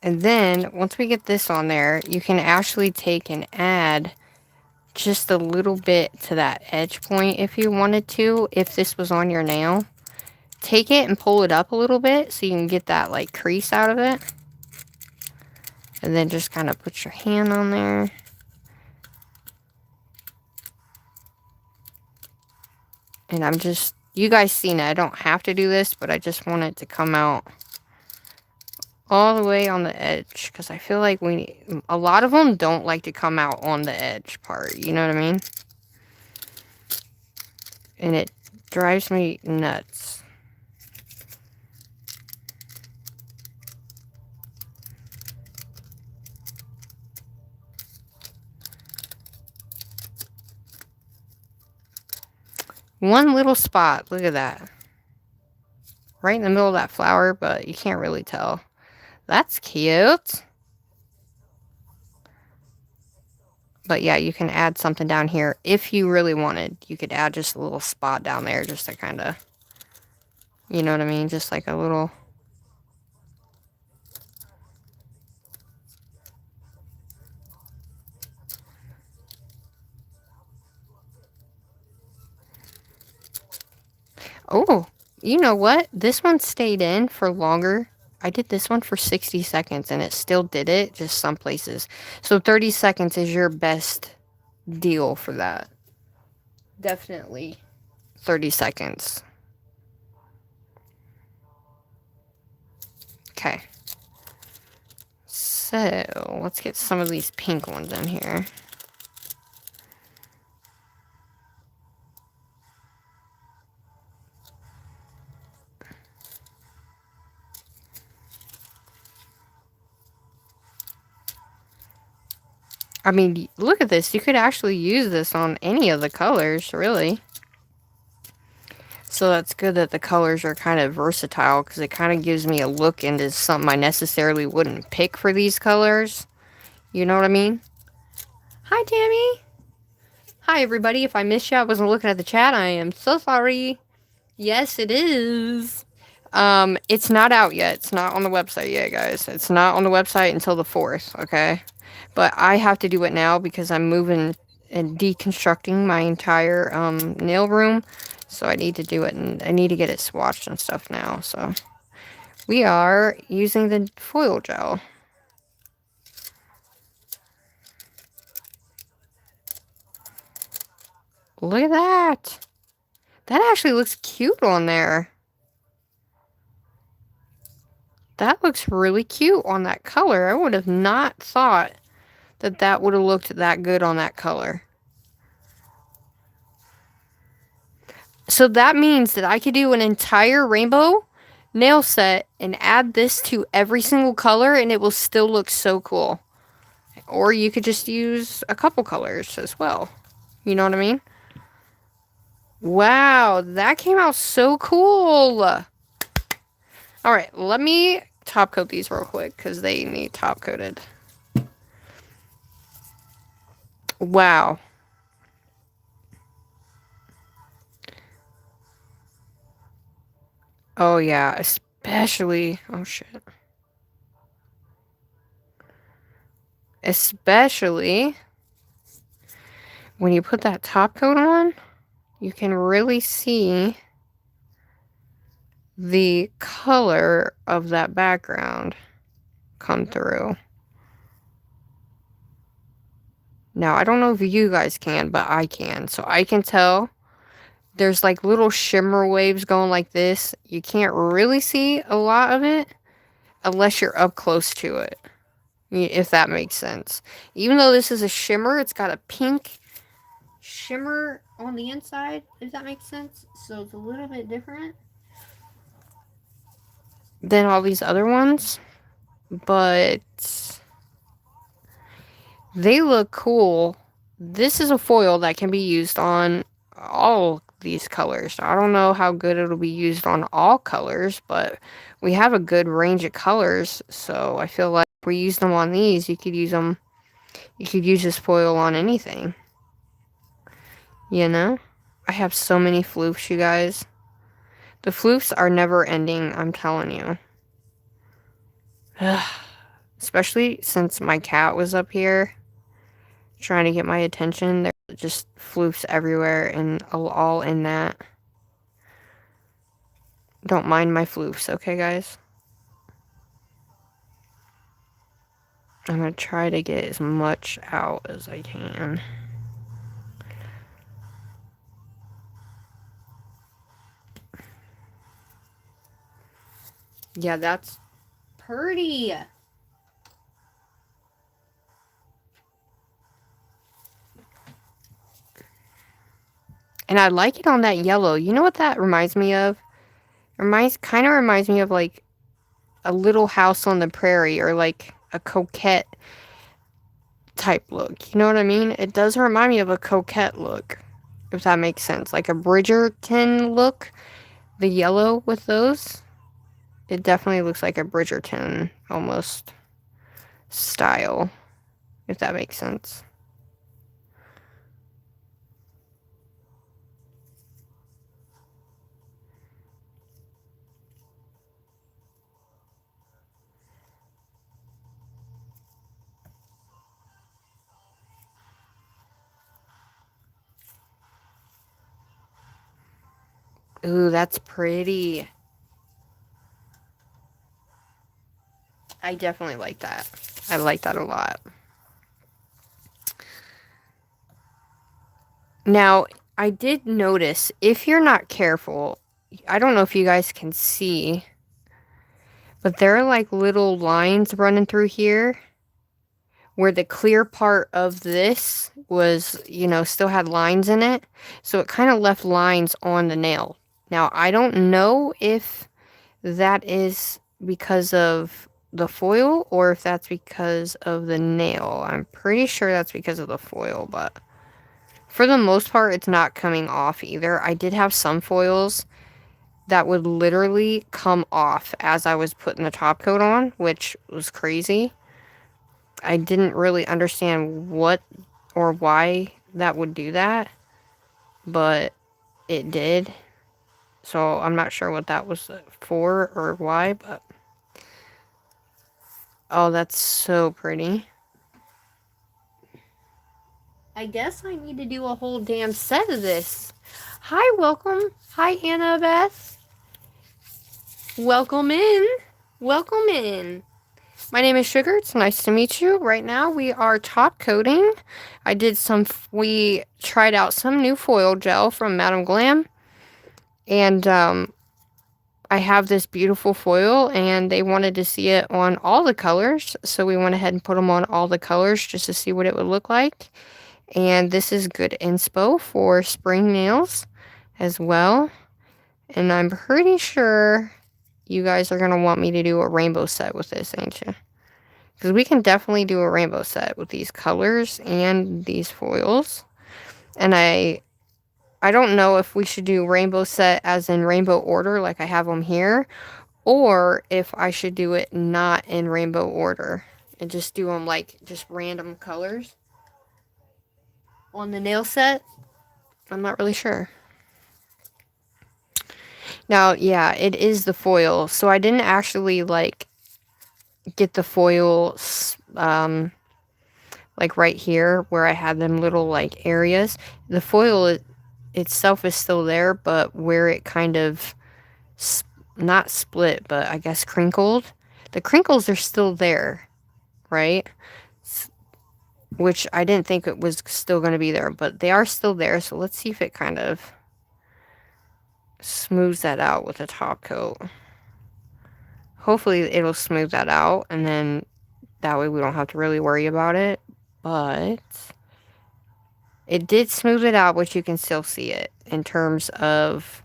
And then, once we get this on there, you can actually take and add just a little bit to that edge point if you wanted to, if this was on your nail. Take it and pull it up a little bit so you can get that, like, crease out of it. And then just kind of put your hand on there. And I'm just, you guys seen it, I don't have to do this, but I just want it to come out all the way on the edge, because I feel like a lot of them don't like to come out on the edge part, you know what I mean? And it drives me nuts. One little spot, look at that. Right in the middle of that flower, but you can't really tell. That's cute. But yeah, you can add something down here if you really wanted. You could add just a little spot down there just to kind of, you know what I mean? Just like a little... Oh, you know what? This one stayed in for longer. I did this one for 60 seconds and it still did it, just some places. So 30 seconds is your best deal for that. Definitely 30 seconds. Okay. So, let's get some of these pink ones in here. I mean, look at this. You could actually use this on any of the colors, really. So that's good that the colors are kind of versatile, because it kind of gives me a look into something I necessarily wouldn't pick for these colors. You know what I mean? Hi, Tammy. Hi, everybody. If I missed you, I wasn't looking at the chat. I am so sorry. Yes, it is. It's not out yet. It's not on the website yet, guys. It's not on the website until the 4th, okay? But I have to do it now because I'm moving and deconstructing my entire nail room. So I need to do it, and I need to get it swatched and stuff now. So we are using the foil gel. Look at that. That actually looks cute on there. That looks really cute on that color. I would have not thought that that would have looked that good on that color. So that means that I could do an entire rainbow nail set and add this to every single color and it will still look so cool. Or you could just use a couple colors as well. You know what I mean? Wow, that came out so cool. Alright, let me top coat these real quick because they need top coated. Wow. Oh yeah, especially, oh shit. Especially when you put that top coat on, you can really see the color of that background come through. Now, I don't know if you guys can, but I can. So I can tell there's like little shimmer waves going like this. You can't really see a lot of it unless you're up close to it, if that makes sense. Even though this is a shimmer, it's got a pink shimmer on the inside, if that makes sense. So it's a little bit different than all these other ones, but they look cool. This is a foil that can be used on all these colors. I don't know how good it'll be used on all colors, but we have a good range of colors, so I feel like if we use them on these, you could use this foil on anything. You know? I have so many floofs, you guys. The floofs are never ending, I'm telling you. Especially since my cat was up here trying to get my attention. There were just floofs everywhere and all in that. Don't mind my floofs, okay, guys? I'm gonna try to get as much out as I can. Yeah, that's pretty. And I like it on that yellow. You know what that reminds me of? Kind of reminds me of like a Little House on the Prairie, or like a Coquette type look. You know what I mean? It does remind me of a Coquette look, if that makes sense. Like a Bridgerton look. The yellow with those. It definitely looks like a Bridgerton almost style, if that makes sense. Ooh, that's pretty. I definitely like that. I like that a lot. Now, I did notice, if you're not careful, I don't know if you guys can see, but there are like little lines running through here where the clear part of this was, you know, still had lines in it. So it kind of left lines on the nail. Now, I don't know if that is because of the foil or if that's because of the nail. I'm pretty sure that's because of the foil, but for the most part, it's not coming off either. I did have some foils that would literally come off as I was putting the top coat on, which was crazy. I didn't really understand what or why that would do that, but it did. So I'm not sure what that was for or why, but oh, that's so pretty. I guess I need to do a whole damn set of this. Hi, welcome. Hi, Annabeth. Welcome in. Welcome in. My name is Sugar. It's nice to meet you. Right now, we are top coating. We tried out some new foil gel from Madam Glam. And, I have this beautiful foil, and they wanted to see it on all the colors. So we went ahead and put them on all the colors just to see what it would look like. And this is good inspo for spring nails as well. And I'm pretty sure you guys are going to want me to do a rainbow set with this, ain't you? Because we can definitely do a rainbow set with these colors and these foils. And I don't know if we should do rainbow set as in rainbow order like I have them here. Or if I should do it not in rainbow order. And just do them like just random colors on the nail set. I'm not really sure. Now, yeah, it is the foil. So I didn't actually like get the foil like right here where I had them little like areas. The foil itself is still there, but where it kind of not split, but I guess crinkled. The crinkles are still there, right? Which I didn't think it was still going to be there, but they are still there. So let's see if it kind of smooths that out with a top coat. Hopefully it'll smooth that out, and then that way we don't have to really worry about it. But it did smooth it out, but you can still see it in terms of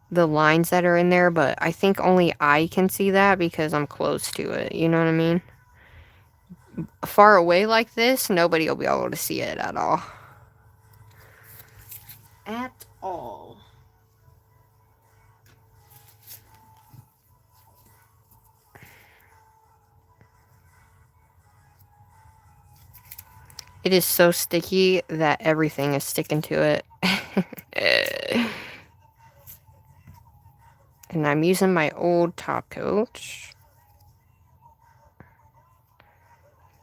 the lines that are in there. But I think only I can see that because I'm close to it. You know what I mean? Far away like this, nobody will be able to see it at all. At all. It is so sticky that everything is sticking to it. And I'm using my old top coat.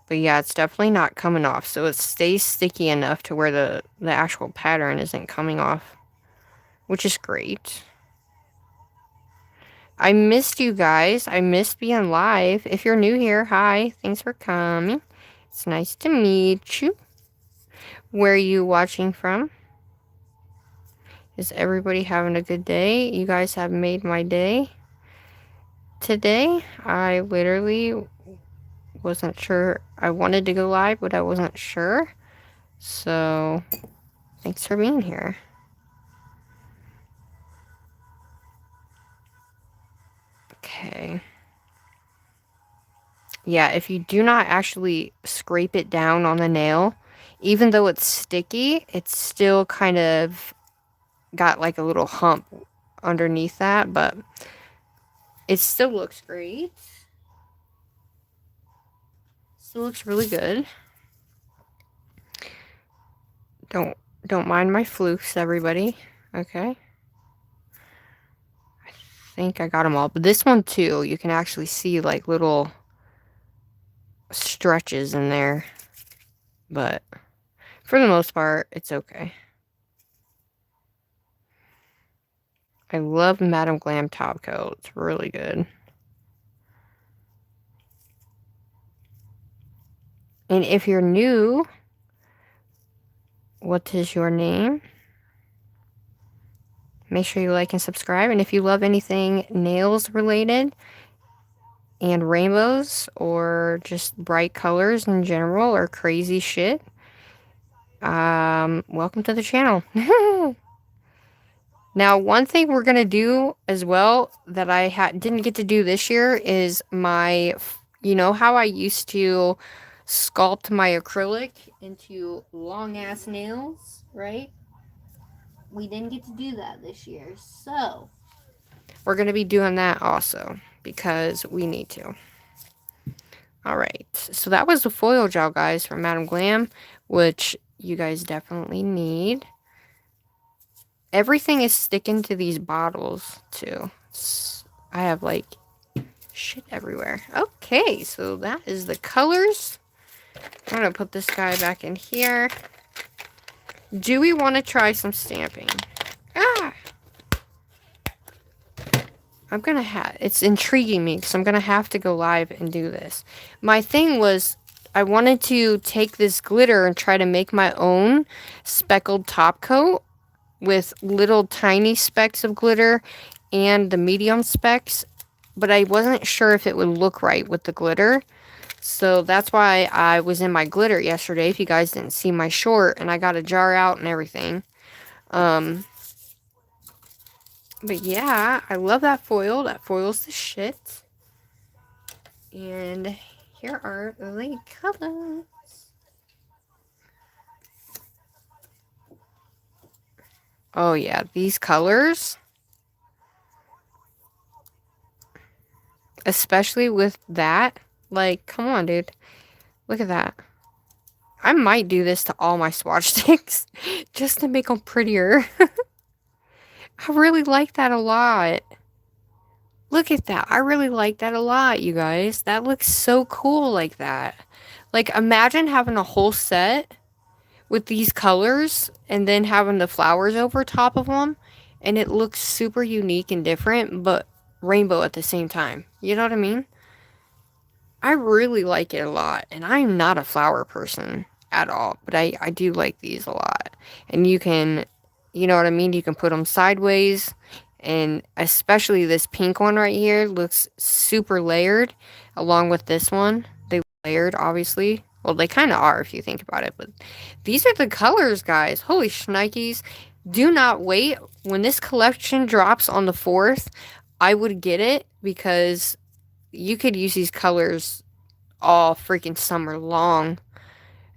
But yeah, it's definitely not coming off. So it stays sticky enough to where the actual pattern isn't coming off. Which is great. I missed you guys. I missed being live. If you're new here, hi. Thanks for coming. It's nice to meet you. Where are you watching from? Is everybody having a good day? You guys have made my day. Today, I literally wasn't sure. I wanted to go live, but I wasn't sure. So, thanks for being here. Okay. Yeah, if you do not actually scrape it down on the nail, even though it's sticky, it's still kind of got like a little hump underneath that, but it still looks great. Still looks really good. Don't mind my flukes, everybody. Okay. I think I got them all, but this one too, you can actually see like little stretches in there, but for the most part, it's okay. I love Madam Glam top coat. It's really good. And if you're new, what is your name? Make sure you like and subscribe. And if you love anything nails related and rainbows or just bright colors in general or crazy shit, welcome to the channel. Now, one thing we're going to do as well that I didn't get to do this year is you know how I used to sculpt my acrylic into long-ass nails, right? We didn't get to do that this year, so we're going to be doing that also because we need to. Alright, so that was the foil gel, guys, from Madam Glam, which you guys definitely need. Everything is sticking to these bottles, too. I have, like, shit everywhere. Okay, so that is the colors. I'm going to put this guy back in here. Do we want to try some stamping? Ah! It's intriguing me because I'm going to have to go live and do this. My thing was, I wanted to take this glitter and try to make my own speckled top coat with little tiny specks of glitter and the medium specks, but I wasn't sure if it would look right with the glitter. So that's why I was in my glitter yesterday, if you guys didn't see my short, and I got a jar out and everything. But yeah, I love that foil. That foil's the shit. And here are the colors. Oh yeah, these colors, especially with that, like, come on, dude. Look at that. I might do this to all my swatch sticks just to make them prettier. I really like that a lot. Look at that. I really like that a lot, you guys. That looks so cool like that. Like, imagine having a whole set with these colors and then having the flowers over top of them. And it looks super unique and different, but rainbow at the same time. You know what I mean? I really like it a lot. And I'm not a flower person at all. But I do like these a lot. And you can, you know what I mean? You can put them sideways. And especially this pink one right here looks super layered. Along with this one. They layered, obviously. Well, they kind of are if you think about it. But these are the colors, guys. Holy shnikes. Do not wait. When this collection drops on the 4th, I would get it because you could use these colors all freaking summer long.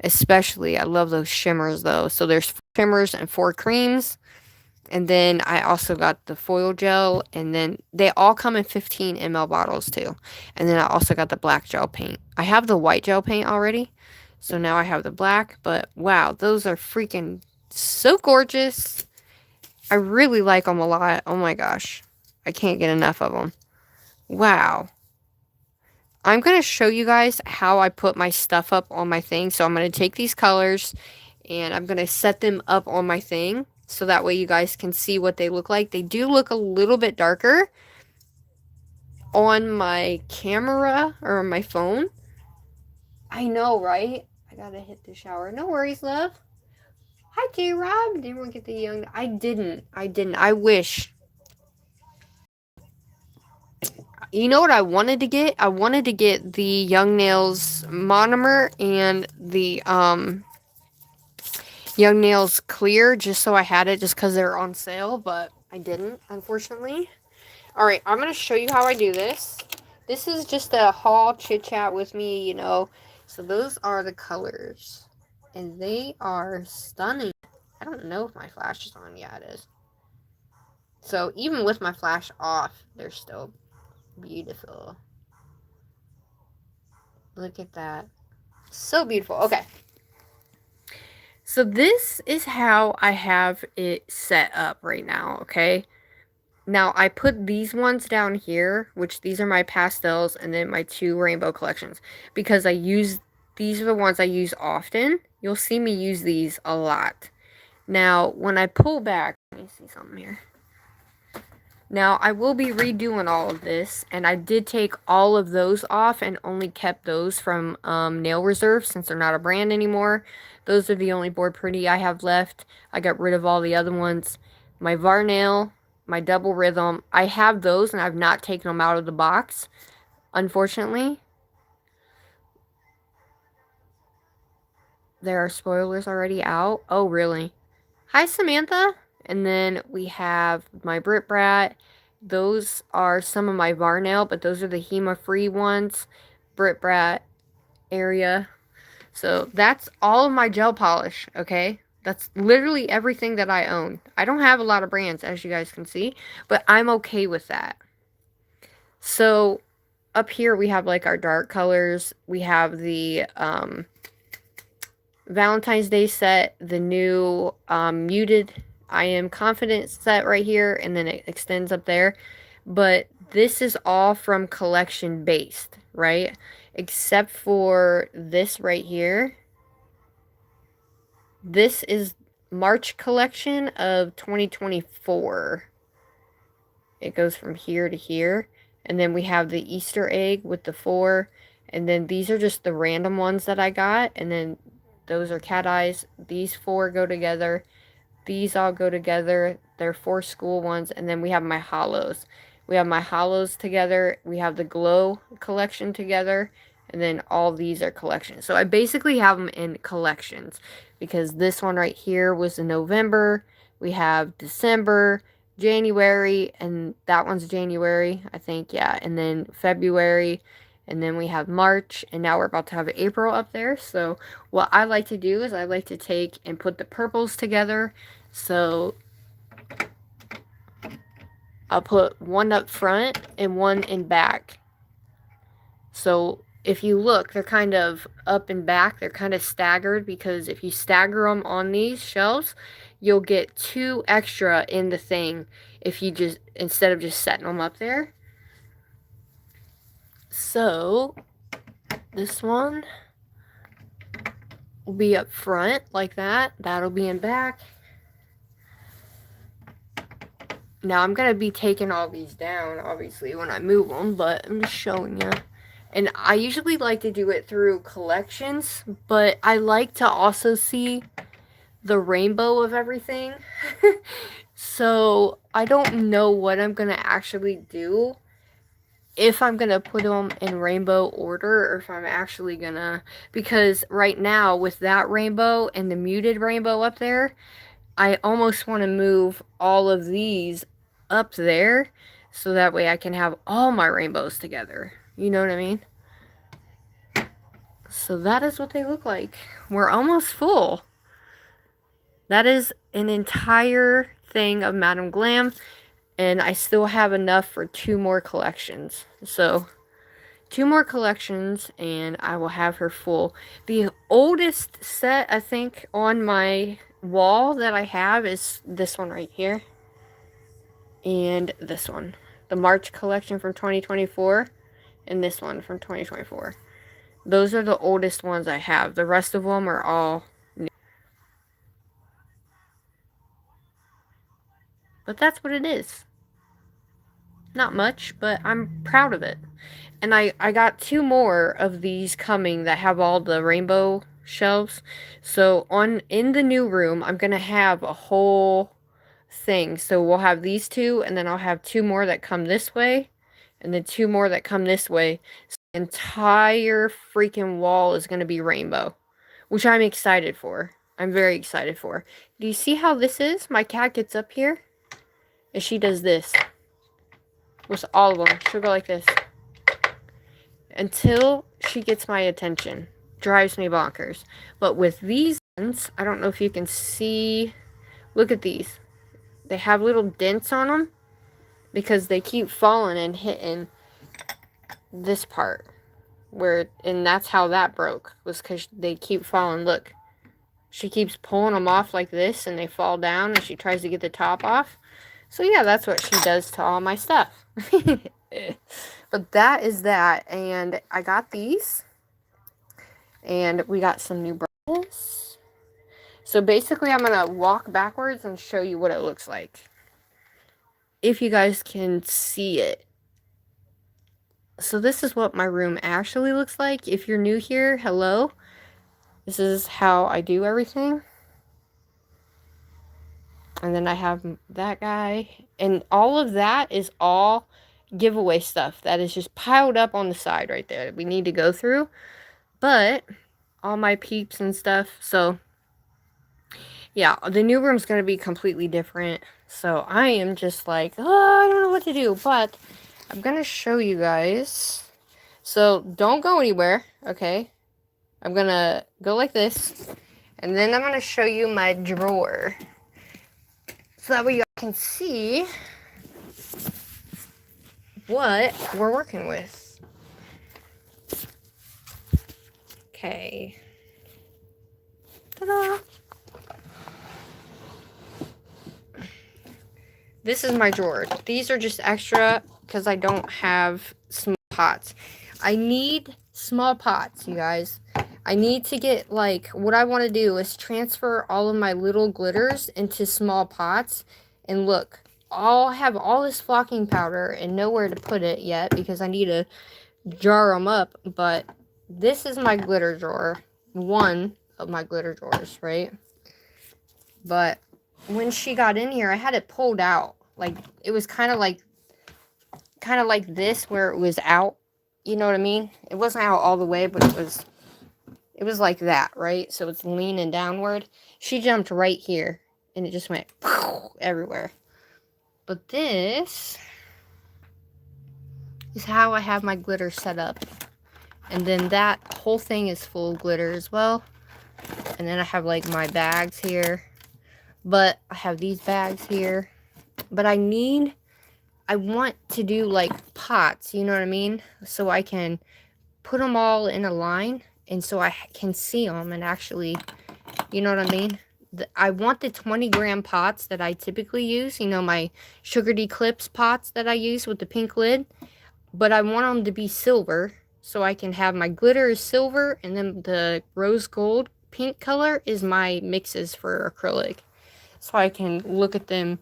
Especially, I love those shimmers, though. So there's 4 shimmers and 4 creams. And then I also got the foil gel. And then they all come in 15 ml bottles, too. And then I also got the black gel paint. I have the white gel paint already. So now I have the black. But wow, those are freaking so gorgeous. I really like them a lot. Oh my gosh. I can't get enough of them. Wow. I'm going to show you guys how I put my stuff up on my thing. So I'm going to take these colors and I'm going to set them up on my thing. So that way you guys can see what they look like. They do look a little bit darker on my camera or my phone. I know, right? I got to hit the shower. No worries, love. Hi, J-Rob. Did everyone get the young... I didn't. I wish. You know what I wanted to get? I wanted to get the Young Nails monomer and the Young Nails clear just so I had it just because they're on sale, but I didn't, unfortunately. Alright, I'm going to show you how I do this. This is just a haul chit-chat with me, you know. So those are the colors. And they are stunning. I don't know if my flash is on. Yeah, it is. So even with my flash off, they're still beautiful. Look at that. So beautiful. Okay. So this is how I have it set up right now, okay? Now, I put these ones down here, which these are my pastels, and then my 2 rainbow collections. Because these are the ones I use often. You'll see me use these a lot. Now, when I pull back, let me see something here. Now, I will be redoing all of this, and I did take all of those off and only kept those from Nail Reserve since they're not a brand anymore. Those are the only Board Pretty I have left. I got rid of all the other ones. My Varnail, my Double Rhythm, I have those and I've not taken them out of the box, unfortunately. There are spoilers already out. Oh, really? Hi, Samantha. And then we have my Brit Brat. Those are some of my Varnail, but those are the HEMA-free ones. Brit Brat area. So that's all of my gel polish, okay? That's literally everything that I own. I don't have a lot of brands, as you guys can see, but I'm okay with that. So up here we have like our dark colors. We have the Valentine's Day set, the new muted I Am Confident set right here, and then it extends up there. But this is all from collection based, right? Except for this right here. This is March collection of 2024. It goes from here to here. And then we have the Easter egg with the 4. And then these are just the random ones that I got. And then those are cat eyes. These 4 go together. These all go together. They're 4 school ones. And then we have my hollows. We have my hollows together. We have the glow collection together. And then all these are collections. So I basically have them in collections. Because this one right here was in November. We have December, January, and that one's January, I think, yeah. And then February. And then we have March, and now we're about to have April up there. So what I like to do is I like to take and put the purples together. So I'll put one up front and one in back. So if you look, they're kind of up and back. They're kind of staggered because if you stagger them on these shelves, you'll get 2 extra in the thing if you just, instead of just setting them up there. So this one will be up front like that. That'll be in back. Now I'm going to be taking all these down, obviously, when I move them, but I'm just showing you. And I usually like to do it through collections, but I like to also see the rainbow of everything. So I don't know what I'm going to actually do. If I'm going to put them in rainbow order or if I'm actually going to, because right now with that rainbow and the muted rainbow up there, I almost want to move all of these up there so that way I can have all my rainbows together. You know what I mean? So that is what they look like. We're almost full. That is an entire thing of Madam Glam. And I still have enough for 2 more collections. So 2 more collections and I will have her full. The oldest set, I think, on my wall that I have is this one right here. And this one. The March collection from 2024. And this one from 2024. Those are the oldest ones I have. The rest of them are all new. But that's what it is. Not much, but I'm proud of it. And I got 2 more of these coming that have all the rainbow shelves. So in the new room, I'm going to have a whole thing. So we'll have these 2, and then I'll have 2 more that come this way, and then 2 more that come this way. So the entire freaking wall is going to be rainbow, which I'm excited for. I'm very excited for. Do you see how this is? My cat gets up here, and she does this. With all of them. She'll go like this. Until she gets my attention. Drives me bonkers. But with these ones, I don't know if you can see. Look at these. They have little dents on them. Because they keep falling and hitting this part. And that's how that broke. Was because they keep falling. Look. She keeps pulling them off like this. And they fall down. And she tries to get the top off. So yeah, that's what she does to all my stuff. But that is that. And I got these. And we got some new brushes. So basically I'm going to walk backwards and show you what it looks like. if you guys can see it. So this is what my room actually looks like. If you're new here, hello. This is how I do everything. And then I have that guy. And all of that is all giveaway stuff that is just piled up on the side right there that we need to go through. But all my peeps and stuff. So yeah, the new room's going to be completely different. So I am just like, oh, I don't know what to do. But I'm going to show you guys. So don't go anywhere, okay? I'm going to go like this. And then I'm going to show you my drawer. So that way you can see what we're working with. Okay. Ta-da! This is my drawer. These are just extra because I don't have small pots. I need small pots, you guys. I need to get, like, what I want to do is transfer all of my little glitters into small pots. And look, I'll have all this flocking powder and nowhere to put it yet because I need to jar them up. But this is my glitter drawer. One of my glitter drawers, right? But when she got in here, I had it pulled out. Like, it was kind of like this where it was out. You know what I mean? It wasn't out all the way, but it was like that, right? So it's leaning downward. She jumped right here, and it just went everywhere. But this is how I have my glitter set up. And then that whole thing is full of glitter as well. And then I have, like, my bags here. But I have these bags here. But I want to do, like, pots, you know what I mean? So I can put them all in a line. And so I can see them and actually, you know what I mean? I want the 20-gram pots that I typically use. You know, my sugared Eclipse pots that I use with the pink lid. But I want them to be silver. So I can have my glitter is silver. And then the rose gold pink color is my mixes for acrylic. So I can look at them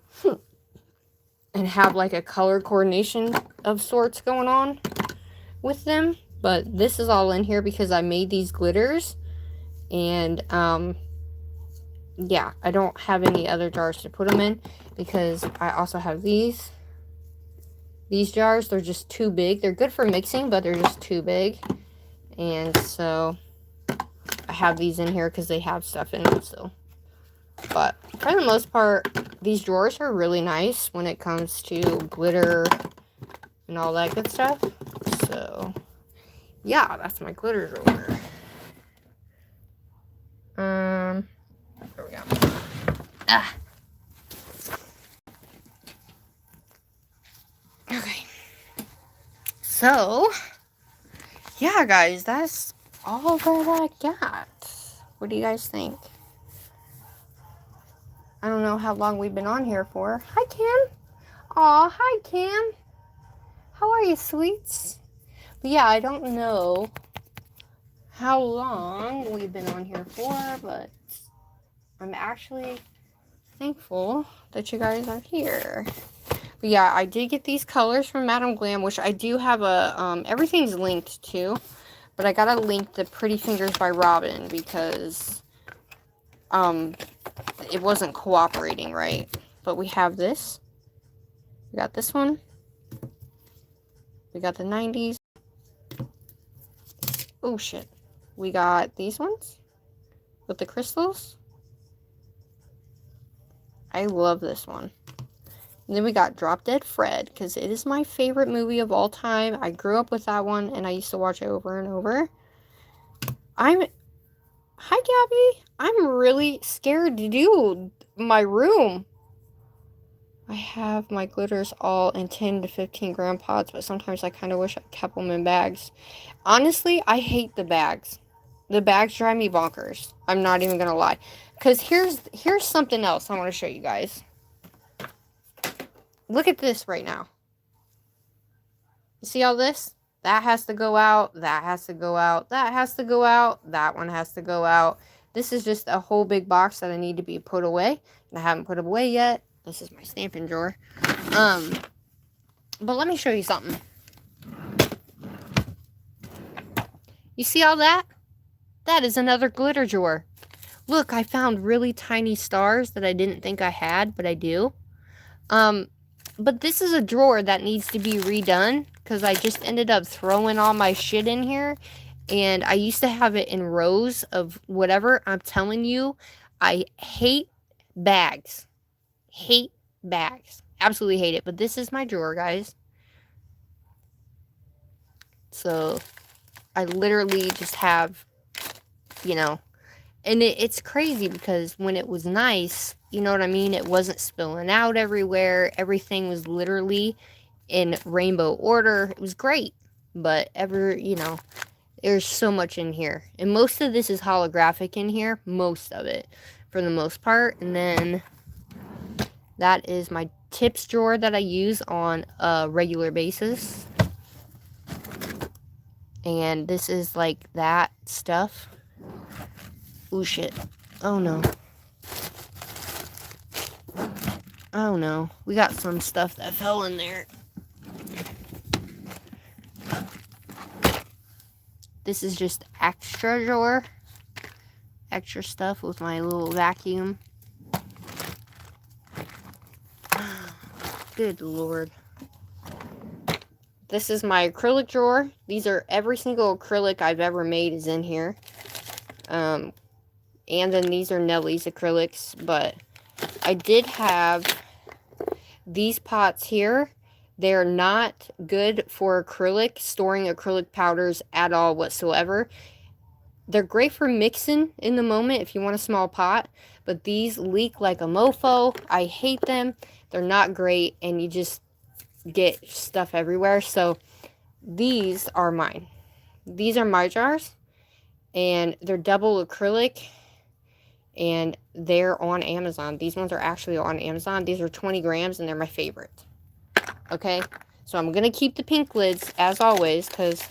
and have like a color coordination of sorts going on with them. But this is all in here because I made these glitters. And, yeah, I don't have any other jars to put them in because I also have these. These jars, they're just too big. They're good for mixing, but they're just too big. And so I have these in here because they have stuff in them still. But for the most part, these drawers are really nice when it comes to glitter and all that good stuff. So, yeah, that's my glitter drawer. There we go. Okay. So, yeah, guys, that's all that I got. What do you guys think? I don't know how long we've been on here for. Hi, Cam. Aw, hi, Cam. How are you, sweets? But yeah, I don't know how long we've been on here for, but I'm actually thankful that you guys are here. But yeah, I did get these colors from Madam Glam, which I do have a, everything's linked to. But I gotta link the Pretty Fingers by Robin because, it wasn't cooperating right. But we have this. We got this one. We got the 90s. Oh, shit. We got these ones with the crystals. I love this one. And then we got Drop Dead Fred, because it is my favorite movie of all time. I grew up with that one, and I used to watch it over and over. Hi, Gabby. I'm really scared to do my room. I have my glitters all in 10 to 15 gram pots, but sometimes I kind of wish I kept them in bags. Honestly, I hate the bags. The bags drive me bonkers. I'm not even going to lie. Because here's something else I want to show you guys. Look at this right now. You see all this? That has to go out. That has to go out. That has to go out. That one has to go out. This is just a whole big box that I need to be put away. And I haven't put it away yet. This is my stamping drawer. But let me show you something. You see all that? That is another glitter drawer. Look, I found really tiny stars that I didn't think I had, but I do. But this is a drawer that needs to be redone because I just ended up throwing all my shit in here. And I used to have it in rows of whatever. I'm telling you, I hate bags. Hate bags. Absolutely hate it. But this is my drawer, guys. So I literally just have, you know, and it's crazy because when it was nice, you know what I mean? It wasn't spilling out everywhere. Everything was literally in rainbow order. It was great. But you know, there's so much in here. And most of this is holographic in here. Most of it, for the most part. And then that is my tips drawer that I use on a regular basis. And this is like that stuff. Ooh, shit. Oh, no. Oh, no. We got some stuff that fell in there. This is just extra drawer. Extra stuff with my little vacuum. Good Lord. This is my acrylic drawer. These are every single acrylic I've ever made is in here. And then these are Nellie's acrylics. But I did have these pots here. They're not good for acrylic, storing acrylic powders at all whatsoever. They're great for mixing in the moment if you want a small pot. But these leak like a mofo. I hate them. They're not great. And you just get stuff everywhere. So these are mine. These are my jars. And they're double acrylic. And they're on Amazon. These ones are actually on Amazon. These are 20 grams and they're my favorite. Okay, so I'm going to keep the pink lids as always because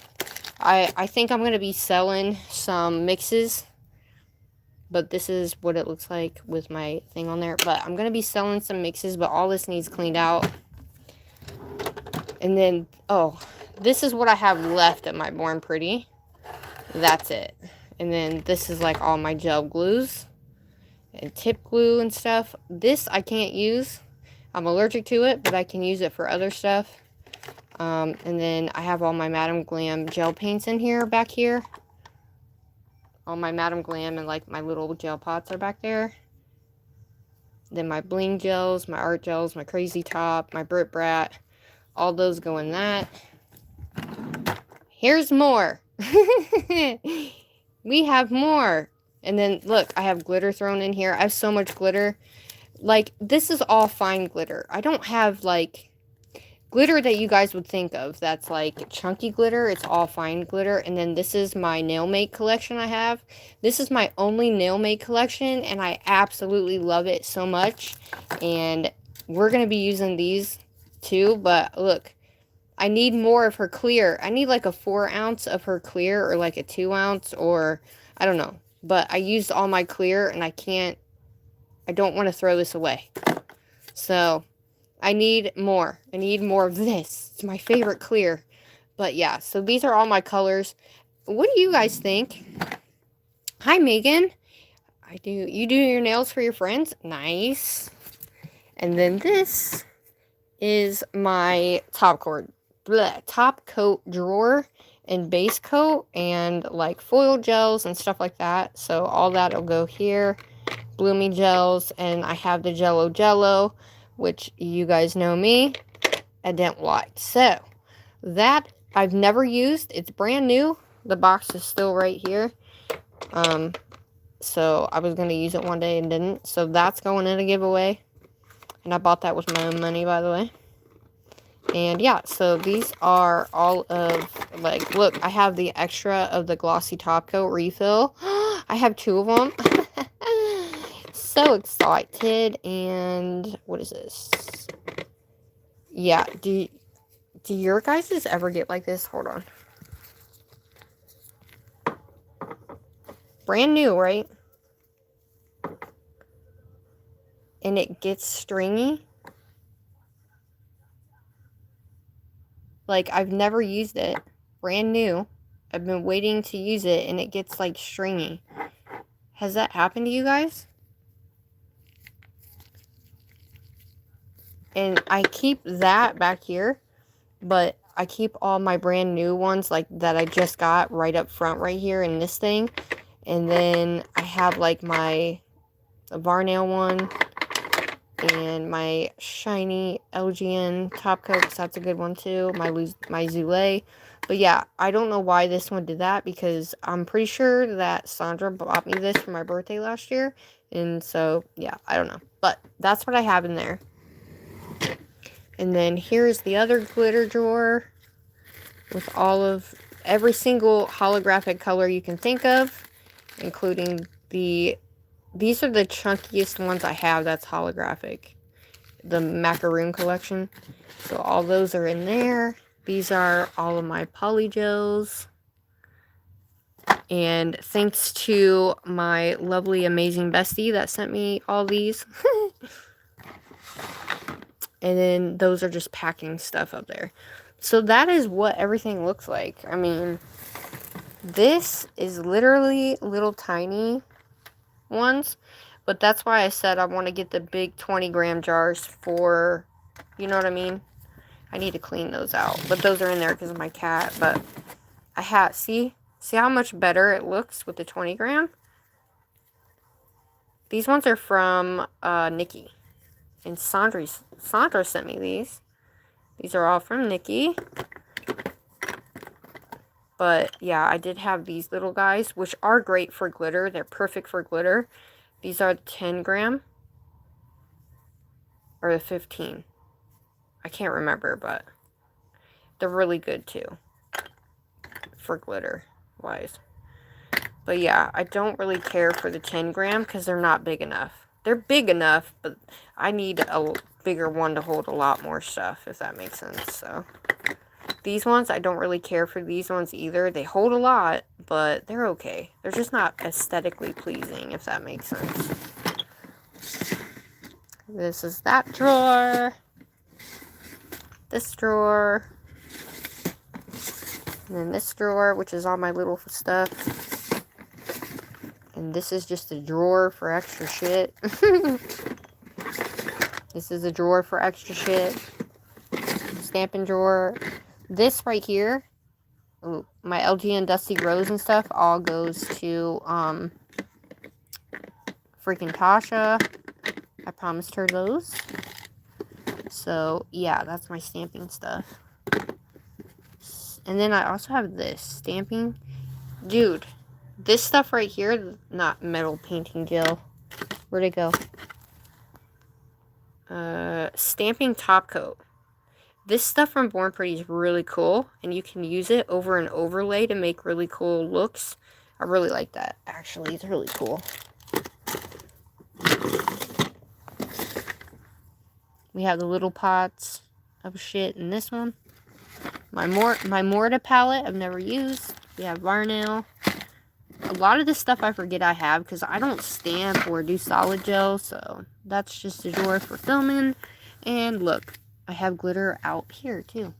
I think I'm going to be selling some mixes. But this is what it looks like with my thing on there. But I'm going to be selling some mixes, but all this needs cleaned out. And then, oh, this is what I have left at my Born Pretty. That's it. And then this is like all my gel glues and tip glue and stuff. This I can't use. I'm allergic to it, but I can use it for other stuff. And then I have all my Madam Glam gel paints in here, back here. All my Madam Glam and like my little gel pots are back there. Then my bling gels, my art gels, my crazy top, my Brit Brat. All those go in that. Here's more. We have more. And then look, I have glitter thrown in here. I have so much glitter. Like, this is all fine glitter. I don't have, like, glitter that you guys would think of. That's, like, chunky glitter. It's all fine glitter. And then this is my nail mate collection I have. This is my only nail mate collection, and I absolutely love it so much. And we're going to be using these, too. But, look, I need more of her clear. I need, like, a 4 ounce of her clear, or, like, a 2 ounce, or, I don't know. But I used all my clear, and I don't want to throw this away. So, I need more. I need more of this. It's my favorite clear. But yeah, so these are all my colors. What do you guys think? Hi, Megan. You do your nails for your friends? Nice. And then this is my top coat drawer and base coat and like foil gels and stuff like that. So all that will go here. Bloomy gels, and I have the Jello, which you guys know me, I didn't like. So, that I've never used. It's brand new. The box is still right here. So, I was going to use it one day and didn't. So, that's going in a giveaway. And I bought that with my own money, by the way. And, yeah, so these are all of, like, look, I have the extra of the glossy top coat refill. I have 2 of them. So excited. And what is this? Yeah, do your guys ever get like this? Hold on. Brand new, right? And it gets stringy. Like, I've never used it. Brand new. I've been waiting to use it, and it gets, like, stringy. Has that happened to you guys? And I keep that back here, but I keep all my brand new ones, like, that I just got right up front right here in this thing. And then I have, like, my Varnail one and my shiny LGN top coat, because that's a good one too. My Zule. But yeah, I don't know why this one did that, because I'm pretty sure that Sandra bought me this for my birthday last year. And so, yeah, I don't know. But that's what I have in there. And then here's the other glitter drawer with every single holographic color you can think of, including these are the chunkiest ones I have that's holographic. The macaroon collection. So all those are in there. These are all of my polygels. And thanks to my lovely, amazing bestie that sent me all these. And then those are just packing stuff up there. So that is what everything looks like. I mean, this is literally little tiny ones. But that's why I said I want to get the big 20-gram jars for, you know what I mean? I need to clean those out. But those are in there because of my cat. But I have, see how much better it looks with the 20-gram? These ones are from Nikki. And Sandra sent me these. These are all from Nikki. But yeah, I did have these little guys, which are great for glitter. They're perfect for glitter. These are 10-gram. Or the 15. I can't remember, but they're really good too. For glitter wise. But yeah, I don't really care for the 10-gram because they're not big enough. They're big enough, but I need a bigger one to hold a lot more stuff, if that makes sense. So these ones, I don't really care for these ones either. They hold a lot, but they're okay. They're just not aesthetically pleasing, if that makes sense. This is that drawer. This drawer. And then this drawer, which is all my little stuff. And this is just a drawer for extra shit. This is a drawer for extra shit. Stamping drawer. This right here, ooh, my LGN Dusty Rose and stuff, all goes to freaking Tasha. I promised her those. So, yeah, that's my stamping stuff. And then I also have this stamping. Dude, this stuff right here, not metal painting gel. Where'd it go? Stamping top coat. This stuff from Born Pretty is really cool, and you can use it over an overlay to make really cool looks. I really like that, actually. It's really cool. We have the little pots of shit in this one. My Morta palette I've never used. We have Varnail. A lot of this stuff I forget I have because I don't stamp or do solid gel, so that's just a drawer for filming. And look, I have glitter out here too.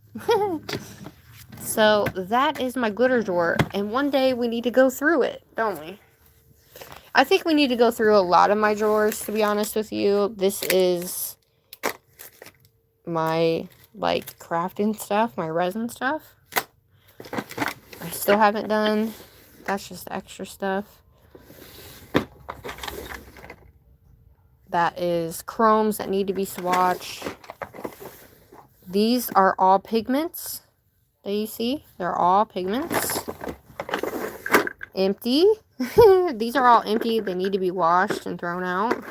So that is my glitter drawer, and one day we need to go through it, don't we? I think we need to go through a lot of my drawers, to be honest with you. This is my, like, crafting stuff, my resin stuff. I still haven't done. That's just extra stuff. That is chromes that need to be swatched. These are all pigments that you see. They're all pigments. Empty. These are all empty. They need to be washed and thrown out.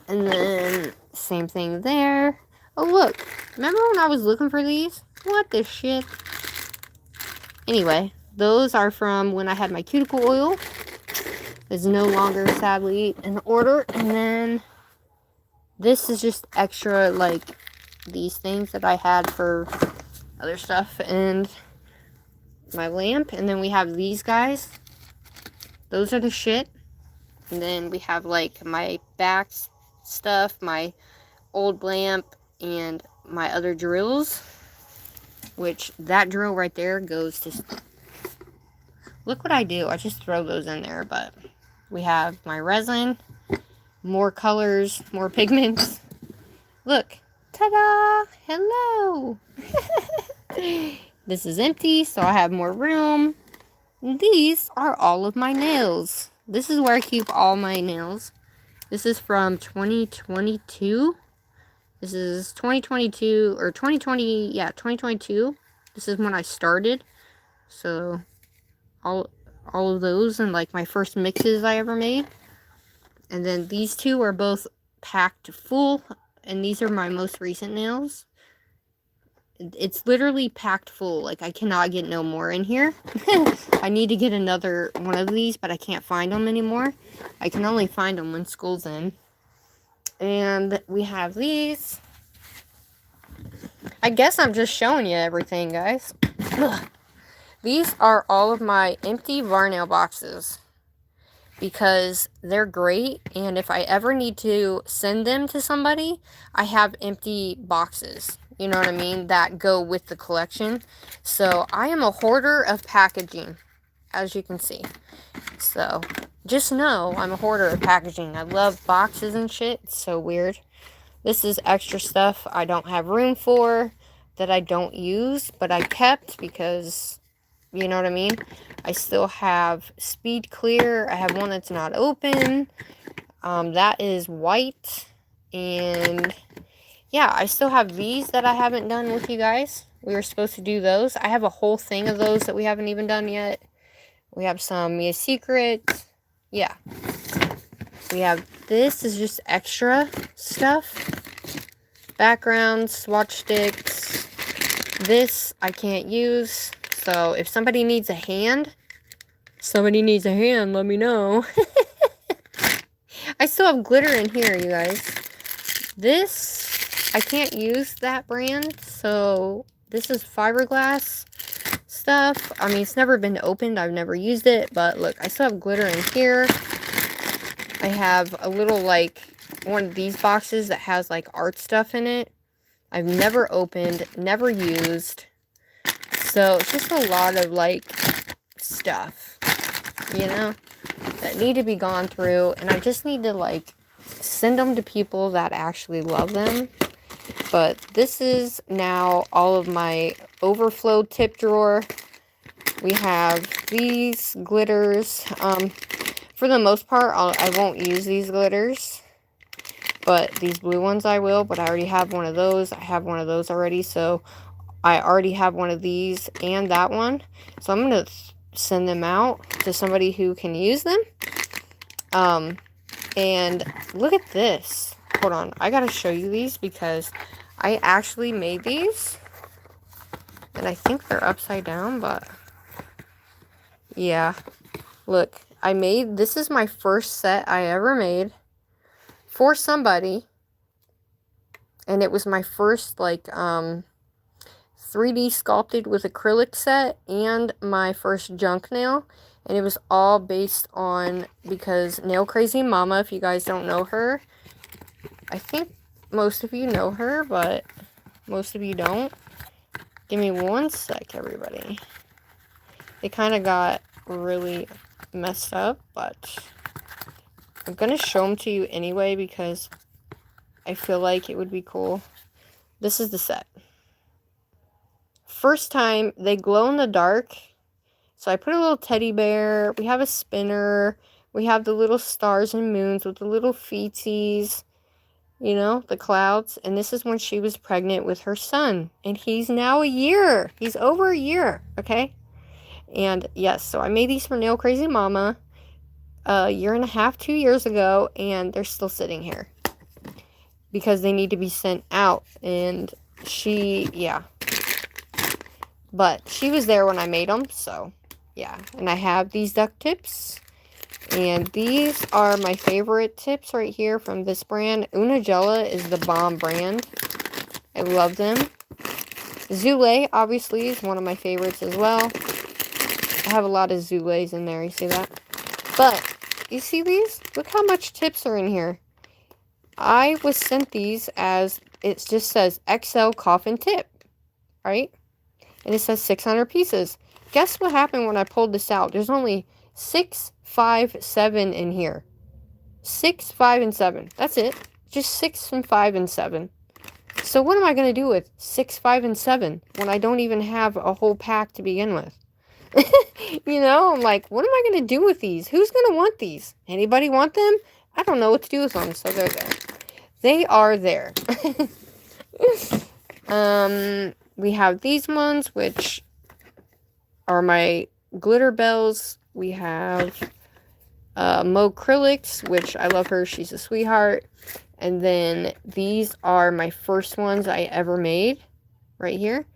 And then, same thing there. Oh, look. Remember when I was looking for these? What the shit? Anyway, those are from when I had my cuticle oil. It's no longer, sadly, in order. And then, this is just extra, like, these things that I had for other stuff. And my lamp. And then we have these guys. Those are the shit. And then we have, like, my back stuff, my old lamp, and my other drills. which that drill right there goes to... Look what I do. I just throw those in there, but we have my resin, more colors, more pigments. Look. Ta-da! Hello! This is empty, so I have more room. These are all of my nails. This is where I keep all my nails. This is from 2022. This is 2022, or 2020, yeah, 2022. This is when I started. So, all of those and like my first mixes I ever made. And then these two are both packed full, and these are my most recent nails. It's literally packed full. Like, I cannot get no more in here. I need to get another one of these, but I can't find them anymore. I can only find them when school's in. And we have these. I guess I'm just showing you everything, guys. These are all of my empty Varnail boxes, because they're great, and if I ever need to send them to somebody, I have empty boxes, you know what I mean, that go with the collection. So I am a hoarder of packaging, as you can see. So just know I'm a hoarder of packaging. I love boxes and shit. It's so weird. This is extra stuff I don't have room for, that I don't use, but I kept because, you know what I mean? I still have Speed Clear. I have one that's not open. That is white. And yeah, I still have these that I haven't done with you guys. We were supposed to do those. I have a whole thing of those that we haven't even done yet. We have some Mia Secret. Yeah. We have, this is just extra stuff. Backgrounds, swatch sticks. This I can't use. So if somebody needs a hand, let me know. I still have glitter in here, you guys. This, I can't use that brand. So this is fiberglass stuff. I mean, it's never been opened. I've never used it. But look, I still have glitter in here. I have a little, like, one of these boxes that has, like, art stuff in it. I've never opened, never used. So, it's just a lot of, like, stuff, you know, that need to be gone through. And I just need to, like, send them to people that actually love them. But this is now all of my overflow tip drawer. We have these glitters. For the most part, I won't use these glitters. But these blue ones I will. But I already have one of those. I have one of those already. So I already have one of these and that one. So I'm going to send them out to somebody who can use them. And look at this. Hold on. I got to show you these because I actually made these. And I think they're upside down, but yeah. Look, this is my first set I ever made for somebody. And it was my first, like, 3D sculpted with acrylic set and my first junk nail. And it was all based on, because Nail Crazy Mama, if you guys don't know her, I think most of you know her, but most of you don't. Give me one sec, everybody. It kind of got really messed up, but I'm going to show them to you anyway because I feel like it would be cool. This is the set. First time, they glow in the dark. So I put a little teddy bear. We have a spinner. We have the little stars and moons with the little feetsies. You know, the clouds. And this is when she was pregnant with her son. And he's now a year. He's over a year. Okay? And yes, so I made these for Nail Crazy Mama a year and a half, 2 years ago. And they're still sitting here. Because they need to be sent out. And yeah. But she was there when I made them, so yeah. And I have these duck tips. And these are my favorite tips right here from this brand. Unagella is the bomb brand. I love them. Zule, obviously, is one of my favorites as well. I have a lot of Zules in there, you see that? But, you see these? Look how much tips are in here. I was sent these as, it just says XL coffin tip, right? And it says 600 pieces. Guess what happened when I pulled this out? There's only 6, 5, 7 in here. 6, 5, and 7. That's it. Just 6 and 5 and 7. So what am I going to do with 6, 5, and 7 when I don't even have a whole pack to begin with? You know, I'm like, what am I going to do with these? Who's going to want these? Anybody want them? I don't know what to do with them, so they're there. They are there. We have these ones, which are my glitter bells. We have Mo Acrylics, which I love her. She's a sweetheart. And then these are my first ones I ever made right here.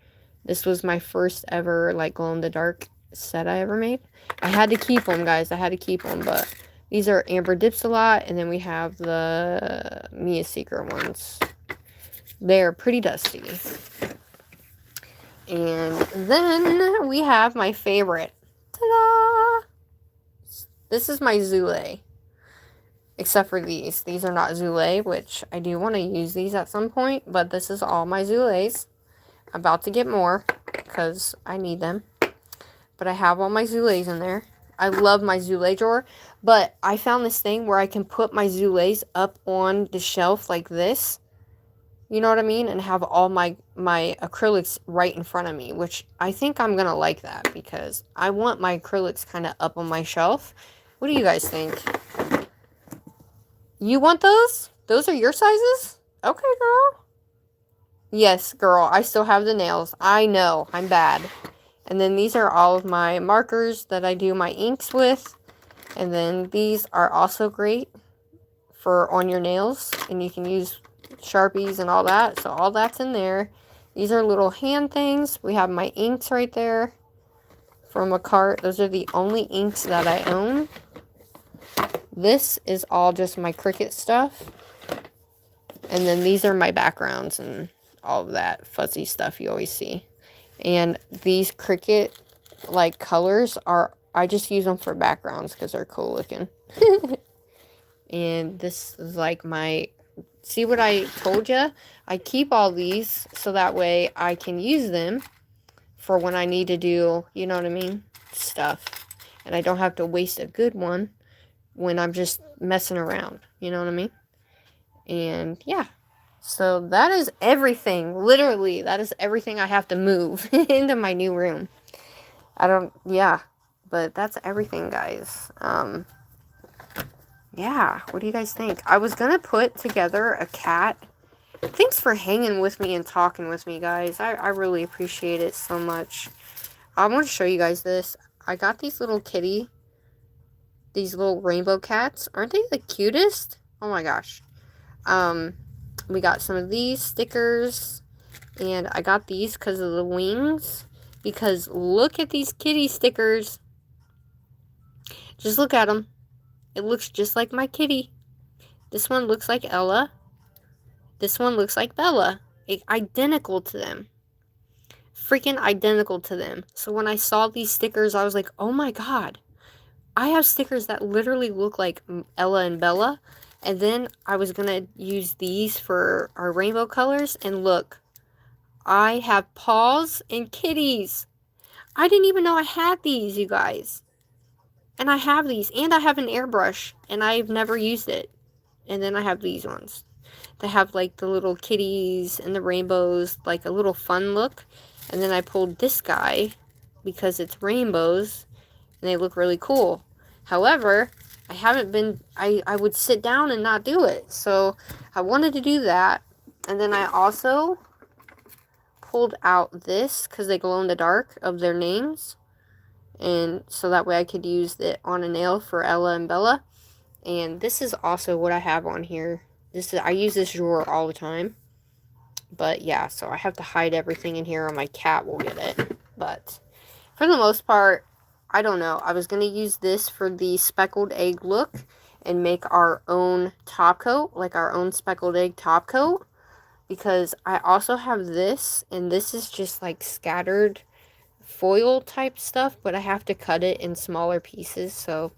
This was my first ever like glow-in-the-dark set I ever made. I had to keep them, guys. I had to keep them, but these are Amber Dips a lot, and then we have the Mia Secret ones. They're pretty dusty. And then we have my favorite. Ta-da! This is my Zule. Except for these. These are not Zule, which I do want to use these at some point, but this is all my Zules. I'm about to get more because I need them. But I have all my Zules in there. I love my Zule drawer, but I found this thing where I can put my Zules up on the shelf like this. You know what I mean? And have all my acrylics right in front of me, which I think I'm going to like that because I want my acrylics kind of up on my shelf. What do you guys think? You want those? Those are your sizes? Okay, girl. Yes, girl. I still have the nails. I know. I'm bad. And then these are all of my markers that I do my inks with. And then these are also great for on your nails. And you can use Sharpies and all that. So all that's in there. These are little hand things. We have my inks right there from a cart. Those are the only inks that I own. This is all just my Cricut stuff. And then these are my backgrounds and all of that fuzzy stuff you always see. And these Cricut, like, colors are, I just use them for backgrounds because they're cool looking. And this is like my, see what I told you? I keep all these so that way I can use them for when I need to do, you know what I mean, stuff. And I don't have to waste a good one when I'm just messing around, you know what I mean? And yeah, so that is everything. Literally, that is everything I have to move into my new room. Yeah, but that's everything, guys. Yeah, what do you guys think? I was gonna put together a cat. Thanks for hanging with me and talking with me, guys. I really appreciate it so much. I want to show you guys this. I got these little these little rainbow cats. Aren't they the cutest? Oh my gosh. We got some of these stickers, and I got these because of the wings, because look at these kitty stickers. Just look at them. It looks just like my kitty. This one looks like Ella. This one looks like Bella. Identical to them. Freaking identical to them. So when I saw these stickers, I was like, oh my god. I have stickers that literally look like Ella and Bella. And then I was going to use these for our rainbow colors. And look, I have paws and kitties. I didn't even know I had these, you guys. And I have these. And I have an airbrush. And I've never used it. And then I have these ones. They have like the little kitties and the rainbows. Like a little fun look. And then I pulled this guy because it's rainbows. And they look really cool. However, I haven't been, I would sit down and not do it. So I wanted to do that. And then I also pulled out this because they glow in the dark of their names. And so that way I could use it on a nail for Ella and Bella. And this is also what I have on here. I use this drawer all the time. But yeah, so I have to hide everything in here or my cat will get it. But for the most part, I don't know. I was going to use this for the speckled egg look and make our own top coat, like our own speckled egg top coat. Because I also have this, and this is just like scattered foil type stuff, but I have to cut it in smaller pieces. So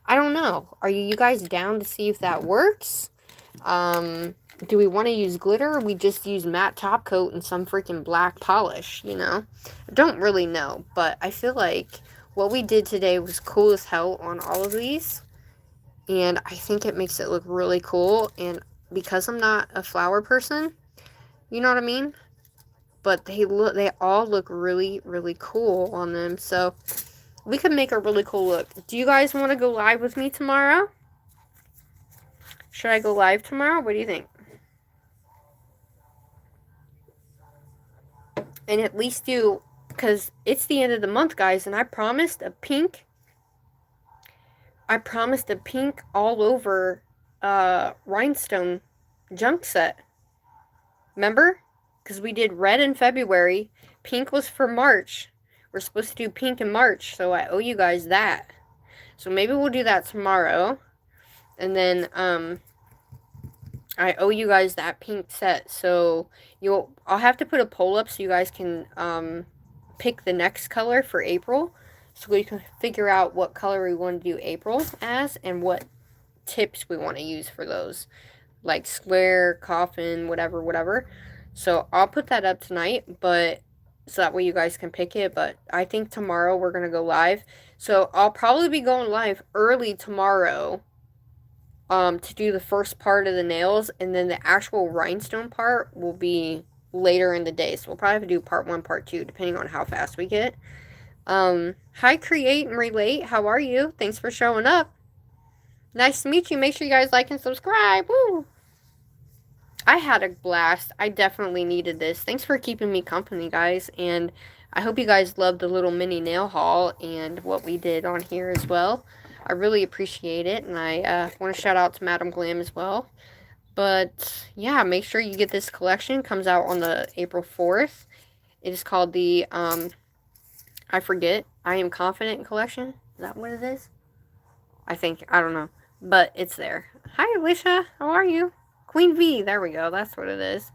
I don't know. Are you guys down to see if that works? do we want to use glitter, or we just use matte top coat and some freaking black polish, you know? I don't really know, but I feel like what we did today was cool as hell on all of these, and I think it makes it look really cool. And because I'm not a flower person, you know what I mean? But they all look really, really cool on them, so we could make a really cool look. Do you guys want to go live with me tomorrow? Should I go live tomorrow? What do you think? And at least do, because it's the end of the month, guys, and I promised a pink all over rhinestone junk set. Remember? Because we did red in February. Pink was for March. We're supposed to do pink in March, so I owe you guys that. So maybe we'll do that tomorrow. And then I owe you guys that pink set. So I'll have to put a poll up so you guys can pick the next color for April. So we can figure out what color we want to do April as and what tips we want to use for those. Like square, coffin, whatever. So I'll put that up tonight, but so that way you guys can pick it. But I think tomorrow we're going to go live. So I'll probably be going live early tomorrow to do the first part of the nails, and then the actual rhinestone part will be later in the day. So we'll probably have to do part 1, part 2, depending on how fast we get. Hi, Create and Relate. How are you? Thanks for showing up. Nice to meet you. Make sure you guys like and subscribe. Woo! I had a blast. I definitely needed this. Thanks for keeping me company, guys. And I hope you guys loved the little mini nail haul and what we did on here as well. I really appreciate it. And I want to shout out to Madam Glam as well. But yeah, make sure you get this collection. It comes out on the April 4th. It is called the, I forget, I Am Confident collection. Is that what it is? I think. I don't know. But it's there. Hi, Alicia. How are you? Queen V, there we go, that's what it is.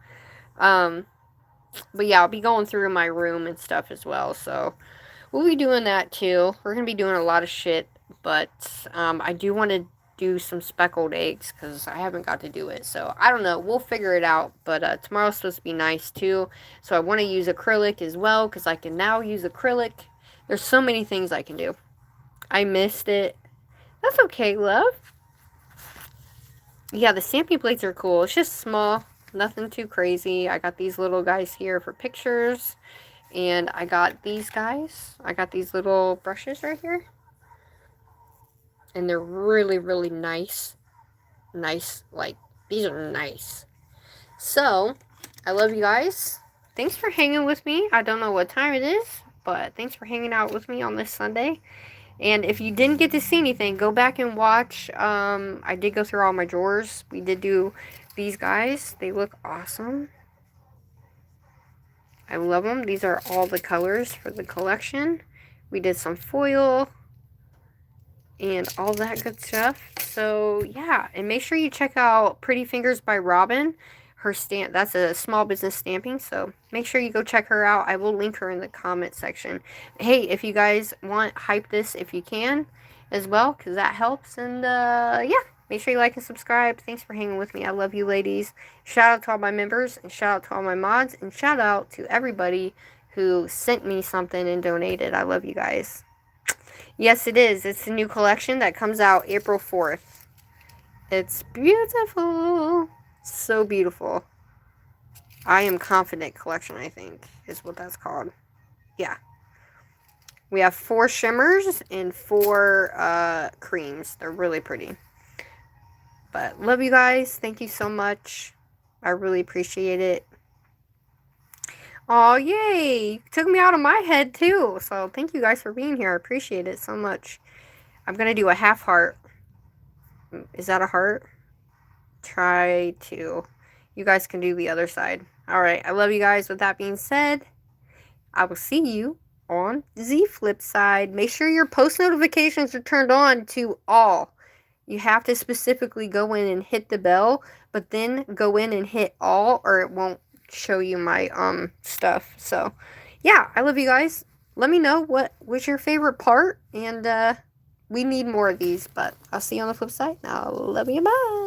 But yeah, I'll be going through my room and stuff as well, so we'll be doing that too. We're going to be doing a lot of shit, but I do want to do some speckled eggs, because I haven't got to do it, so I don't know, we'll figure it out. But tomorrow's supposed to be nice too, so I want to use acrylic as well, because I can now use acrylic. There's so many things I can do. I missed it. That's okay, love. Yeah, the stamping plates are cool. It's just small. Nothing too crazy. I got these little guys here for pictures. And I got these guys. I got these little brushes right here. And they're really, really nice. Nice. Like, these are nice. So, I love you guys. Thanks for hanging with me. I don't know what time it is, but thanks for hanging out with me on this Sunday. And if you didn't get to see anything, go back and watch. I did go through all my drawers. We did do these guys. They look awesome. I love them. These are all the colors for the collection. We did some foil and all that good stuff. So, yeah. And make sure you check out Pretty Fingers by Robin. Her stamp, that's a small business stamping, so make sure you go check her out. I will link her in the comment section. Hey, if you guys want, hype this if you can as well, because that helps. And yeah, make sure you like and subscribe. Thanks for hanging with me. I love you, ladies. Shout out to all my members, and shout out to all my mods, and shout out to everybody who sent me something and donated. I love you guys. Yes, it is. It's a new collection that comes out April 4th. It's beautiful. So beautiful. I Am Confident collection, I think, is what that's called. Yeah. We have 4 shimmers and 4 creams. They're really pretty. But love you guys. Thank you so much. I really appreciate it. Oh, yay. You took me out of my head, too. So thank you guys for being here. I appreciate it so much. I'm going to do a half heart. Is that a heart? Try to. You guys can do the other side. Alright, I love you guys. With that being said, I will see you on the flip side. Make sure your post notifications are turned on to all. You have to specifically go in and hit the bell, but then go in and hit all, or it won't show you my stuff. So yeah, I love you guys. Let me know what was your favorite part, and we need more of these. But I'll see you on the flip side. I love you. Bye.